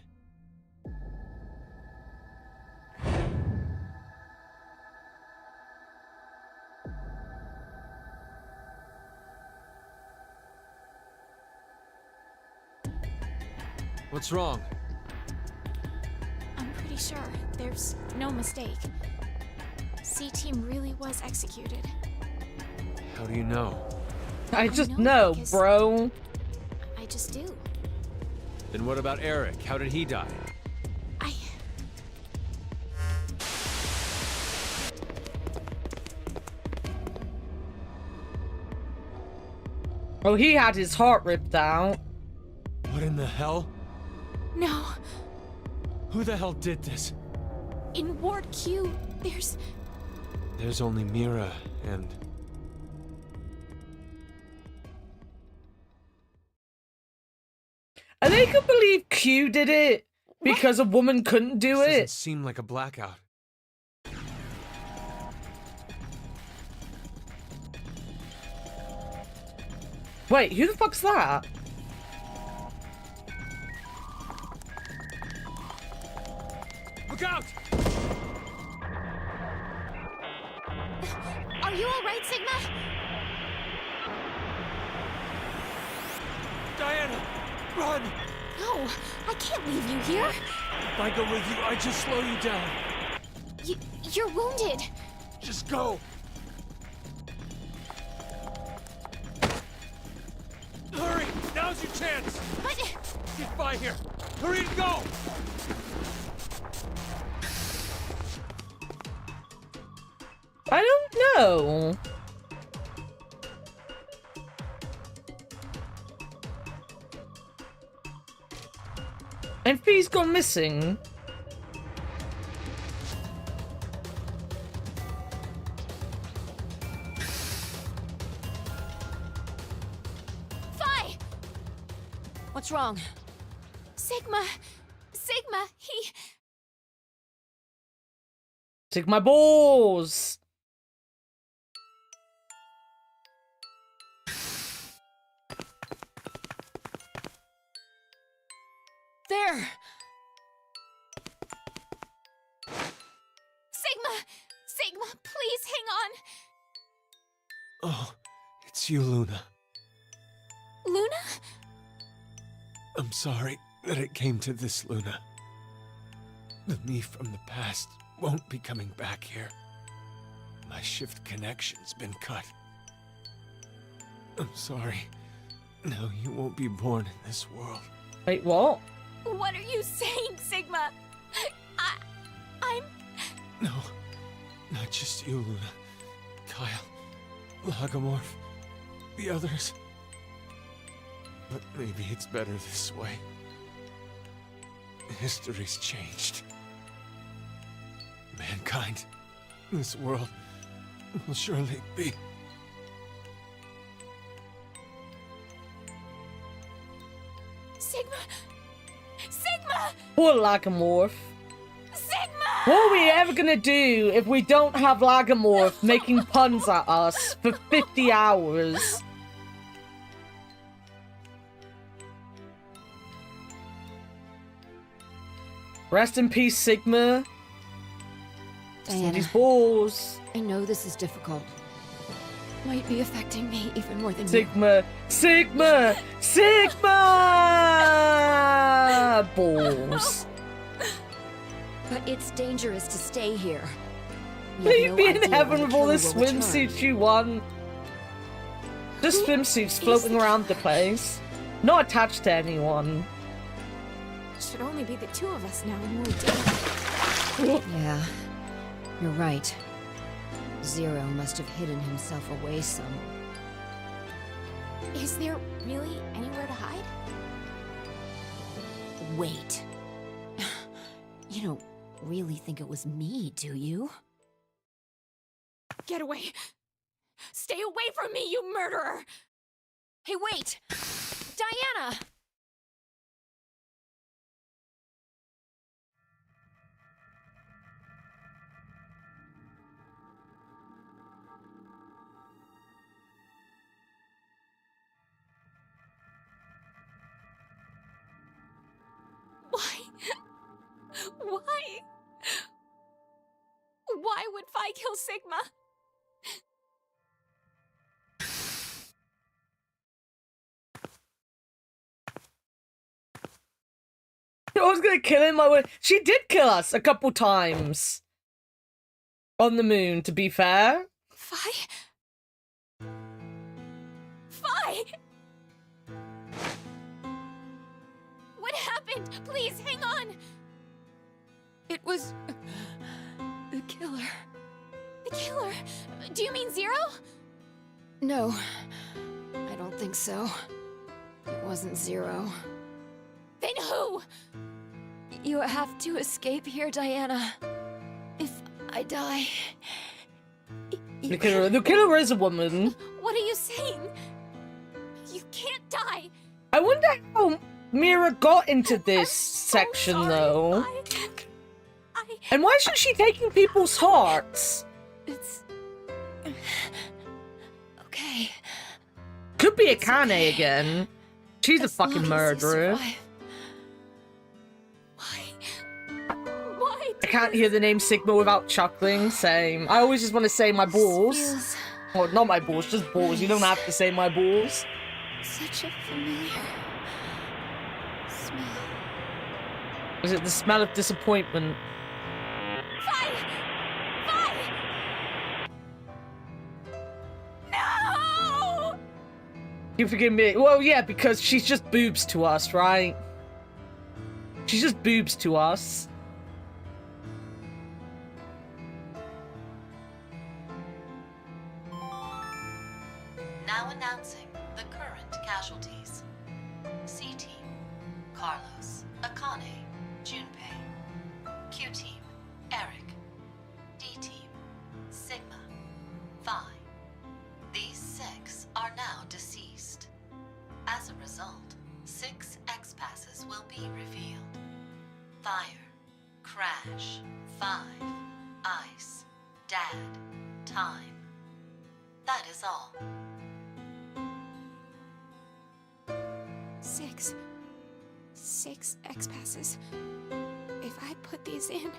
What's wrong? I'm pretty sure there's no mistake. C-Team really was executed. How do you know? I just know, because bro. I just do. Then what about Eric? How did he die? Oh, he had his heart ripped out. What in the hell? No. Who the hell did this? In Ward Q, There's only Mira and... And they could believe Q did it because a woman couldn't do This it. doesn't seem like a blackout. Wait, who the fuck's that? Look out! Are you alright, Sigma? Diana! Run! No, I can't leave you here. If I go with you, I just slow you down. You're wounded. Just go! Hurry! Now's your chance! But... Get by here! Hurry and go! I don't know. And Fee's gone missing. Fi! What's wrong? Sigma, he... Take my balls. There! Sigma, please hang on. Oh, it's you, Luna. Luna? I'm sorry that it came to this, Luna. The me from the past won't be coming back here. My shift connection's been cut. I'm sorry. Now you won't be born in this world. Wait, what? What are you saying, Sigma? I'm... No, not just you, Luna. Kyle, Lagomorph, the others. But maybe it's better this way. History's changed. Mankind, this world, will surely be... Sigma! Poor Lagomorph. Sigma! What are we ever gonna do if we don't have Lagomorph making puns at us for 50 hours? Rest in peace, Sigma. Diana, These balls. I know this is difficult. Might be affecting me even more than Sigma. Sigma! Balls. But it's dangerous to stay here. Will you be in heaven with all the swimsuits you won? Just swimsuits floating around the place. Not attached to anyone. Should only be the two of us now, and we're dead. Yeah, you're right. Zero must have hidden himself away some. Is there really anywhere to hide? Wait. You don't really think it was me, do you? Get away! Stay away from me, you murderer! Hey, wait! Diana! Why would Fi kill Sigma? I was gonna kill him. She did kill us a couple times. On the moon, to be fair. Fi? Fi! What happened? Please, hang on! It was... the killer. The killer? Do you mean Zero? No, I don't think so. It wasn't Zero. Then who? You have to escape here, Diana. If I die... The killer is a woman. What are you saying? You can't die. I wonder how Mira got into this section, though. And why isn't she taking people's hearts? It's... okay. Could be Akane again. She's a fucking murderer. Why? I can't hear the name Sigma without chuckling. Same. I always just want to say my balls. Well, not my balls, just balls. You don't have to say my balls. Such a familiar smell. Is it the smell of disappointment? No! You forgive me? Well, yeah, because she's just boobs to us, right? She's just boobs to us. Now announcing the current casualties. C-Team, Carlos, Akane, Junpei. Q-Team, Eric. D-Team, Sigma, Vi. These 6 are now deceased. As a result, 6 X-Passes will be revealed. Fire, Crash, 5, Ice, Dad, Time. That is all. 6 X-Passes. If I put these in...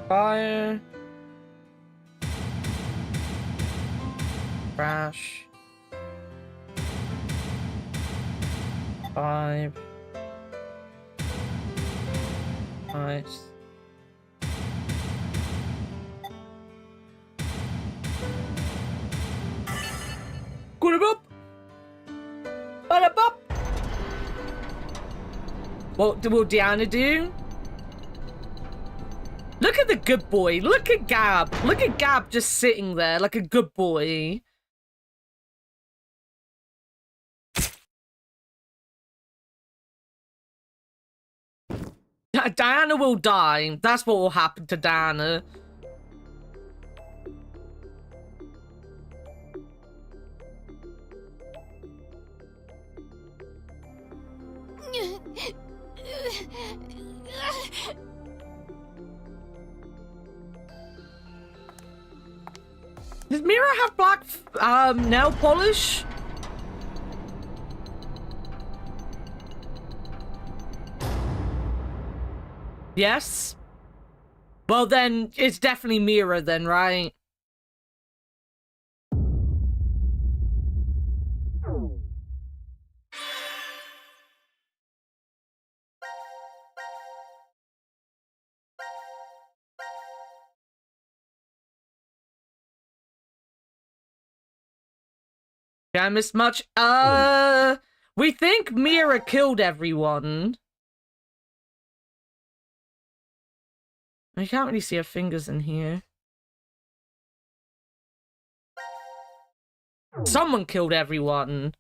Fire. Crash. 5. Nice. Good-a-bop. Bada-bop. What will Diana do? Look at the good boy. Look at Gab. Look at Gab just sitting there like a good boy. Diana will die. That's what will happen to Diana. Does Mira have black nail polish? Yes? Well then, it's definitely Mira then, right? Did I miss much? We think Mira killed everyone. I can't really see her fingers in here. Someone killed everyone.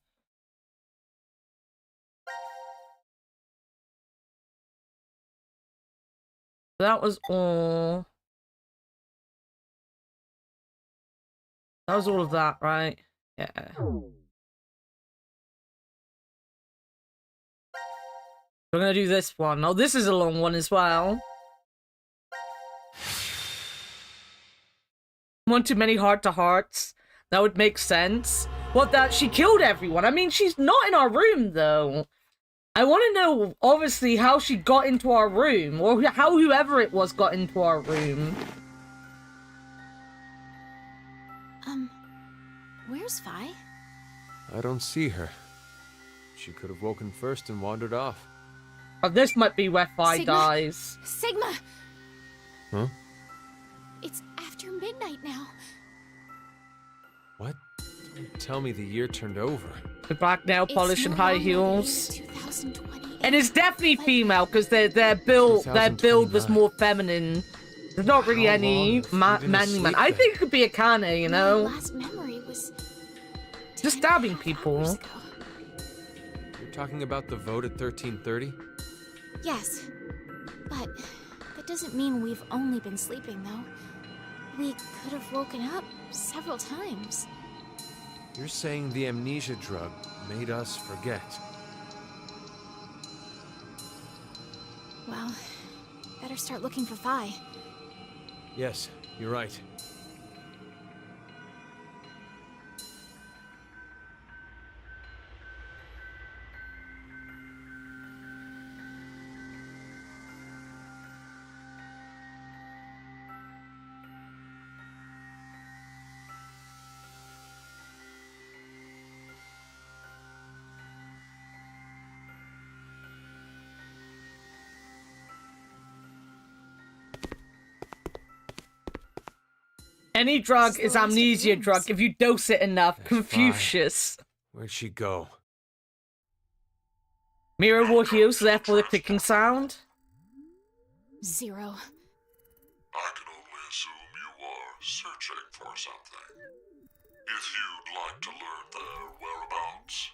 That was all. That was all of that, right? Yeah. We're gonna do this one. Oh, this is a long one as well. One too many heart-to-hearts. That would make sense. What, that she killed everyone? I mean, she's not in our room, though. I want to know, obviously, how she got into our room. Or how whoever it was got into our room. Where Where's Fi? I don't see her. She could have woken first and wandered off. Oh, this might be where Fi Sigma? dies. Sigma! Huh? It's after midnight now. What? Don't tell me the year turned over. The black nail polish It's and no high longer heels. the year 2028, And it's definitely female because their build was more feminine. There's not really How any long have we been manly man. asleep I then? think it could be a Kane, you My know? last memory was Just stabbing people. You're talking about the vote at 1330? Yes. But that doesn't mean we've only been sleeping, though. We could have woken up several times. You're saying the amnesia drug made us forget. Well, better start looking for Fi. Yes, you're right. Any drug is amnesia drug if you dose it enough. That's Confucius. Where'd she go? Mirror war heals, therefore the clicking sound. Zero. I can only assume you are searching for something. If you'd like to learn their whereabouts,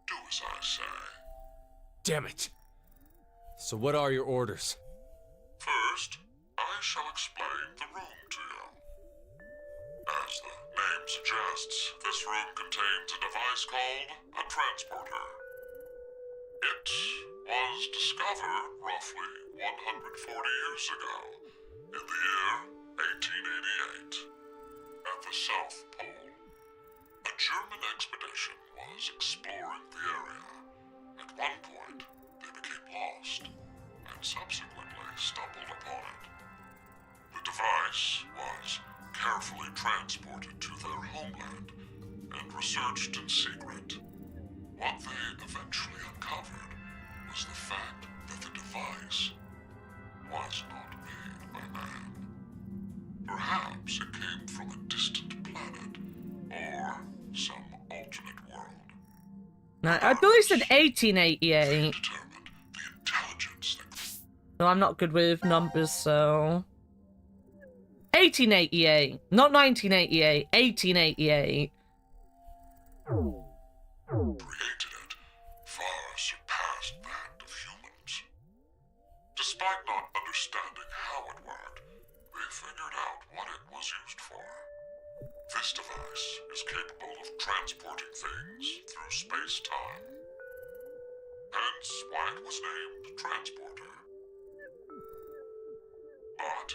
do as I say. Damn it! So what are your orders? First, I shall explain the room to you. As the name suggests, this room contains a device called a transporter. It was discovered roughly 140 years ago, in the year 1888, at the South Pole. A German expedition was exploring the area. At one point, they became lost, and subsequently stumbled upon it. The device was carefully transported to their homeland and researched in secret. What they eventually uncovered was the fact that the device was not made by man. Perhaps it came from a distant planet or some alternate world. No, I thought he said 1888. No, I'm not good with numbers, so... 1888. Not 1988. 1888. Created it far surpassed that of humans. Despite not understanding how it worked, they figured out what it was used for. This device is capable of transporting things through space-time. Hence why it was named Transporter. But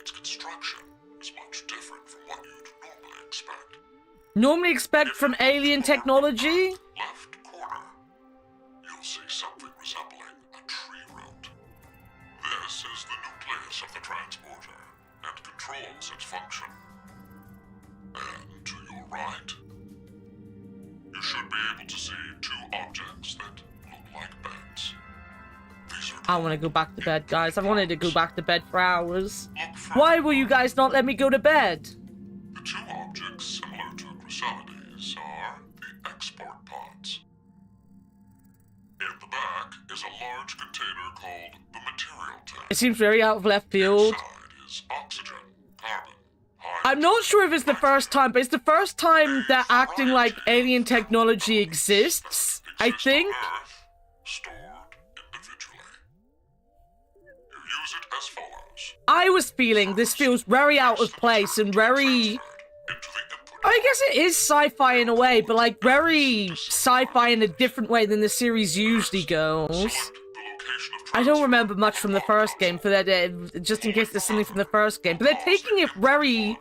its construction is much different from what you'd normally expect. Normally expect from alien technology? Left corner, you'll see something resembling a tree root. This is the nucleus of the transporter and controls its function. And to your right, you should be able to see two objects that look like beds. These are I want to go back to bed, guys. I wanted to go back to bed for hours. Why will you guys not let me go to bed? the two objects similar to Chrysalides are the export pods. In the back is a large container called the material tank. It seems very out of left field. Is oxygen, carbon. I'm not sure if it's the first time, but it's the first time they're acting like alien technology exists, I think. Stored individually. You use it as follows. I was feeling this feels very out of place and very... I guess it is sci-fi in a way, but like very sci-fi in a different way than the series usually goes. I don't remember much from the first game, for that, just in case there's something from the first game, but they're taking it very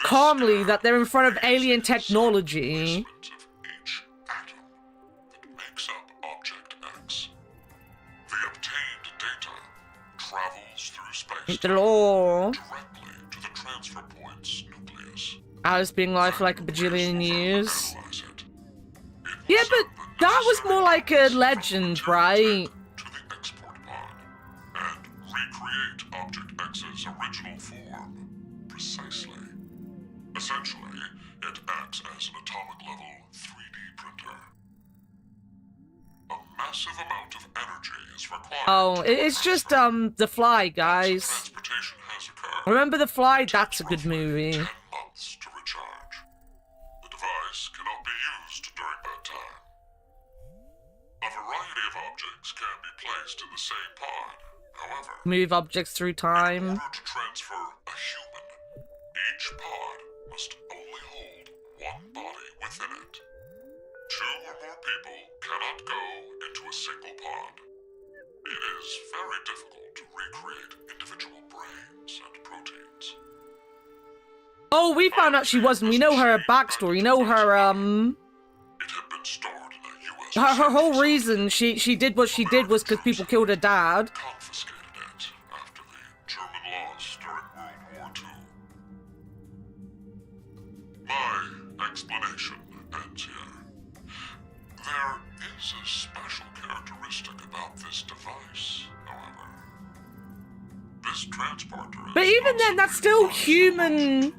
calmly that they're in front of alien technology. Makes up Object X. The obtained data travels through space The law. directly to the transfer point's nucleus. I was being alive for like a bajillion years. Yeah, but that was more like a legend, right? To the export pod and recreate Object X's original form. Precisely. Essentially, it acts as an atomic-level 3D printer. A massive amount of energy is required. Oh, it's just The Fly, guys. Transportation has occurred. Remember The Fly? That's a good movie. 10 months to recharge. The device cannot be used during that time. A variety of objects can be placed in the same pod. However, Move objects through time. in order to transfer a human, each pod must only hold one body within it. 2 or more people cannot go into a single pod. It is very difficult to recreate individual brains and proteins. Oh, we found out she wasn't. We know her backstory. We know her, It had been stored in a U.S. her whole reason she did what she did was because people killed her dad. confiscated it after the German loss during World War II. My explanation ends here. There is a special characteristic about this device, however. This transporter is But even then, that's still human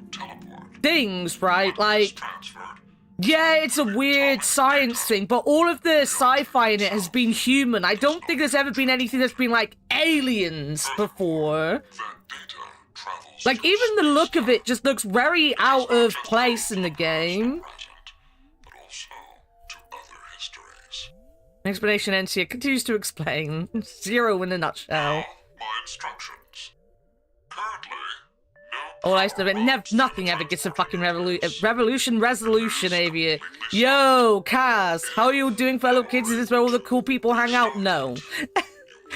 things, right? Like, transferred. yeah, it's a weird science thing, but all of the sci-fi in it has been human. I don't think there's ever been anything that's been like aliens before. Like, even the look of it just looks very out of place in the game. But also to other histories. Explanation ends here. Continues to explain. Zero in a nutshell. My instructions. Currently, All I said, nothing ever gets a fucking resolution, Avia. Yo, Kaz, how are you doing, fellow kids? Is this where all the cool people hang out? No.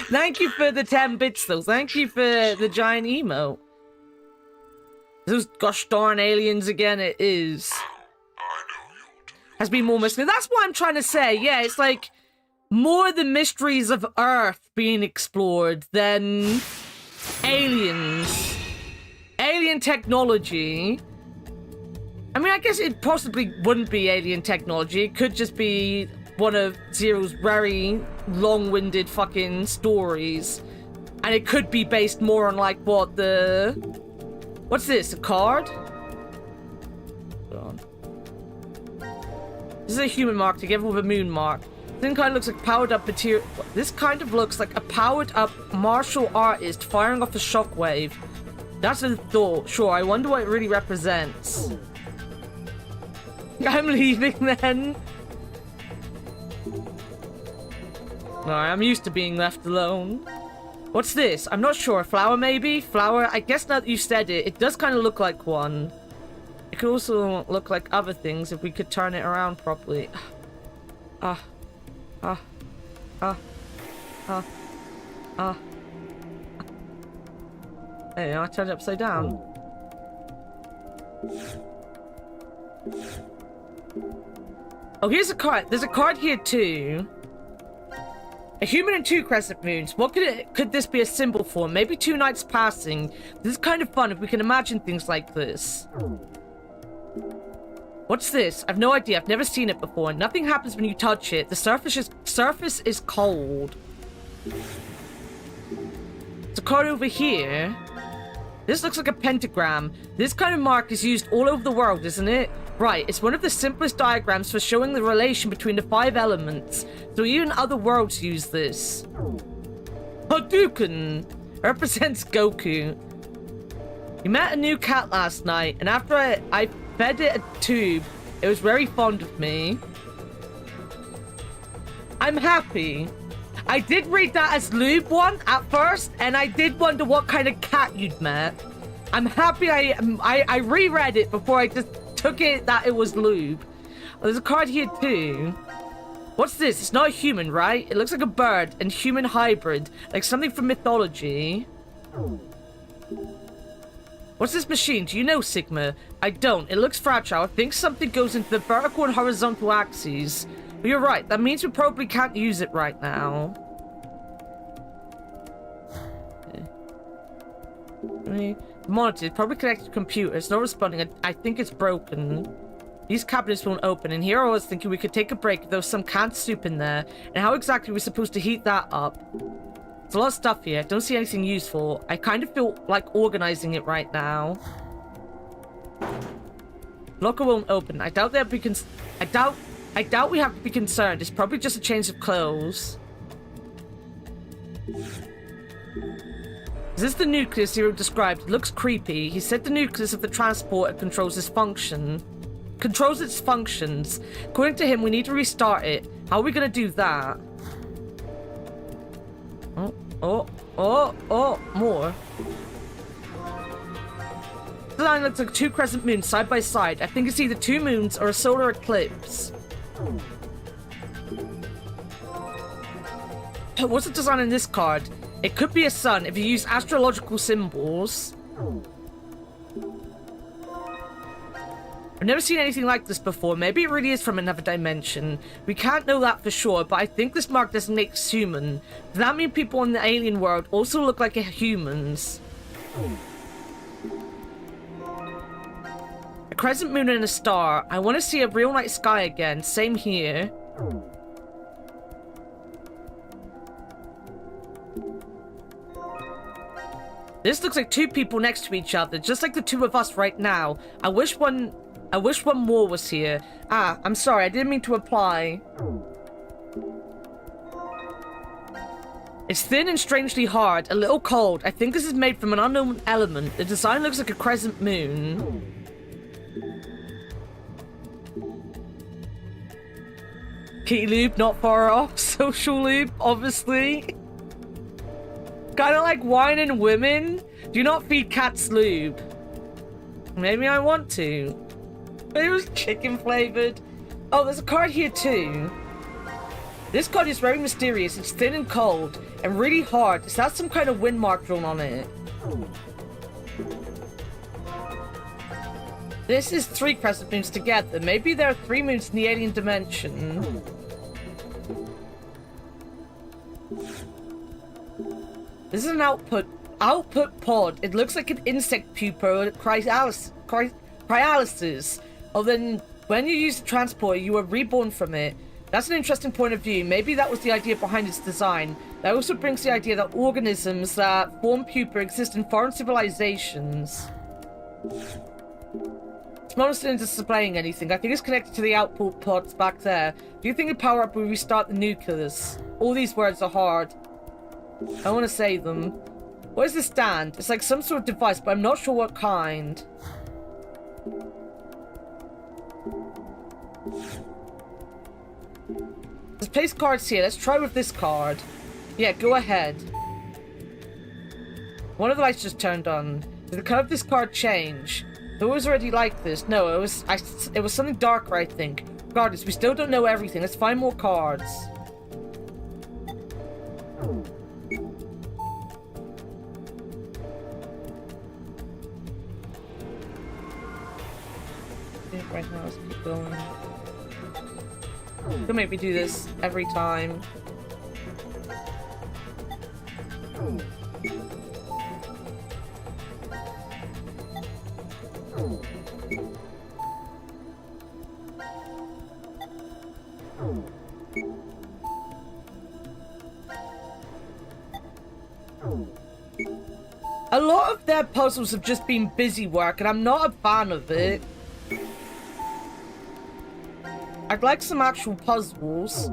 Thank you for the 10 bits, though. Thank you for the giant emote. Those gosh darn aliens again, it is. Has been more mystery. That's what I'm trying to say. Yeah, it's like more the mysteries of Earth being explored than aliens. Alien technology. I mean, I guess it possibly wouldn't be alien technology. It could just be one of Zero's very long-winded fucking stories. And it could be based more on, like, what the... What's this? A card? Hold on. This is a human mark together with a moon mark. This kind of looks like powered-up material... This kind of looks like a powered-up martial artist firing off a shockwave. That's a thought. Sure, I wonder what it really represents. I'm leaving then. Alright, I'm used to being left alone. What's this? I'm not sure. A flower, maybe? Flower? I guess now that you said it, it does kind of look like one. It could also look like other things if we could turn it around properly. Hey, I turned it upside down. Oh, here's a card. There's a card here too. A human and 2 crescent moons. What could this be a symbol for? Maybe 2 nights passing. This is kind of fun if we can imagine things like this. What's this? I've no idea. I've never seen it before. Nothing happens when you touch it. The surface is cold. There's a card over here. This looks like a pentagram. This kind of mark is used all over the world, isn't it? Right, it's one of the simplest diagrams for showing the relation between the 5 elements. So even other worlds use this. Hadouken represents Goku. We met a new cat last night, and after I fed it a tube, it was very fond of me. I'm happy. I did read that as lube one at first, and I did wonder what kind of cat you'd met. I'm happy I reread it before I just took it that it was lube. Oh, there's a card here too. What's this? It's not a human, right? It looks like a bird and human hybrid, like something from mythology. What's this machine? Do you know, Sigma? I don't. It looks fragile. I think something goes into the vertical and horizontal axes. But you're right. That means we probably can't use it right now. Monitor is probably connected to computer. It's not responding. I think it's broken. These cabinets won't open. And here I was thinking we could take a break if there was some canned soup in there. And how exactly are we supposed to heat that up? There's a lot of stuff here. Don't see anything useful. I kind of feel like organizing it right now. Locker won't open. I doubt we have to be concerned. It's probably just a change of clothes. Is this the nucleus Zero described? It looks creepy. He said the nucleus of the transporter controls its functions. According to him, we need to restart it. How are we gonna do that? More. The line looks like 2 crescent moons side by side. I think it's either 2 moons or a solar eclipse. What's the design on this card? It could be a sun if you use astrological symbols. I've never seen anything like this before. Maybe it really is from another dimension. We can't know that for sure, but I think this mark designates human. Does that mean people in the alien world also look like humans? A crescent moon and a star. I want to see a real night sky again. Same here. This looks like 2 people next to each other, just like the 2 of us right now. I wish one more was here. Ah, I'm sorry, I didn't mean to imply. It's thin and strangely hard, a little cold. I think this is made from an unknown element. The design looks like a crescent moon. Kitty lube, not far off. Social lube, obviously. Kind of like wine and women. Do not feed cats lube. Maybe I want to. But it was chicken flavored. Oh, there's a card here too. This card is very mysterious. It's thin and cold and really hard. Is that some kind of wind mark drawn on it? This is 3 crescent moons together. Maybe there are 3 moons in the alien dimension. This is an output pod. It looks like an insect pupa or cryolysis. Oh, then when you use the transporter, you are reborn from it. That's an interesting point of view. Maybe that was the idea behind its design. That also brings the idea that organisms that form pupa exist in foreign civilizations. It's not displaying anything. I think it's connected to the output pods back there. Do you think the power up will restart the nucleus? All these words are hard. I want to say them. What is this stand? It's like some sort of device, but I'm not sure what kind. Let's place cards here. Let's try with this card. Yeah, go ahead. One of the lights just turned on. Did the color of this card change? It was already like this. No, it was something darker, I think. Regardless, we still don't know everything. Let's find more cards. Right now, let's keep going. Don't make me do this every time. A lot of their puzzles have just been busy work, and I'm not a fan of it. I'd like some actual puzzles.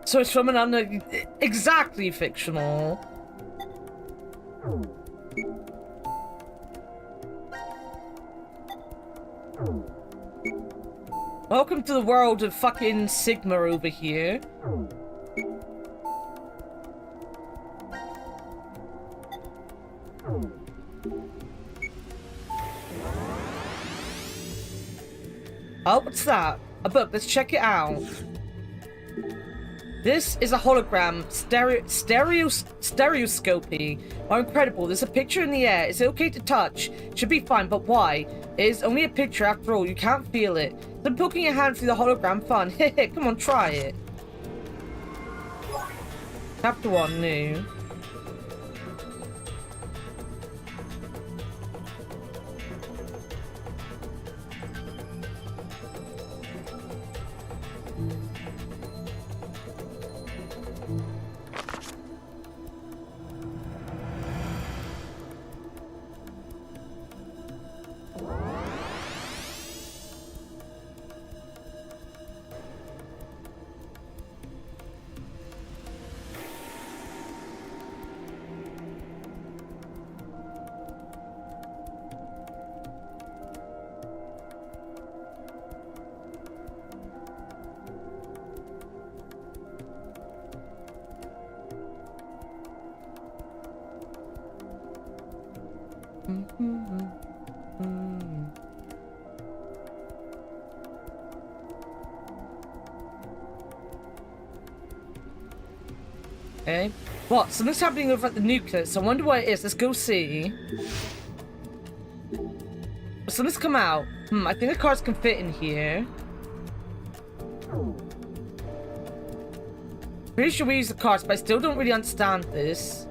So it's from an exactly fictional. Welcome to the world of fucking Sigma over here. Oh, what's that? A book. Let's check it out. This is a hologram. Stereoscopy. Oh, incredible. There's a picture in the air. Is it okay to touch? Should be fine, but why? It is only a picture after all. You can't feel it. Then poking your hand through the hologram fun. Heh, come on, try it. Chapter 1, new. Okay. What? Something's happening over at the nucleus. I wonder what it is. Let's go see. Something's come out. I think the cards can fit in here. Pretty sure we use the cards, but I still don't really understand this.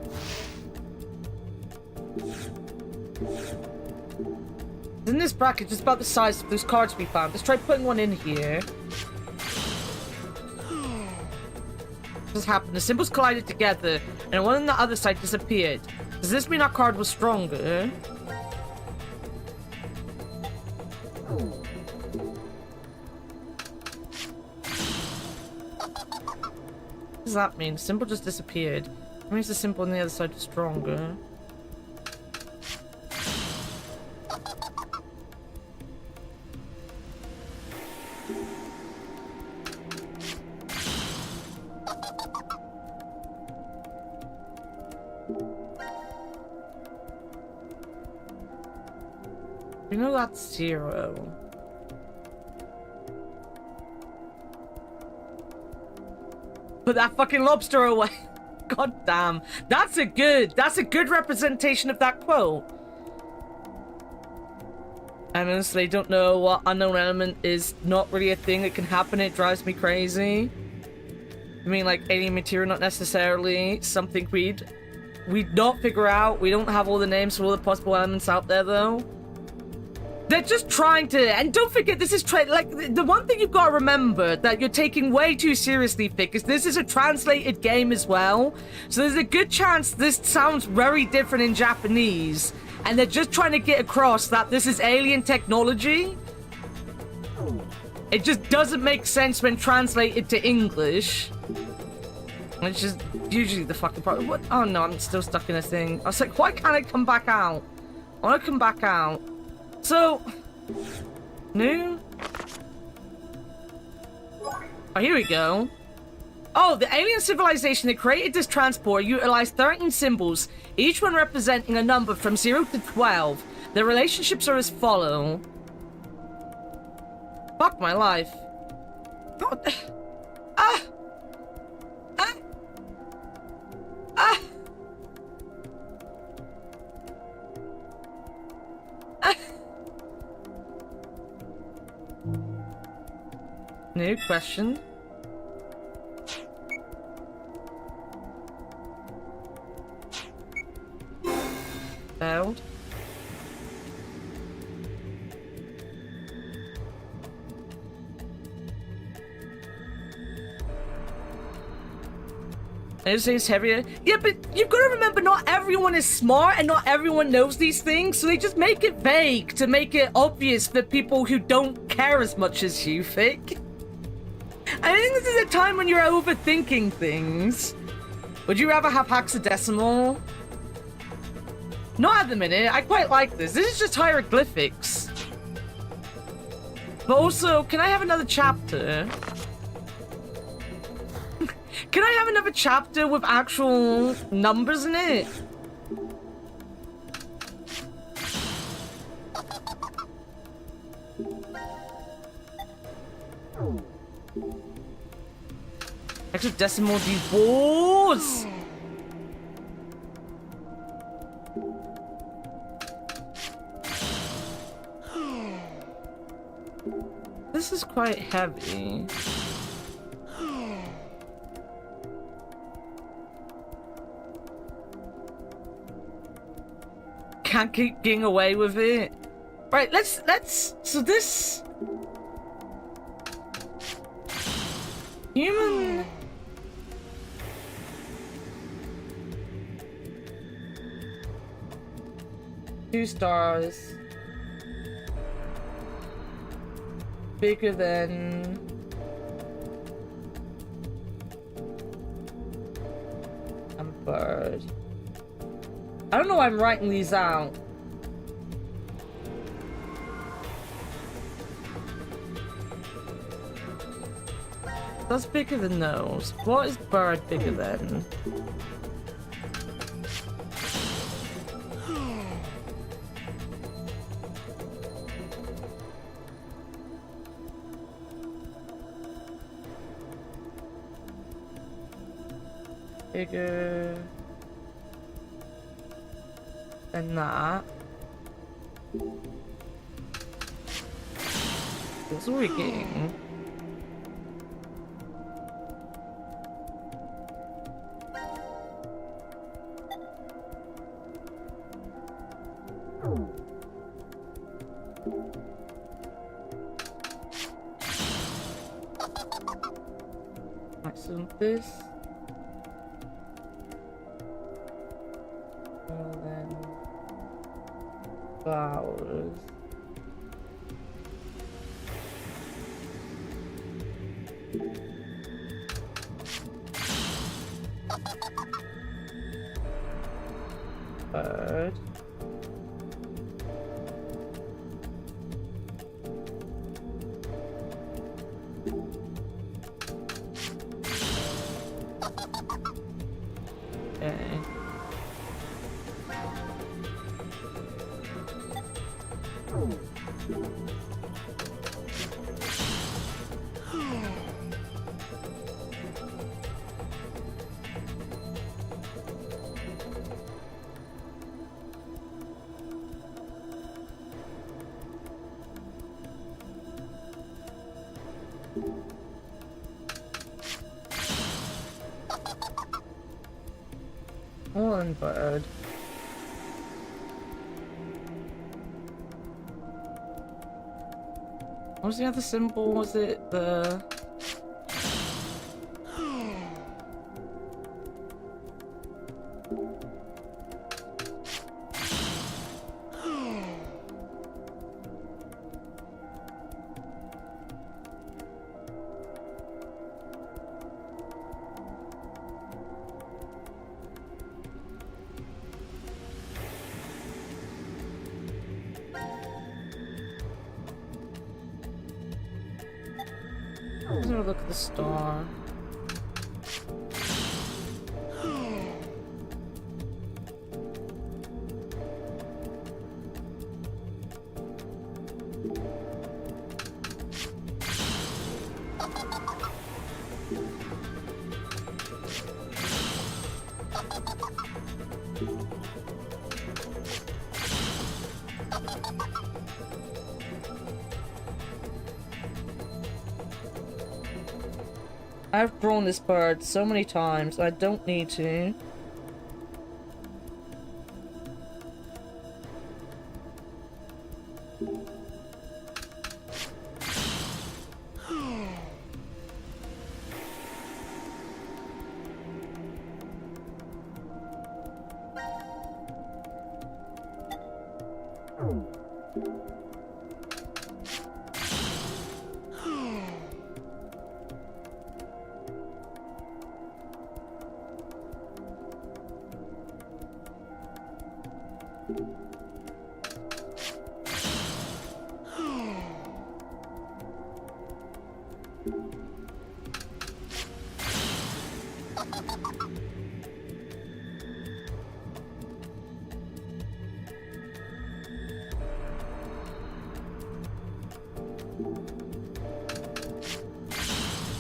In this bracket, just about the size of those cards we found. Let's try putting one in here. What happened? The symbols collided together, and one on the other side disappeared. Does this mean our card was stronger? What does that mean? The symbol just disappeared. That means the symbol on the other side was stronger. We know that's 0. Put that fucking lobster away. God damn. That's a good representation of that quote. I honestly don't know what unknown element is not really a thing that can happen. It drives me crazy. I mean, like, alien material, not necessarily something we'd not figure out. We don't have all the names for all the possible elements out there, though. They're just trying to, and don't forget, this is like the one thing you've got to remember that you're taking way too seriously, Vic, is this is a translated game as well. So there's a good chance this sounds very different in Japanese, and they're just trying to get across that this is alien technology. It just doesn't make sense when translated to English. Which is usually the fucking problem. What? Oh no, I'm still stuck in a thing. I was like, why can't I come back out? I want to come back out. So, new? Oh, here we go. Oh, the alien civilization that created this transport utilized 13 symbols, each one representing a number from 0 to 12. Their relationships are as follow. Fuck my life. Oh, New question. Failed. It's heavier. Yeah, but you've got to remember, not everyone is smart and not everyone knows these things, so they just make it vague to make it obvious for people who don't care as much as you, Vic. I think this is a time when you're overthinking things. Would you rather have hexadecimal? Not at the minute. I quite like this. This is just hieroglyphics. But also, can I have another chapter? Can I have another chapter with actual numbers in it? Hexadecimal divorce! This is quite heavy. Can't keep getting away with it. Right, let's so this human 2 stars. Bigger than a bird. I don't know why I'm writing these out. That's bigger than those. What is bird bigger than? bigger than that. That's what we're getting. Maximum this. And then flowers. Bird. Okay. One bird. What was the other symbol? Was it the... Let's have a look at the star. I've drawn this bird so many times, I don't need to.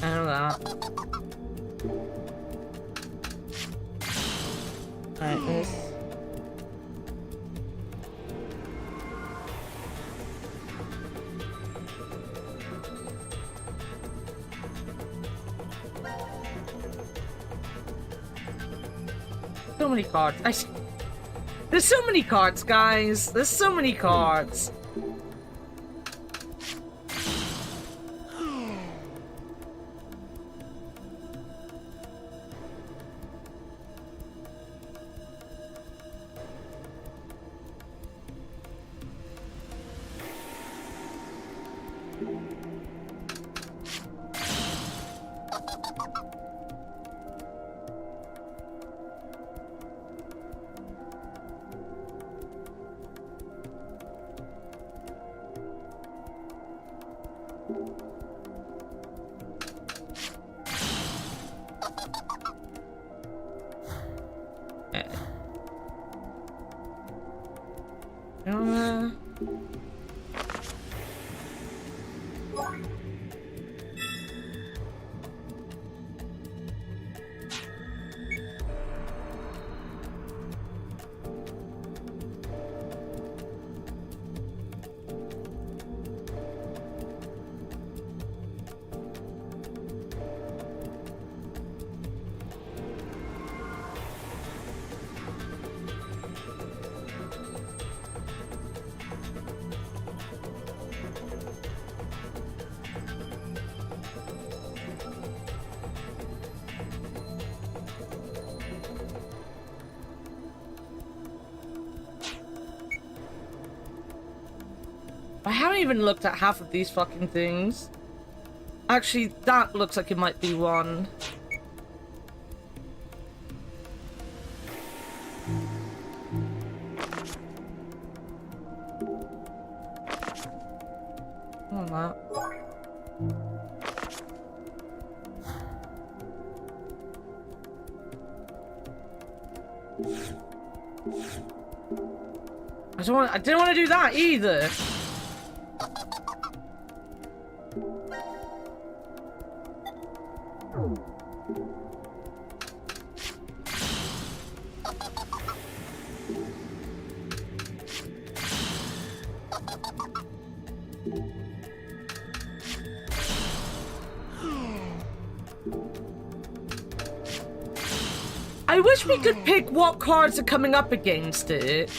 I know that. Alright, this. So many cards. There's so many cards, guys. There's so many cards. I haven't even looked at half of these fucking things. Actually, that looks like it might be one. Oh, no. I didn't want to do that either. I wish we could pick what cards are coming up against it.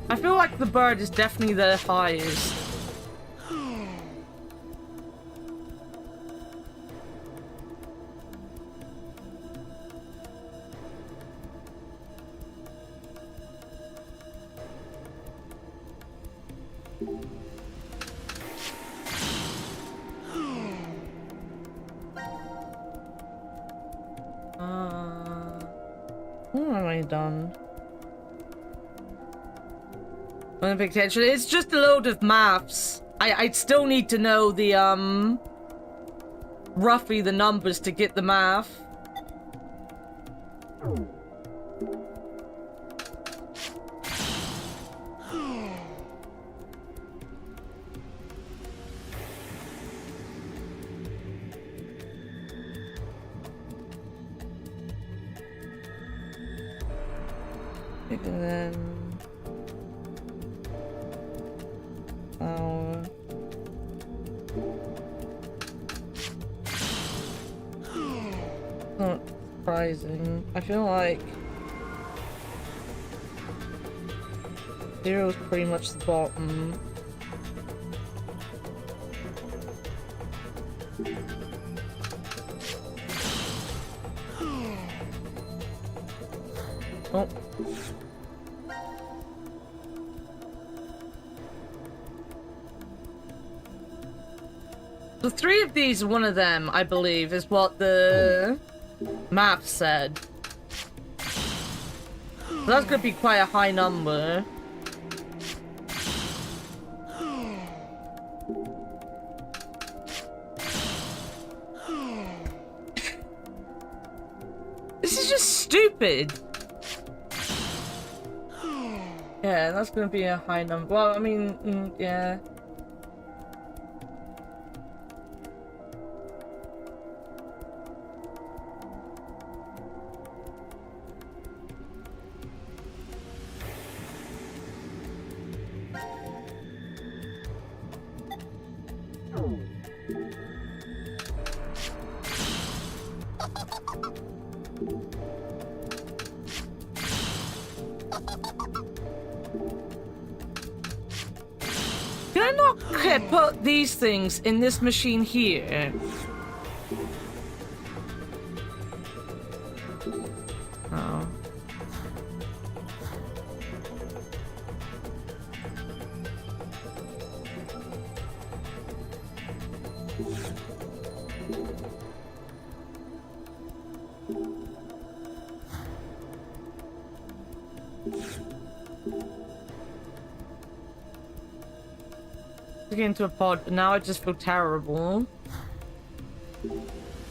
I feel like the bird is definitely the highest. What have I done? Potential. It's just a load of maths. I'd still need to know the roughly the numbers to get the math. And then not surprising. I feel like 0 is pretty much the bottom. Oh. So 3 of these, one of them, I believe, is what the map said. So that's gonna be quite a high number. This is just stupid. Yeah, that's gonna be a high number. Well, I mean, yeah. Can I not put these things in this machine here? Oh. To get into a pod, but now I just feel terrible.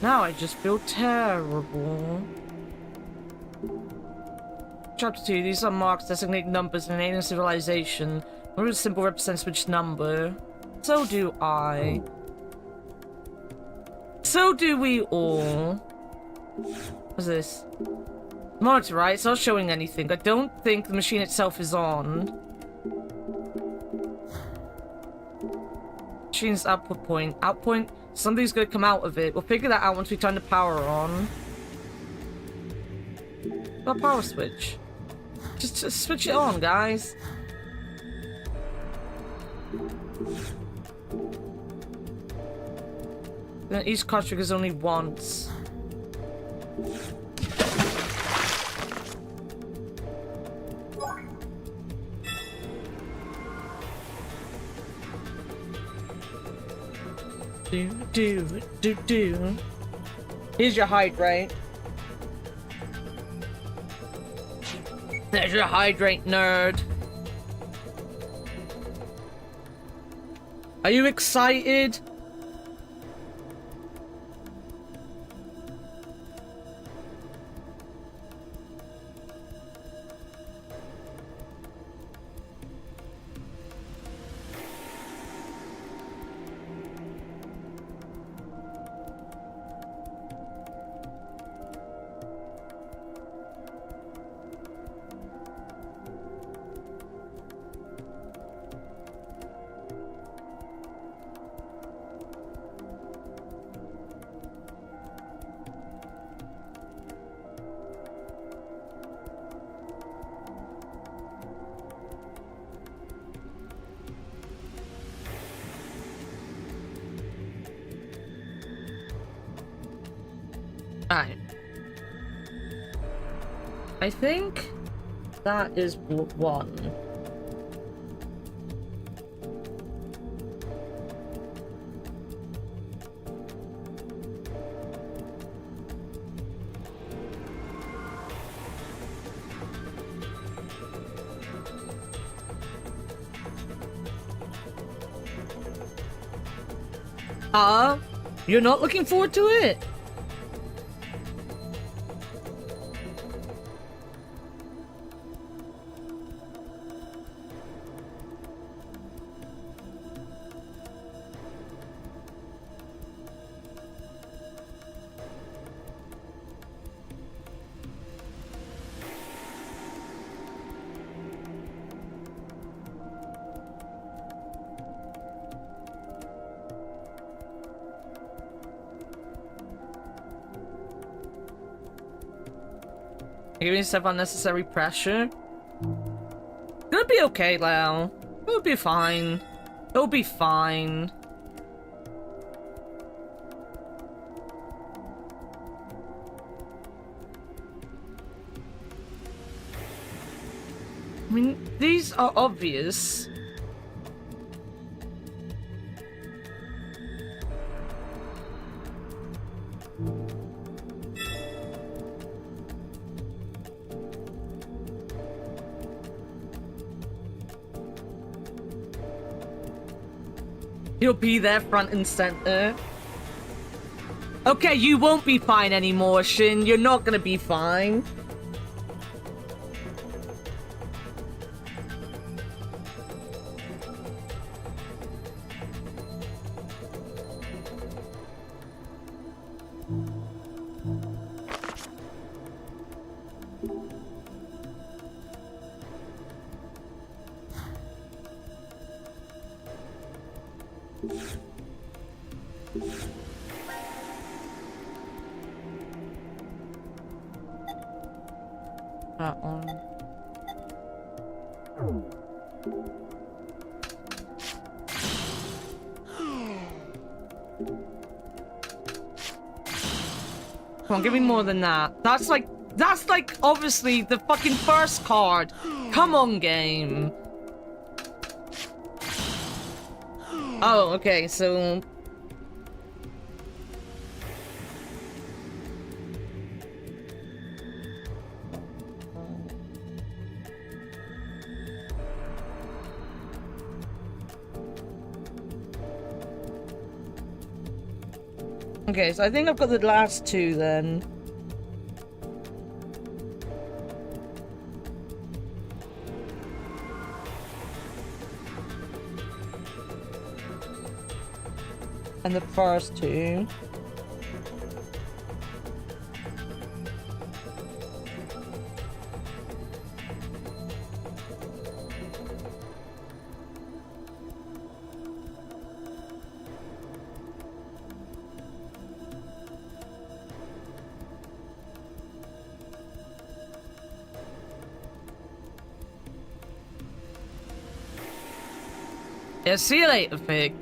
Now I just feel terrible. Chapter 2. These are marks designate numbers in an alien civilization. One symbol represents which number. So do I. So do we all. What's this? Monitor, right? It's not showing anything. I don't think the machine itself is on. Machine's output point. Output. Something's gonna come out of it. We'll figure that out once we turn the power on. Got a power switch. Just switch it on, guys. Each cartridge is only once. Do. Here's your hydrate. There's your hydrate, nerd. Are you excited? Alright. I think that is one. You're not looking forward to it? Giving yourself unnecessary pressure. It'll be okay, Leo. It'll be fine. It'll be fine. I mean, these are obvious. You'll be there front and center. Okay, you won't be fine anymore, Shin. You're not gonna be fine. That one. Come on, give me more than that. That's like obviously the fucking first card. Come on, game. Oh, okay, so okay, so I think I've got the last two then. And the first two. Yeah, see you later, Fig.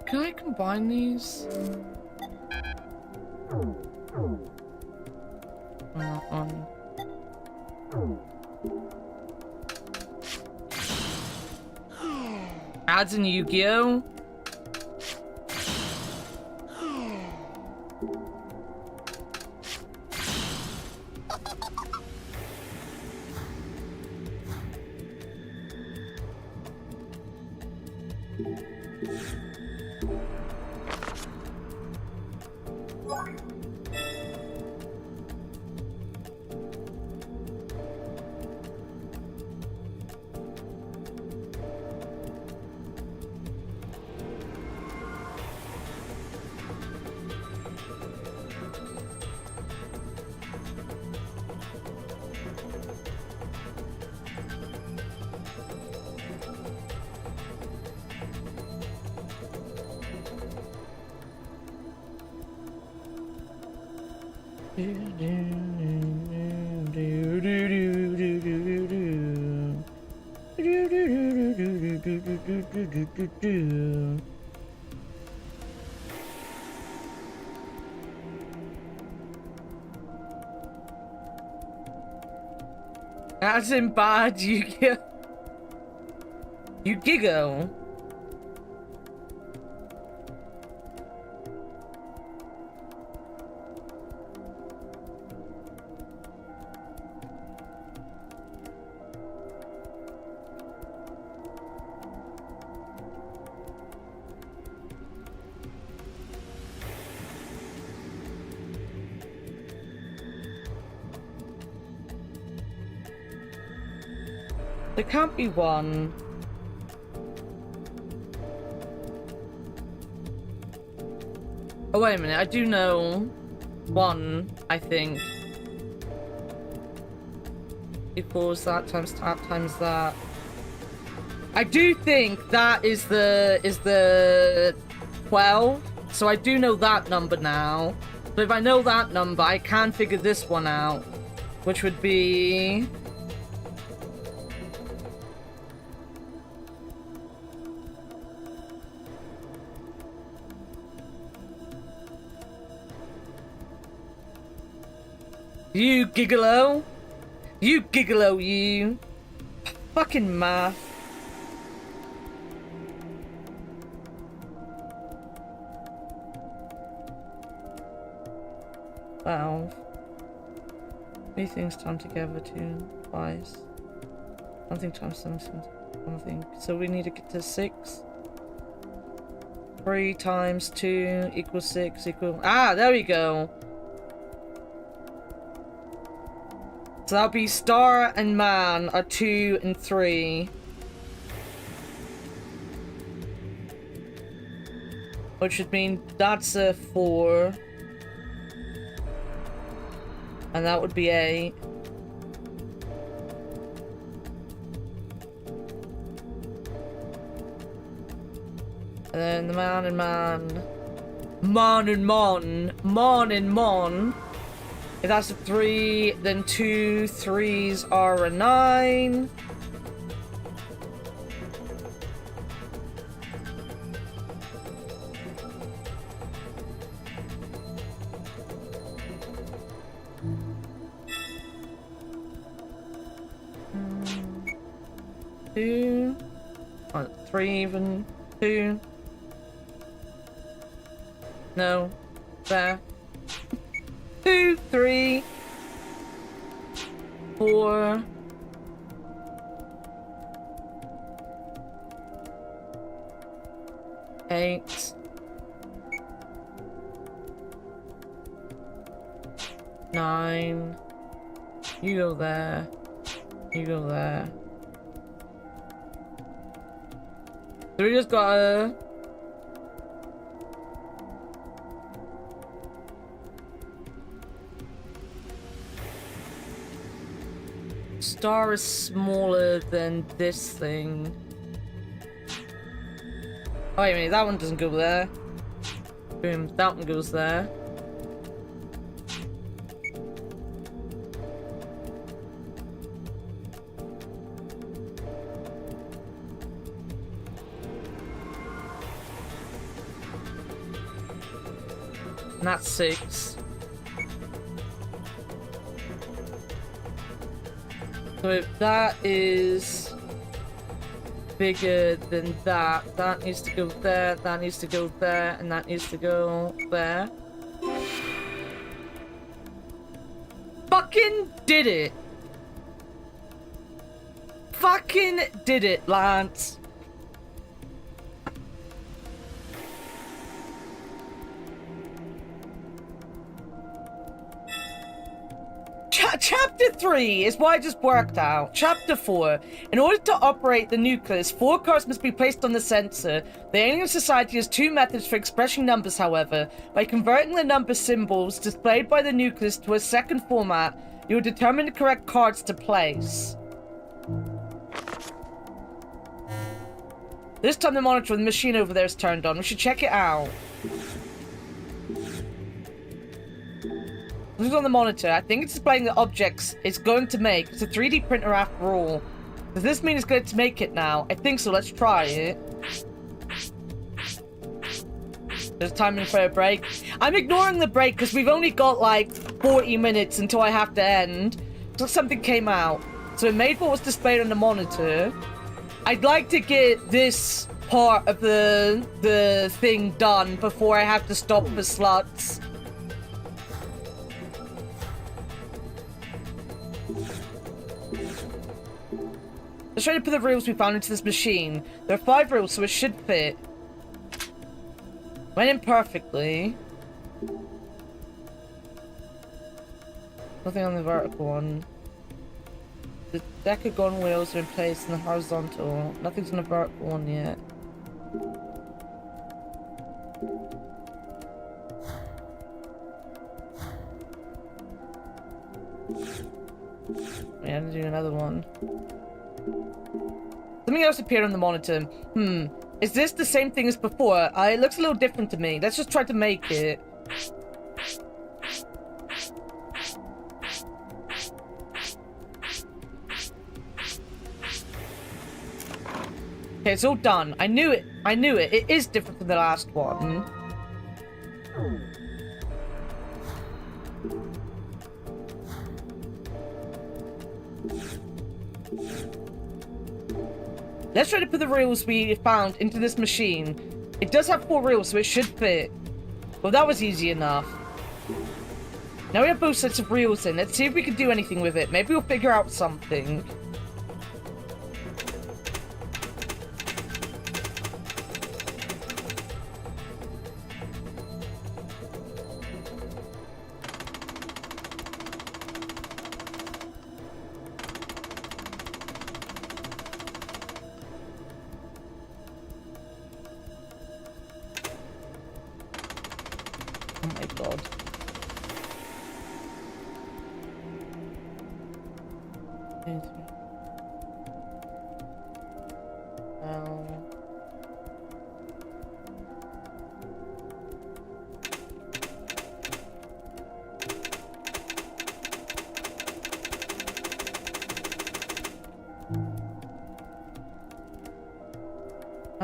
Can I combine these? On. Adds in Yu-Gi-Oh! As in bad, Yu-Gi-Oh! Yu-Gi-Oh! There can't be one. Oh, wait a minute. I do know one, I think. Equals that times that times that. I do think that is the 12. So I do know that number now. So if I know that number, I can figure this one out. Which would be... You gigolo! You gigolo, you! Fucking math. Wow. Three things timed together, twice. Something times something, something. So we need to get to 6. 3 times 2 equals 6 equal... Ah, there we go! So that'll be star and man are 2 and 3. Which would mean that's a 4. And that would be 8. And then the man and man. Mon and mon. Mon and mon. If that's a 3, then 2 3s are a 9. Two. 3 even. 2. No. There. 2 3 4 8 9. You go there. You go there. 3 just got a... Star is smaller than this thing. Oh, wait a minute, that one doesn't go there. Boom, that one goes there. And that's 6. So if that is bigger than that, that needs to go there, that needs to go there, and that needs to go there. Fucking did it! Fucking did it, Lance! Chapter 3 is what I just worked out. Chapter 4. In order to operate the nucleus, 4 cards must be placed on the sensor. The alien society has 2 methods for expressing numbers, however. By converting the number symbols displayed by the nucleus to a second format, you will determine the correct cards to place. This time the monitor of the machine over there is turned on. We should check it out. This is on the monitor. I think it's displaying the objects it's going to make. It's a 3D printer after all. Does this mean it's going to make it now? I think so. Let's try it. There's timing for a break. I'm ignoring the break because we've only got like 40 minutes until I have to end. So something came out. So it made what was displayed on the monitor. I'd like to get this part of the thing done before I have to stop for sluts. Let's try to put the rules we found into this machine. There are 5 rules, so it should fit. Went in perfectly. Nothing on the vertical one. The decagon wheels are in place in the horizontal. Nothing's on the vertical one yet. Yeah, I'm gonna do another one. Something else appeared on the monitor. Is this the same thing as before? It looks a little different to me. Let's just try to make it. Okay, it's all done. I knew it. I knew it. It is different from the last one. Let's try to put the reels we found into this machine. It does have 4 reels, so it should fit. Well, that was easy enough. Now we have both sets of reels in. Let's see if we can do anything with it. Maybe we'll figure out something.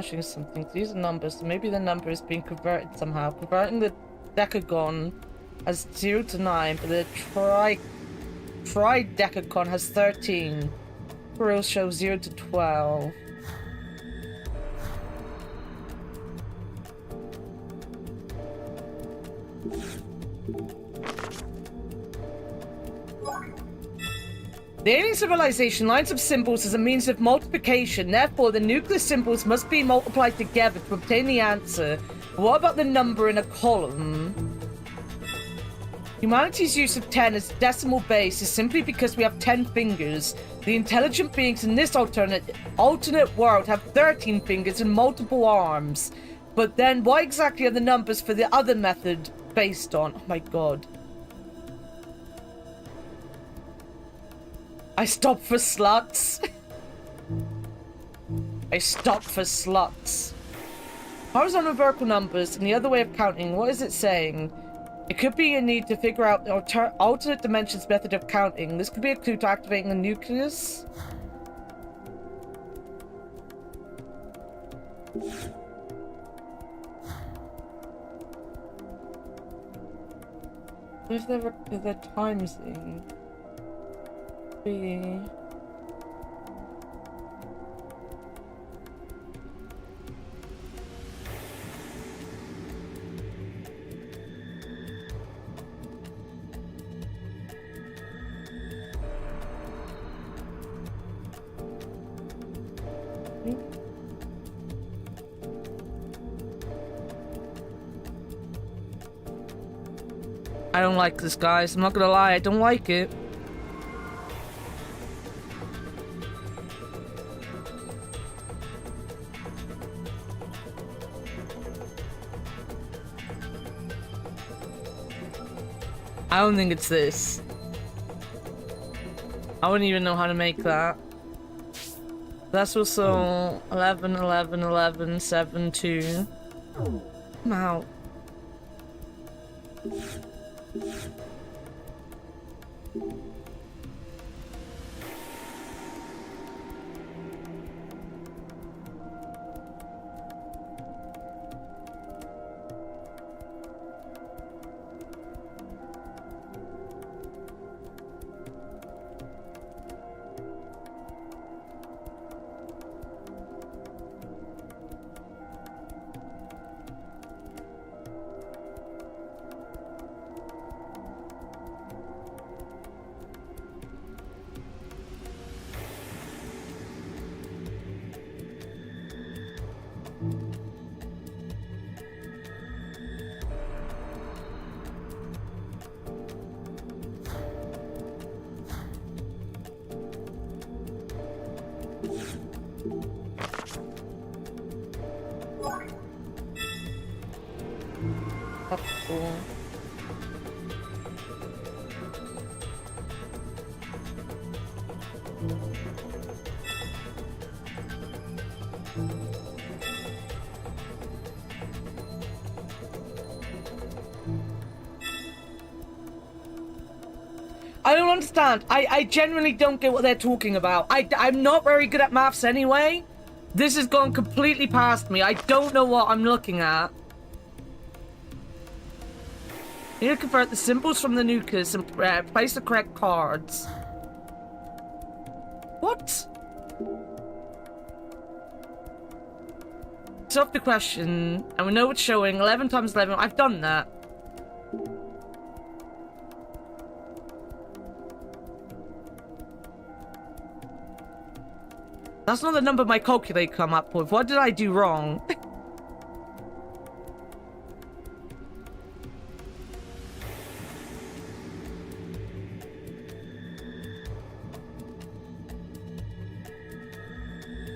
smashing something. These are numbers, so maybe the number is being converted somehow. Converting the decagon has 0 to 9, but the tridecagon has 13. Will show 0 to 12. The alien civilization lines up symbols as a means of multiplication. Therefore, the nuclear symbols must be multiplied together to obtain the answer. But what about the number in a column? Humanity's use of 10 as decimal base is simply because we have 10 fingers. The intelligent beings in this alternate world have 13 fingers and multiple arms. But then, what exactly are the numbers for the other method based on? Oh my god. I stopped for sluts. I stopped for sluts. Horizontal and vertical numbers and the other way of counting. What is it saying? It could be a need to figure out the alternate dimensions method of counting. This could be a clue to activating the nucleus. If they're timesing. Be. I don't like this, guys. I'm not gonna lie, I don't like it. I don't think it's this. I wouldn't even know how to make that. That's also 11, 11, 11, 7, 2. I'm out. That's cool. I don't understand. I genuinely don't get what they're talking about. I'm not very good at maths anyway. This has gone completely past me. I don't know what I'm looking at. You need to convert the symbols from the nucleus and place the correct cards. What? Solve the question, and we know it's showing 11 times 11. I've done that. That's not the number my calculator come up with. What did I do wrong?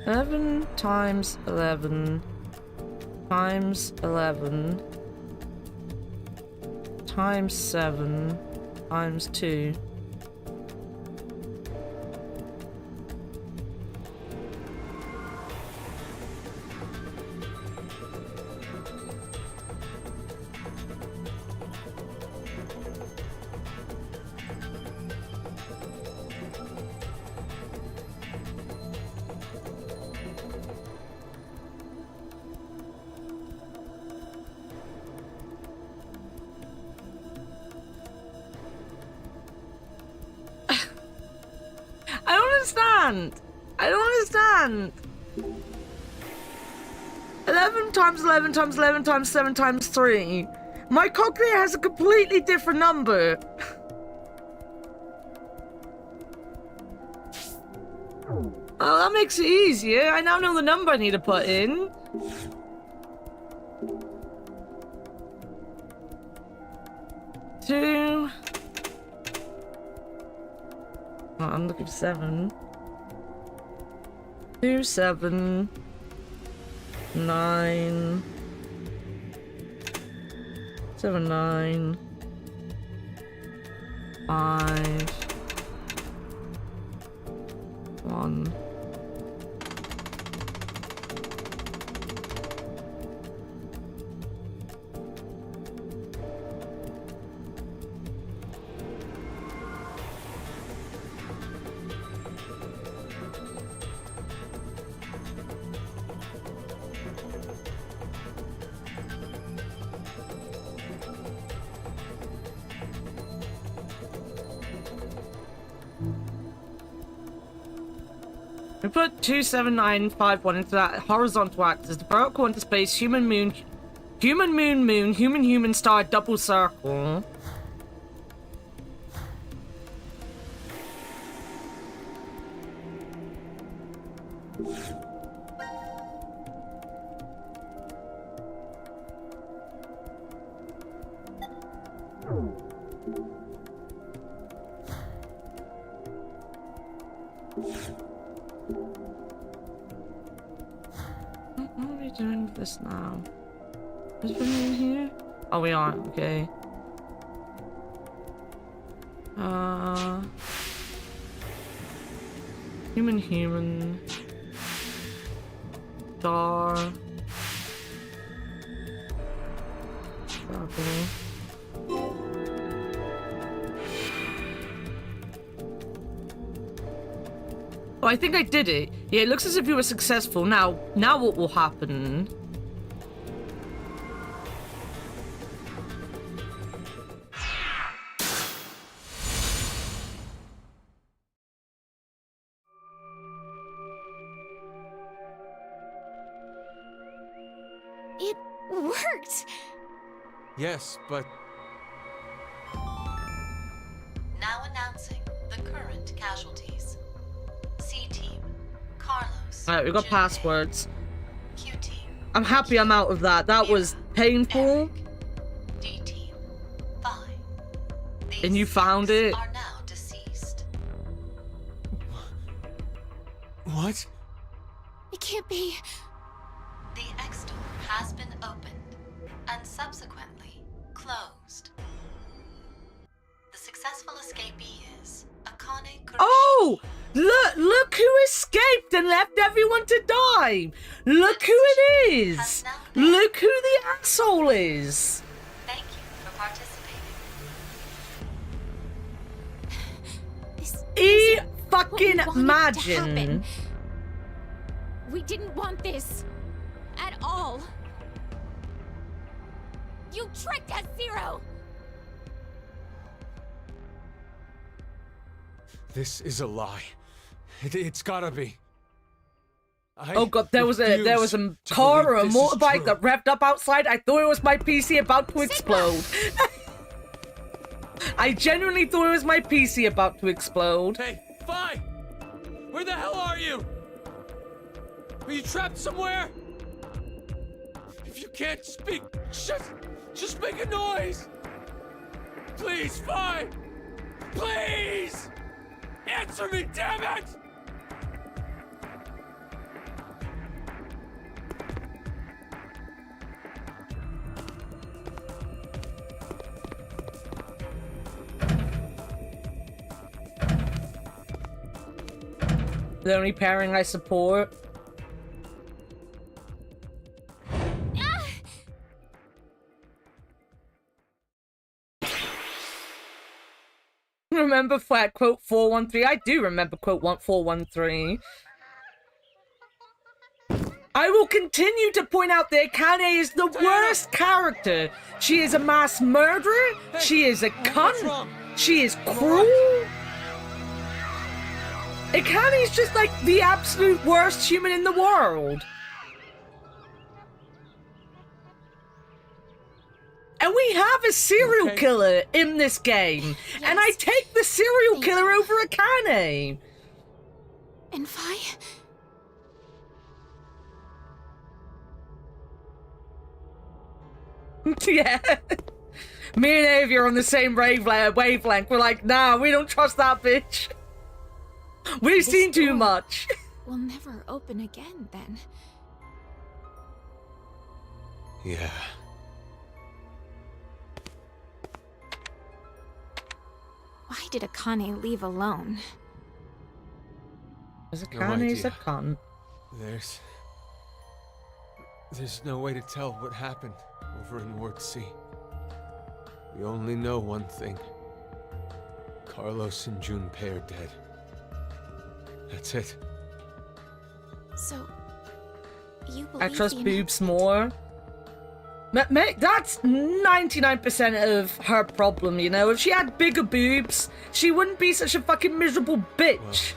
Eleven times 11 times 11 times 7 times 2. understand. I don't understand. 11 times 11 times 11 times 7 times 3. My calculator has a completely different number. Oh, that makes it easier. I now know the number I need to put in. Two. Oh, I'm looking for 7. 2, 7, 9, 7, 9, 5, 1. We put 27951 into that horizontal axis. The vertical into space, human moon, human star, double circle. What are we doing with this now? Is we in here? Oh, we are. Okay. Human. Star. Circle. Oh, I think I did it. Yeah, it looks as if you were successful. Now what will happen? It worked! Yes, but... Now announcing the current casualties. C-Team, Carlos. Alright, we got passwords. I'm happy I'm out of that. That was painful. D-Team, 5. And you found it? Are now deceased. What? It can't be. The X-Door has been opened and subsequently closed. The successful escapee is Akane Kuroshiki. Oh! Look who escaped and left everyone to die! Look who it is! Look who the asshole is! Thank you for participating. Fucking What we wanted to imagine. happen. We didn't want this. At all. You tricked us, Zero! This is a lie. It's gotta be. Oh god, there was a car or a motorbike that revved up outside. I thought it was my PC about to explode. I genuinely thought it was my PC about to explode. Hey, Fi! Where the hell are you? Are you trapped somewhere? If you can't speak, just make a noise! Please, Fi! Please! Answer me, damn it! The only pairing I support. Remember flat quote 413? I do remember quote 413. I will continue to point out that Akane is the worst character. She is a mass murderer. She is a cunt. She is cruel. Ikane's just like the absolute worst human in the world. And we have a serial killer in this game. Yes. And I take the serial killer over Akane. And Vi? Yeah. Me and Avi are on the same wavelength. We're like, nah, we don't trust that bitch. We've seen too much. Will never open again, then. Yeah. Why did Akane leave alone? Because No Akane's a idea. cunt. There's no way to tell what happened over in Ward C. We only know one thing. Carlos and Junpei are dead. That's it. So, you believe I trust the boobs more. That's 99% of her problem, you know? If she had bigger boobs, she wouldn't be such a fucking miserable bitch.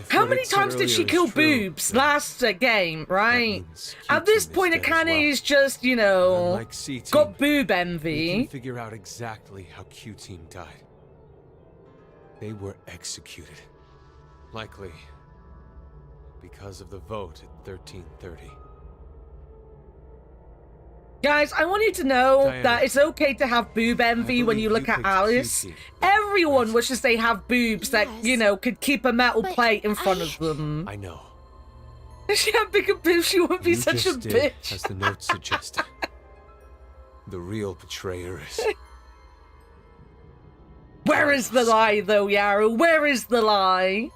How many times did she kill boobs last game, right? At this point, Akane is just, you know, Unlike C-Team, got boob we envy. can figure out exactly how Q-Team died. They were executed. Likely because of the vote at 1330. Guys, I want you to know Diana, that it's okay to have boob envy when you look at Alice. Everyone wishes they have boobs that, you know, could keep a metal plate in front of them. I know. If she had bigger boobs, she wouldn't be You such a just did bitch. as the note suggested. The real betrayer is... Where is the lie, though, Yaru? Where is the lie?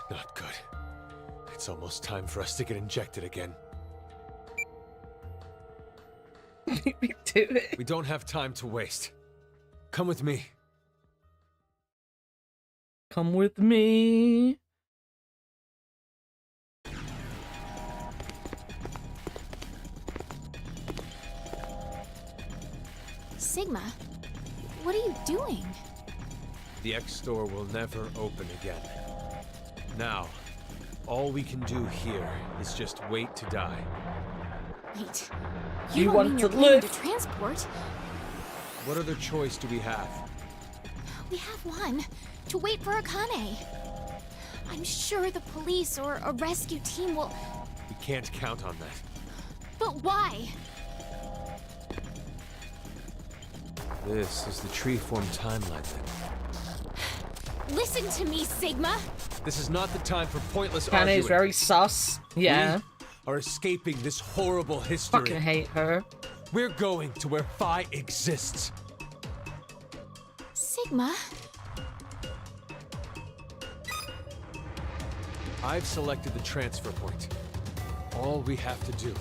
Not good. It's almost time for us to get injected again. We do it. We don't have time to waste. Come with me. Come with me. Sigma, what are you doing? The X-Store will never open again. Now, all we can do here is just wait to die. Wait, You don't want mean to you're planning live. to transport? What other choice do we have? We have one. To wait for Akane. I'm sure the police or a rescue team will... We can't count on that. But why? This is the Treeform timeline then. Listen to me, Sigma. This is not the time for pointless Akane arguing. is very sus. Yeah. We are escaping this horrible history. Fucking hate her. We're going to where Phi exists. Sigma? I've selected the transfer point. All we have to do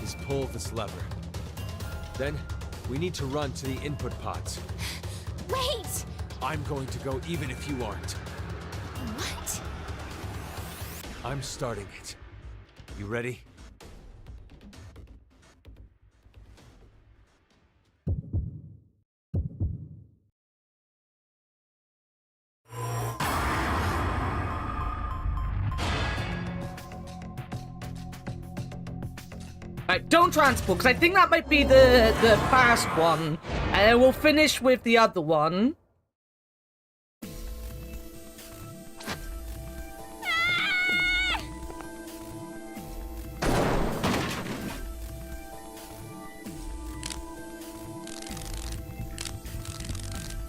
is pull this lever. Then, we need to run to the input pods. Wait! I'm going to go even if you aren't. What? I'm starting it. You ready? Right, don't transport, because I think that might be the fast one. And then we'll finish with the other one.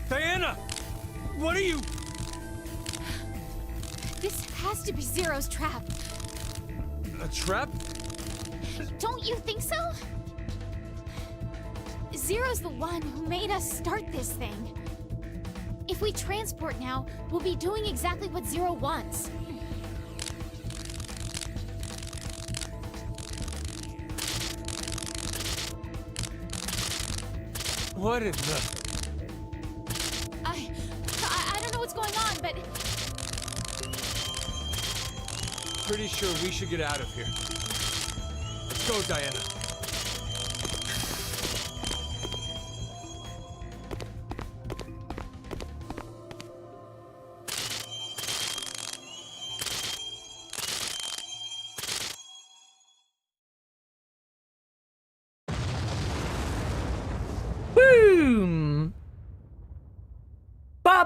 Diana! What are you... This has to be Zero's trap. A trap? Don't you think so? Zero's the one who made us start this thing. If we transport now, we'll be doing exactly what Zero wants. What in the... I don't know what's going on, but... Pretty sure we should get out of here. Let's go, Diana.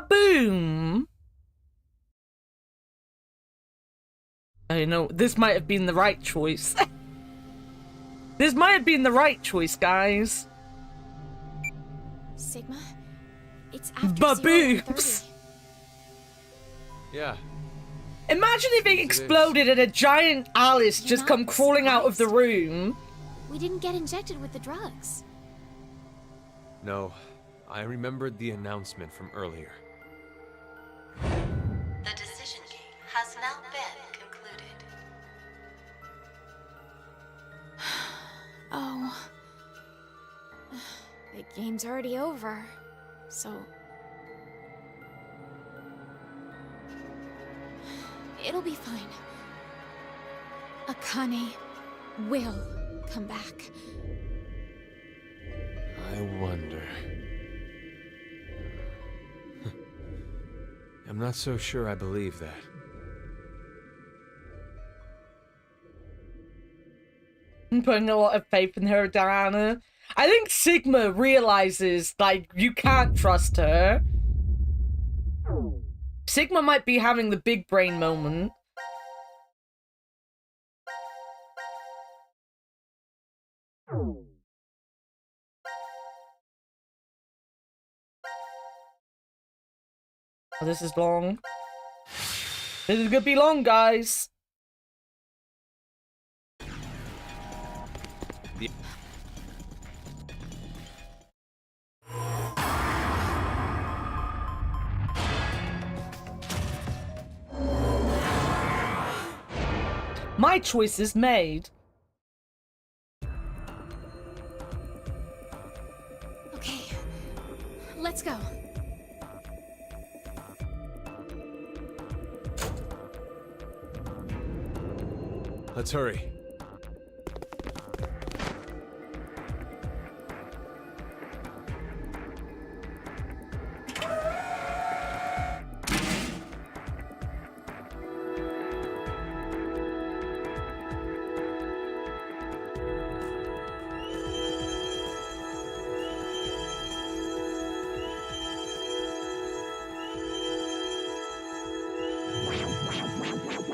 Ba-boom! I know, this might have been the right choice. This might have been the right choice, guys. Sigma? It's after Ba-boobs! Yeah. Imagine if it exploded and a giant Alice just come crawling out of the room. We didn't get injected with the drugs. No, I remembered the announcement from earlier. The decision game has now been concluded. Oh. The game's already over, so... It'll be fine. Akane will come back. I wonder... I'm not so sure I believe that. I'm putting a lot of faith in her, Diana. I think Sigma realizes, like, you can't trust her. Sigma might be having the big brain moment. Oh, this is long. This is gonna be long, guys. My choice is made. Okay, let's go. Let's hurry.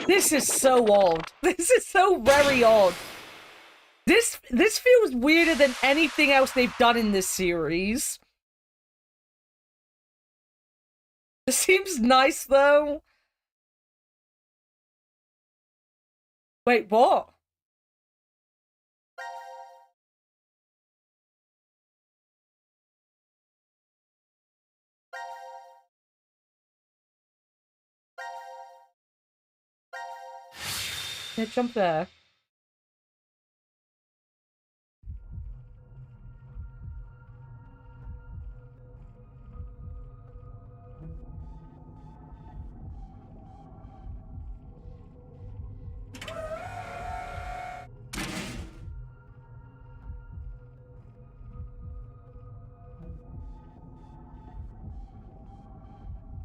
This is so odd. This is so very odd. This feels weirder than anything else they've done in this series. It seems nice, though. Wait, what? Yeah, jump there.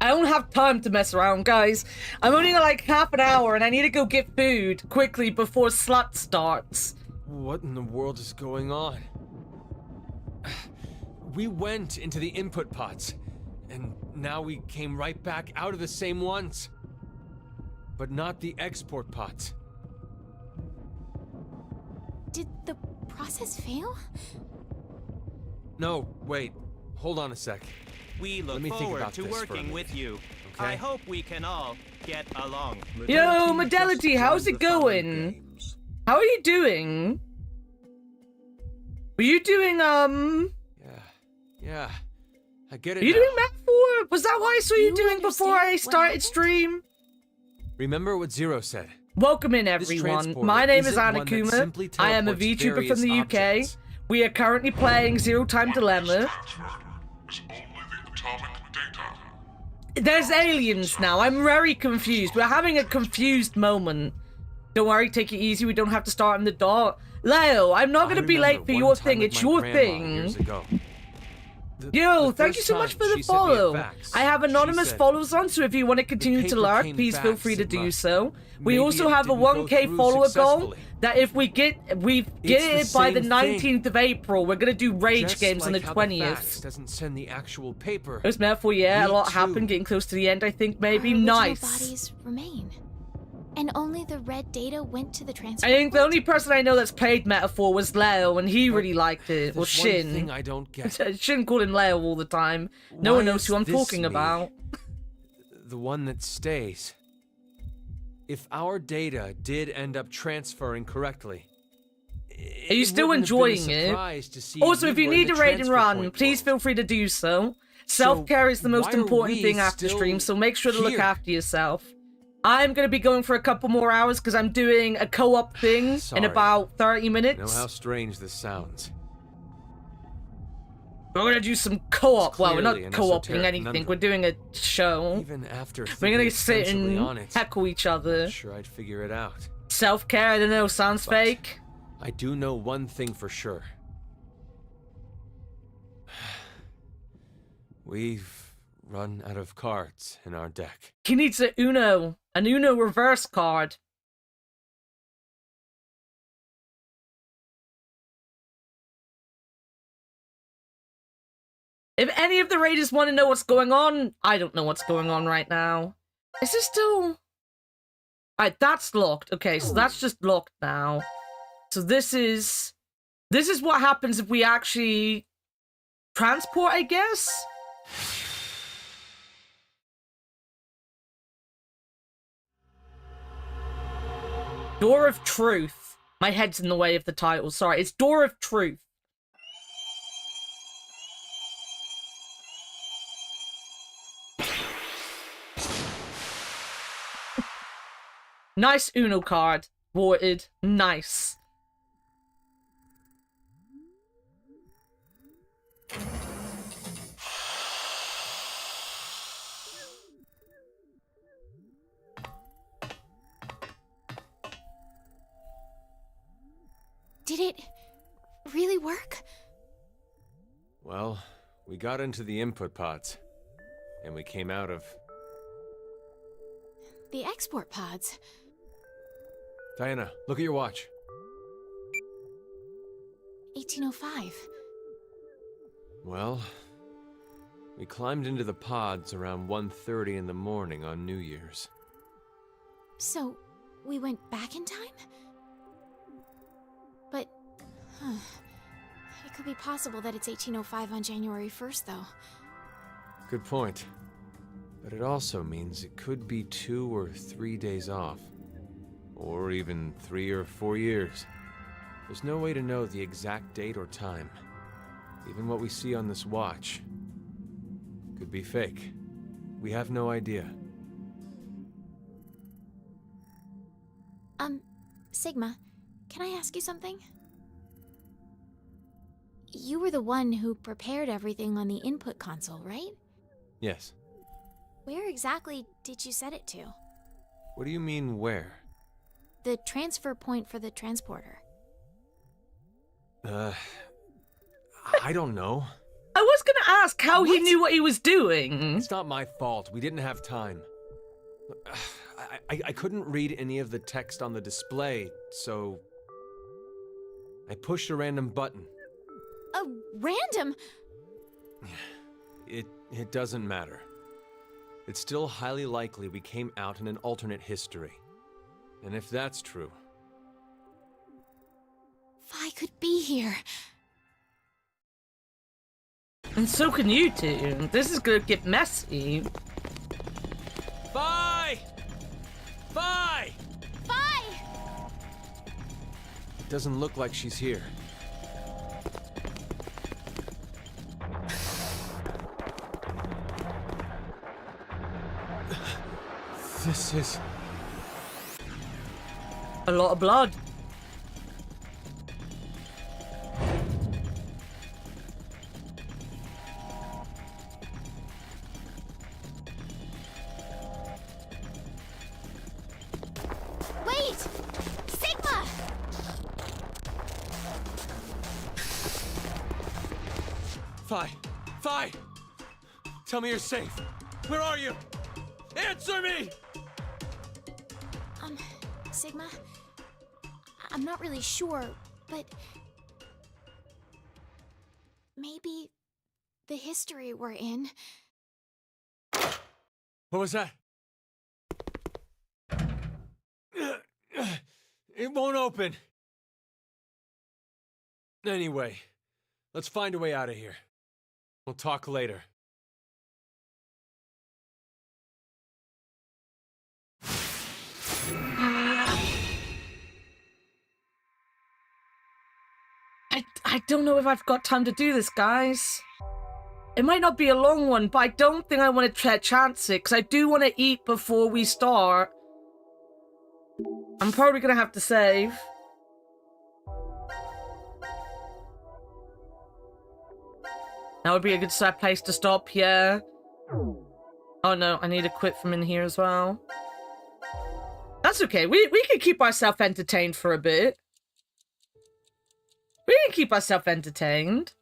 I don't have time to mess around, guys. I'm only like half an hour and I need to go get food quickly before Slut starts. What in the world is going on? We went into the input pods, and now we came right back out of the same ones. But not the export pods. Did the process fail? No, wait. Hold on a sec. We look forward to working with you. Okay? I hope we can all get along. Yo, Modelity, how's it going? How are you doing? Were you doing, Yeah. I get it Were you now. doing Map 4? Was that what I saw you doing before I started stream? Remember what Zero said. Welcome in, everyone. My name is Annakumaa. I am a VTuber from the UK. We are currently playing Zero Time Dilemma. There's aliens now. I'm very confused. We're having a confused moment. Don't worry, take it easy. We don't have to start on the dot. Leo, I'm not going to be late for your thing. It's your thing. Yo, thank you so much for the follow. I have anonymous follows on, so if you want to continue to lurk, please feel free to do so. We also have a 1K follower goal. that if we get it by the 19th of April, we're gonna do Rage Just games on the like how 20th. fax doesn't send the actual paper. It was metaphor, yeah. Me A lot too. happened, getting close to the end. I think maybe Our original nice. bodies remain. And only the red data went to the transfer. I think the only person I know that's played Metaphor was Leo, and he really liked it. Or There's Shin. one thing I don't get. I shouldn't call him Leo all the time. No one Why knows is who I'm this talking me? about. The one that stays. If our data did end up transferring correctly, Are you still enjoying it? Also, if you need a raid and run, please feel free to do so. Self-care is the most why are important we thing after still stream, so make sure to look here? after yourself. I'm going to be going for a couple more hours because I'm doing a co-op thing in Sorry. about 30 I know minutes. how strange this sounds. We're going to do some co-op. Well, we're not clearly an co-oping esoteric anything. conundrum. We're doing a show. Even after We're thinking going to sit extensively on and it, heckle each other. I'm sure I'd figure it out. Self-care, I don't know, sounds But fake. I do know one thing for sure. We've run out of cards in our deck. He needs an Uno reverse card. If any of the raiders want to know what's going on, I don't know what's going on right now. Is this still... Alright, that's locked. Okay, so that's just locked now. So this is what happens if we actually transport, I guess? Door of Truth. My head's in the way of the title. Sorry, it's Door of Truth. Nice Uno card. Voted. Nice. Did it really work? Well, we got into the input pods, and we came out of... The export pods. Diana, look at your watch. 1805. Well, we climbed into the pods around 1:30 in the morning on New Year's. So, we went back in time? But, it could be possible that it's 1805 on January 1st, though. Good point. But it also means it could be 2 or 3 days off. Or even 3 or 4 years. There's no way to know the exact date or time. Even what we see on this watch could be fake. We have no idea. Sigma, can I ask you something? You were the one who prepared everything on the input console, right? Yes. Where exactly did you set it to? What do you mean, where? The transfer point for the transporter. I don't know. I was gonna ask how he knew what he was doing. It's not my fault. We didn't have time. I couldn't read any of the text on the display, so... I pushed a random button. A random? It doesn't matter. It's still highly likely we came out in an alternate history. And if that's true... Phi could be here. And so can you two. This is gonna get messy. Phi! Phi! Phi! It doesn't look like she's here. This is... a lot of blood. Wait! Sigma! Phi! Phi! Tell me you're safe. Where are you? Answer me! Sigma? I'm not really sure, but maybe the history we're in. What was that? It won't open. Anyway, let's find a way out of here. We'll talk later. I don't know if I've got time to do this, guys. It might not be a long one, but I don't think I want to chance it, because I do want to eat before we start. I'm probably going to have to save. That would be a good place to stop, yeah. Oh no, I need to quit from in here as well. That's okay, we can keep ourselves entertained for a bit. We can keep ourselves entertained.